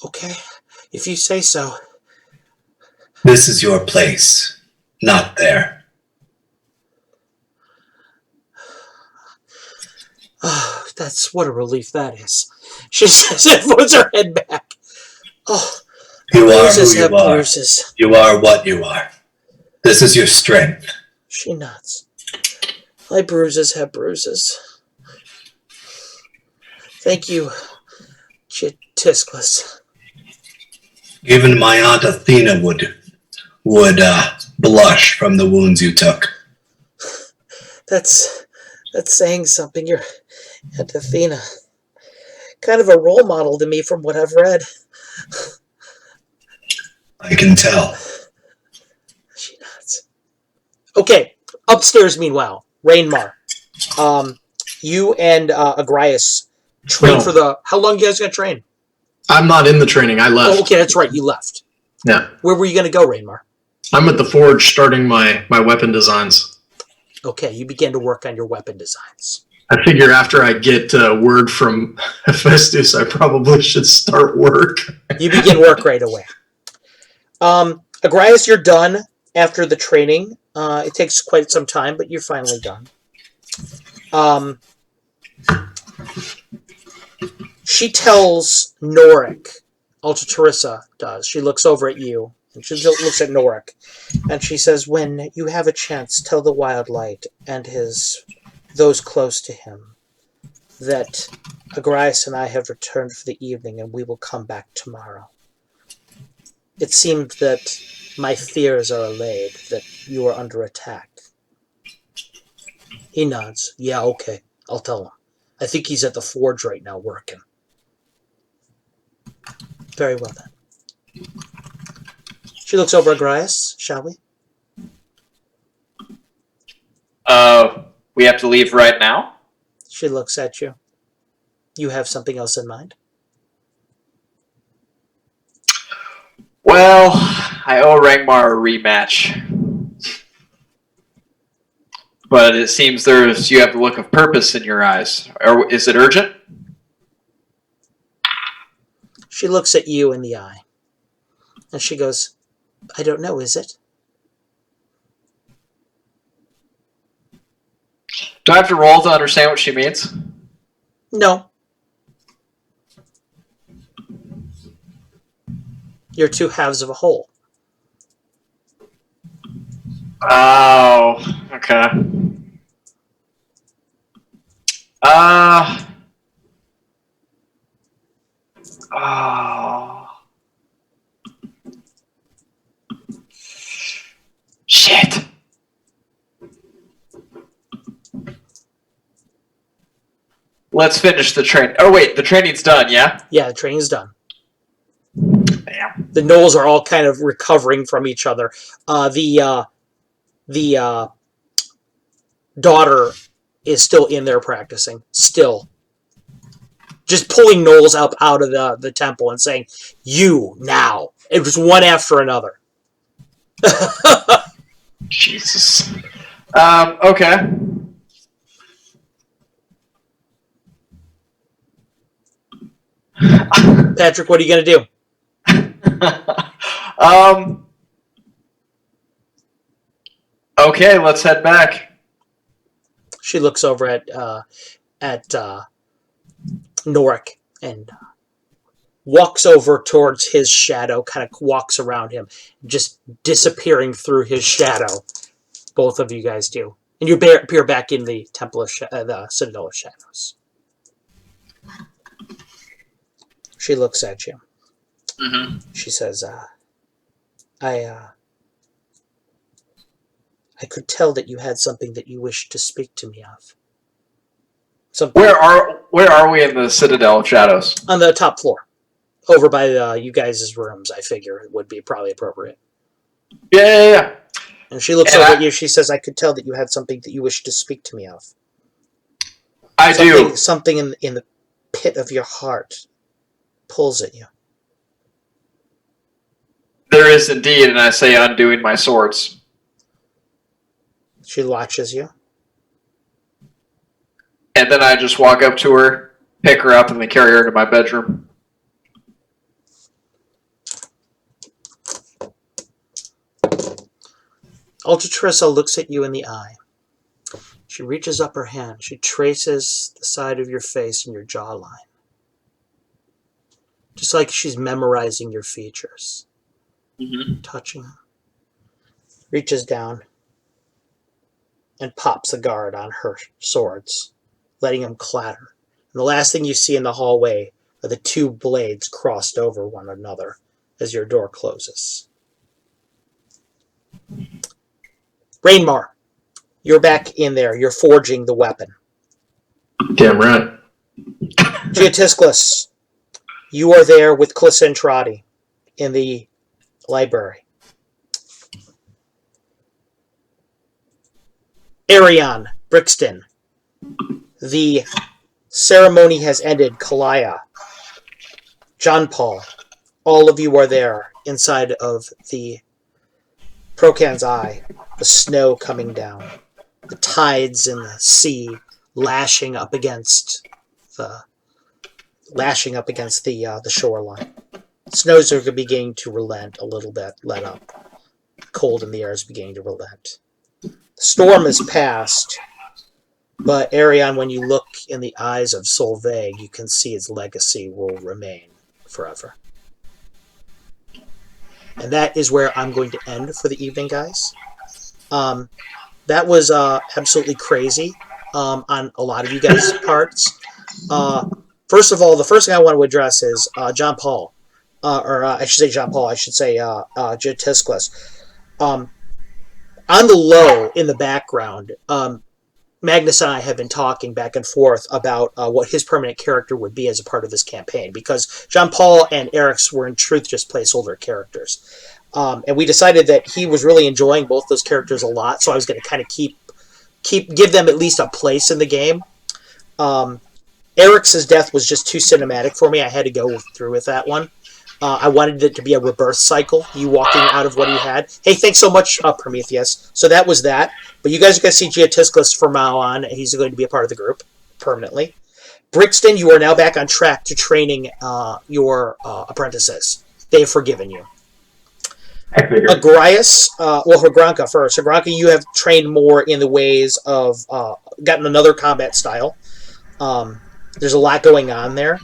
B: Okay, if you say so.
A: This is your place, not there.
B: That's what a relief that is. She says and puts her head back. Oh,
A: You are
B: bruises
A: who
B: have
A: you are.
B: bruises.
A: You are what you are. This is your strength.
B: She nods. My bruises have bruises. Thank you, Tiskless.
A: Even my Aunt Athena would blush from the wounds you took.
B: That's saying something. Your Aunt Athena. Kind of a role model to me from what I've read.
A: I can tell.
B: She nods. Okay, upstairs meanwhile, Rainmar. You and Agrias train for the... How long you guys going to train?
F: I'm not in the training. I left.
B: Oh, okay, that's right. You left.
F: Yeah.
B: Where were you going to go, Rainmar?
F: I'm at the forge starting my weapon designs.
B: Okay, you began to work on your weapon designs.
F: I figure after I get word from Hephaestus, I probably should start work.
B: You begin work right away. Agrias, you're done after the training. It takes quite some time, but you're finally done. She tells Norik, Alta Teresa does. She looks over at you, and she looks at Norik, and she says, when you have a chance, tell the Wild Light and those close to him that Agrias and I have returned for the evening, and we will come back tomorrow. It seemed that my fears are allayed, that you are under attack. He nods. Yeah, okay. I'll tell him. I think he's at the forge right now working. Very well then. She looks over at Agrias, shall we?
E: We have to leave right now?
B: She looks at you. You have something else in mind?
E: Well, I owe Rangmar a rematch. But it seems you have the look of purpose in your eyes. Is it urgent?
B: She looks at you in the eye. And she goes, I don't know, is it?
E: Do I have to roll to understand what she means?
B: No. You're two halves of a whole.
E: Oh, okay. Oh. Shit. Let's finish the train. Oh, wait, the training's done, yeah?
B: Yeah, the training's done.
E: Damn.
B: The gnolls are all kind of recovering from each other. The daughter is still in there practicing. Still. Just pulling gnolls up out of the temple and saying, you, now. It was one after another.
E: Jesus. Okay.
B: Patrick, what are you going to do?
E: Okay, let's head back.
B: She looks over at Norik and walks over towards his shadow, kind of walks around him, just disappearing through his shadow. Both of you guys do. And you appear back in the Temple of the Citadel of Shadows. She looks at you.
E: Mm-hmm.
B: She says, I could tell that you had something that you wished to speak to me of. Something
E: Where are we in the Citadel of Shadows?
B: on the top floor. Over by you guys' rooms, I figure it would be probably appropriate.
E: Yeah.
B: And she looks over at you. She says, I could tell that you had something that you wished to speak to me of.
E: I do.
B: Something in the pit of your heart pulls at you.
E: There is indeed, and I say undoing my swords.
B: She watches you.
E: And then I just walk up to her, pick her up, and then carry her to my bedroom.
B: Alta Teresa looks at you in the eye. She reaches up her hand. She traces the side of your face and your jawline. Just like she's memorizing your features.
C: Mm-hmm.
B: Touching her. Reaches down and pops a guard on her swords, letting them clatter. And the last thing you see in the hallway are the two blades crossed over one another as your door closes. Rainmar, you're back in there. You're forging the weapon.
F: Damn right.
B: Geotisclus, you are there with Calissa and Trotty in the library. Arion, Brixton, the ceremony has ended. Kalaya, John Paul, all of you are there inside of the Procan's Eye, the snow coming down, the tides in the sea lashing up against the shoreline. Snows are beginning to relent a little bit, let up. Cold in the air is beginning to relent. The storm has passed, but Arion, when you look in the eyes of Solveig, you can see its legacy will remain forever. And that is where I'm going to end for the evening, guys. That was absolutely crazy on a lot of you guys' parts. First of all, the first thing I want to address is John Paul. I should say John Paul. I should say Geotisclus. On the low, in the background, Magnus and I have been talking back and forth about what his permanent character would be as a part of this campaign, because John Paul and Eric's were in truth just placeholder characters. And we decided that he was really enjoying both those characters a lot, so I was going to kind of give them at least a place in the game. Eric's death was just too cinematic for me. I had to go through with that one. I wanted it to be a rebirth cycle, you walking out of what he had. Hey, thanks so much, Prometheus. So that was that. But you guys are going to see Geotisclus from now on. He's going to be a part of the group permanently. Brixton, you are now back on track to training your apprentices. They have forgiven you. Agrias, Hagranka first. Hagranka, you have trained more in the ways of, gotten another combat style. There's a lot going on there.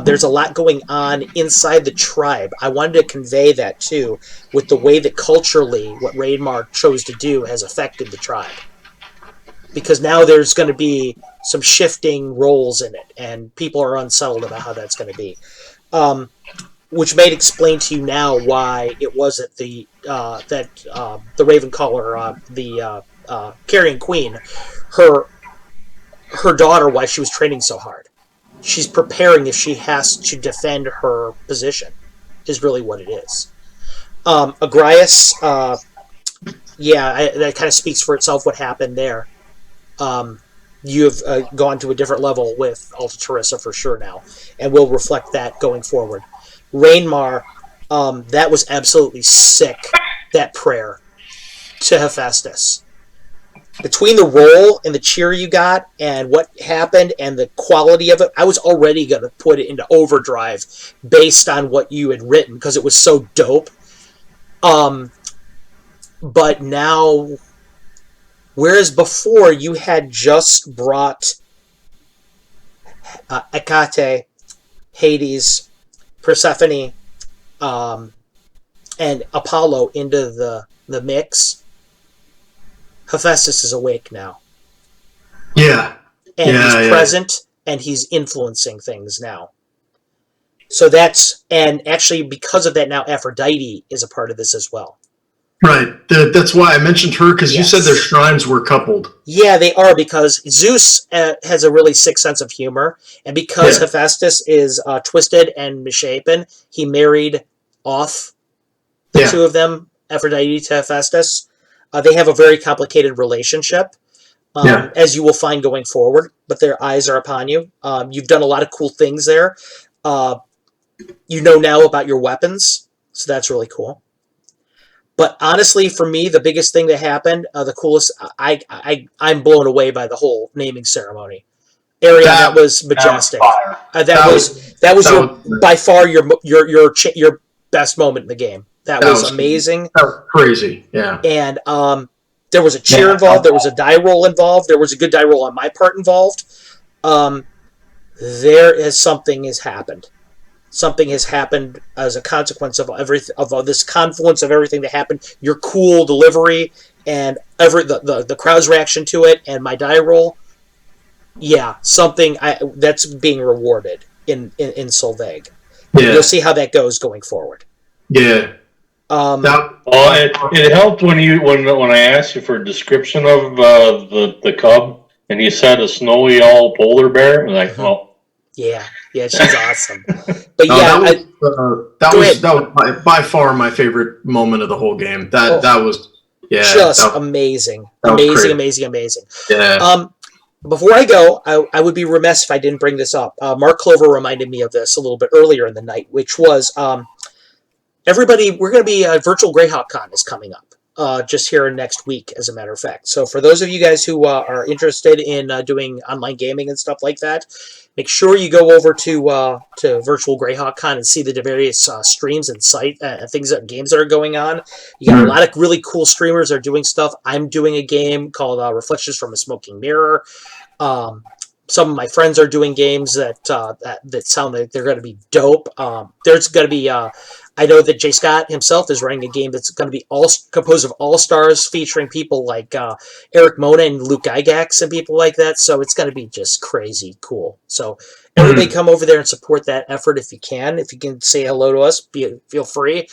B: There's a lot going on inside the tribe. I wanted to convey that, too, with the way that culturally what Rainmar chose to do has affected the tribe. Because now there's going to be some shifting roles in it, and people are unsettled about how that's going to be. Which may explain to you now why it wasn't the Ravencaller, the Carrion Queen, her daughter, why she was training so hard. She's preparing if she has to defend her position, is really what it is. Agrias, that kind of speaks for itself what happened there. You have gone to a different level with Alta Teresa for sure now, and we'll reflect that going forward. Rainmar, that was absolutely sick, that prayer to Hephaestus. Between the roll and the cheer you got and what happened and the quality of it, I was already going to put it into overdrive based on what you had written because it was so dope. But now, whereas before you had just brought Hecate, Hades, Persephone, and Apollo into the mix, Hephaestus is awake now.
F: Yeah.
B: And he's present, and he's influencing things now. So and actually because of that now, Aphrodite is a part of this as well.
F: Right. That's why I mentioned her, because you said their shrines were coupled.
B: Yeah, they are, because Zeus has a really sick sense of humor, and because Hephaestus is twisted and misshapen, he married off the two of them, Aphrodite to Hephaestus. They have a very complicated relationship, as you will find going forward, but their eyes are upon you. You've done a lot of cool things there. You know now about your weapons, so that's really cool. But honestly, for me, the biggest thing that happened, the coolest, I'm blown away by the whole naming ceremony. Arion, that was majestic. That was by far your best moment in the game. That was amazing.
F: That was crazy, yeah.
B: And There was a cheer involved. There was a die roll involved. There was a good die roll on my part involved. Something has happened. Something has happened as a consequence of this confluence of everything that happened. Your cool delivery and the crowd's reaction to it, and my die roll. Yeah, something that's being rewarded in Solveig. Yeah. You'll see how that goes going forward.
F: Yeah.
C: It helped when I asked you for a description of the cub, and you said a snowy owl polar bear. I'm like, oh.
B: Yeah, she's awesome. But
F: that was by far my favorite moment of the whole game. That was
B: amazing, amazing.
F: Yeah.
B: Before I go, I would be remiss if I didn't bring this up. Mark Clover reminded me of this a little bit earlier in the night, which was everybody. We're going to be Virtual Greyhawk Con is coming up just here next week, as a matter of fact. So for those of you guys who are interested in doing online gaming and stuff like that, make sure you go over to Virtual Greyhawk Con and see the various streams and games that are going on. You got a lot of really cool streamers that are doing stuff. I'm doing a game called Reflections from a Smoking Mirror. Some of my friends are doing games that sound like they're going to be dope. There's going to be I know that Jay Scott himself is running a game that's going to be all composed of all-stars featuring people like Eric Mona and Luke Gygax and people like that. So it's going to be just crazy cool. So everybody come over there and support that effort if you can. If you can say hello to us, feel free.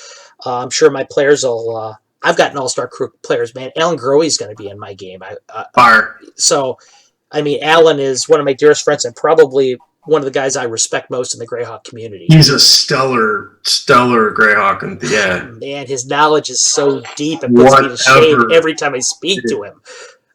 B: I'm sure my players will... I've got an all-star crew players, man. Alan Grohe is going to be in my game.
F: Fire.
B: So, I mean, Alan is one of my dearest friends and probably one of the guys I respect most in the Greyhawk community.
F: He's a stellar Greyhawk, and
B: man, his knowledge is so deep and puts me to shame every time I speak to him.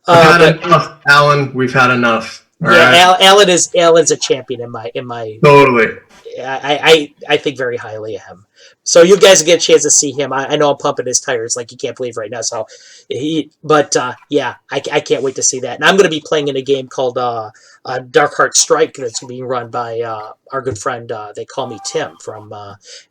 F: We've had enough, Alan. We've had enough.
B: Right? Alan's a champion in my
F: totally.
B: I think very highly of him. So you guys get a chance to see him. I know I'm pumping his tires like you can't believe right now. So, I can't wait to see that. And I'm going to be playing in a game called Dark Heart Strike that's being run by our good friend. They call me Tim from.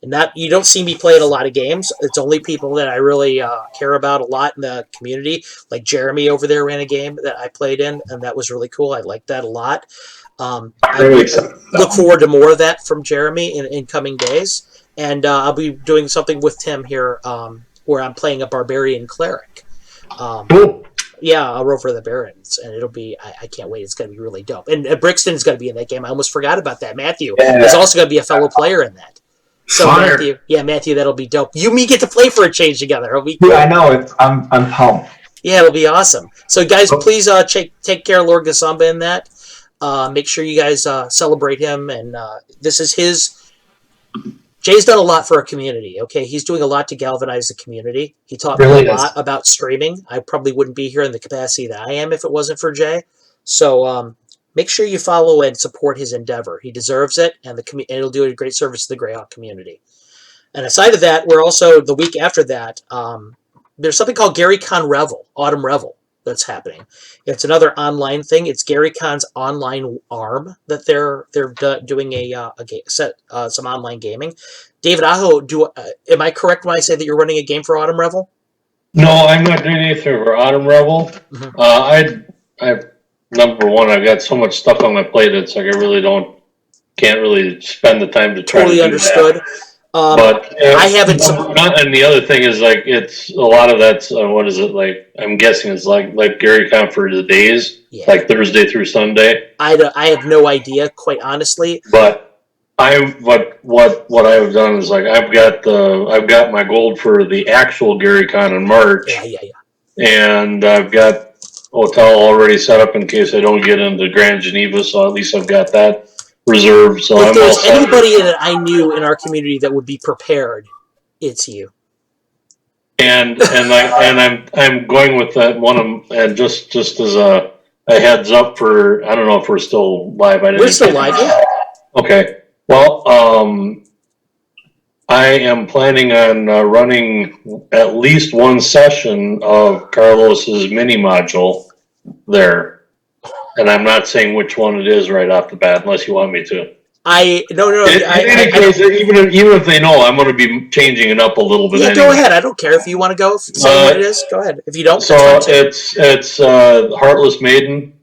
B: And that you don't see me playing a lot of games. It's only people that I really care about a lot in the community. Like Jeremy over there ran a game that I played in, and that was really cool. I liked that a lot. I look forward to more of that from Jeremy in coming days. And I'll be doing something with Tim here where I'm playing a barbarian cleric.
F: Cool.
B: Yeah, I'll roll for the Barons, and it'll be, I can't wait. It's going to be really dope. And Brixton's going to be in that game. I almost forgot about that. Matthew is also going to be a fellow player in that. So
F: Fire.
B: Matthew, that'll be dope. You and me get to play for a change together. It'll be
D: cool. Yeah, I know. I'm pumped.
B: Yeah, it'll be awesome. So guys, please take care of Lord Gasamba in that. Make sure you guys celebrate him. And this is his... Jay's done a lot for our community, okay? He's doing a lot to galvanize the community. He taught me a lot about streaming. I probably wouldn't be here in the capacity that I am if it wasn't for Jay. So make sure you follow and support his endeavor. He deserves it, and it'll do a great service to the Greyhawk community. And aside of that, we're also, the week after that, there's something called GaryCon Revel, Autumn Revel, that's happening. It's another online thing. It's GaryCon's online arm that they're doing some online gaming. David Aho, am I correct when I say that you're running a game for Autumn Revel?
C: No, I'm not doing anything for Autumn Revel. I number one, I've got so much stuff on my plate. It's like I can't really spend the time to try to do
B: understood.
C: That. But
B: I haven't.
C: And the other thing is like it's a lot of that's what is it like? I'm guessing it's like GaryCon for the days, like Thursday through Sunday.
B: I have no idea, quite honestly.
C: But what I've done is like I've got my gold for the actual GaryCon in March.
B: Yeah.
C: And I've got hotel already set up in case I don't get into Grand Geneva, so at least I've got that reserved. So
B: if there's anybody that I knew in our community that would be prepared, it's you.
C: And I'm going with that one and just as a heads up for, I don't know if we're still live.
B: We're still live, yeah.
C: Okay. Well, I am planning on running at least one session of Carlos's mini module there. And I'm not saying which one it is right off the bat, unless you want me to.
B: No.
C: In any case, even if they know, I'm going to be changing it up a little bit.
B: Yeah,
C: anyway.
B: go ahead. I don't care if you want to go. Say what it is. Go ahead. If you don't,
C: so it's Heartless Maiden,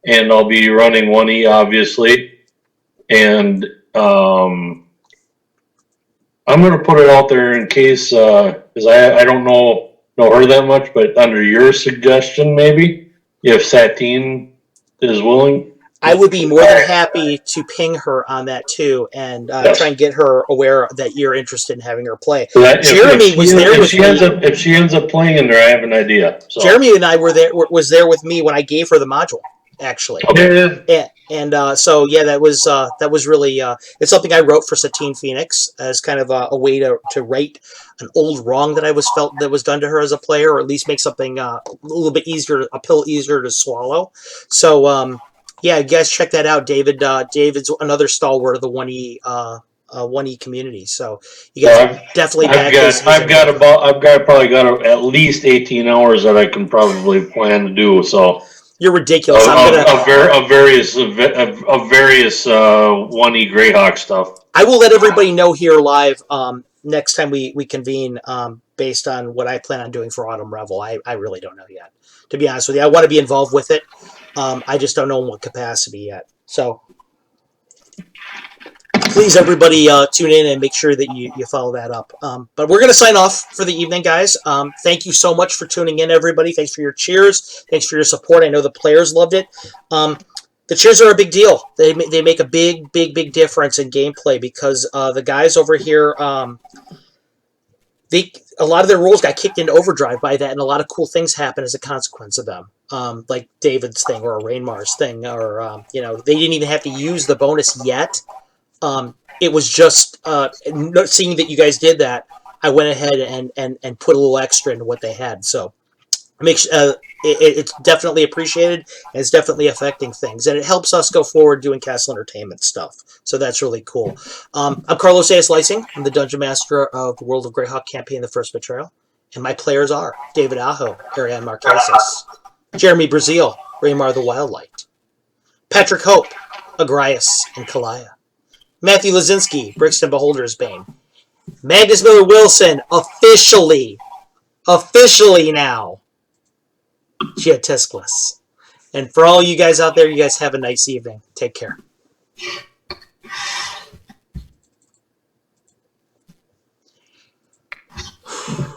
C: and I'll be running 1E obviously, and I'm going to put it out there in case because I don't know her that much, but under your suggestion, maybe if Satine is willing.
B: I would be more than happy to ping her on that too, and try and get her aware that you're interested in having her play. Jeremy was there with me.
C: If she ends up playing in there, I have an idea. So.
B: Jeremy and I was there with me when I gave her the module, actually.
C: Okay.
B: And so yeah, that was really it's something I wrote for Satine Phoenix as kind of a way to right an old wrong that I felt that was done to her as a player, or at least make something a little bit easier, a pill easier to swallow. So. Yeah, you guys check that out, David. David's another stalwart of the 1E community. So you guys definitely back his
C: I've probably got at least 18 hours that I can probably plan to do. So
B: you're ridiculous.
C: Of various 1E Greyhawk stuff.
B: I will let everybody know here live next time we convene based on what I plan on doing for Autumn Revel. I really don't know yet, to be honest with you. I want to be involved with it. I just don't know in what capacity yet. So please, everybody, tune in and make sure that you follow that up. But we're going to sign off for the evening, guys. Thank you so much for tuning in, everybody. Thanks for your cheers. Thanks for your support. I know the players loved it. The cheers are a big deal. They make a big difference in gameplay because the guys over here, a lot of their roles got kicked into overdrive by that, and a lot of cool things happen as a consequence of them. Like David's thing or Rainmar's thing, or they didn't even have to use the bonus yet. It was just seeing that you guys did that. I went ahead and put a little extra into what they had. So it's definitely appreciated, and it's definitely affecting things, and it helps us go forward doing Castle Entertainment stuff. So that's really cool. I'm Carlos A.S. Lysing. I'm the Dungeon Master of the World of Greyhawk campaign, The First Betrayal, and my players are David Aho, Ariane Marquesas, Jeremy Brazil, Raymar the Wildlight, Patrick Hope, Agrias and Kalaya, Matthew Lazinski, Brixton Beholder's Bane, Magnus Miller Wilson, officially now, Gia Tiskless. And for all you guys out there, you guys have a nice evening. Take care.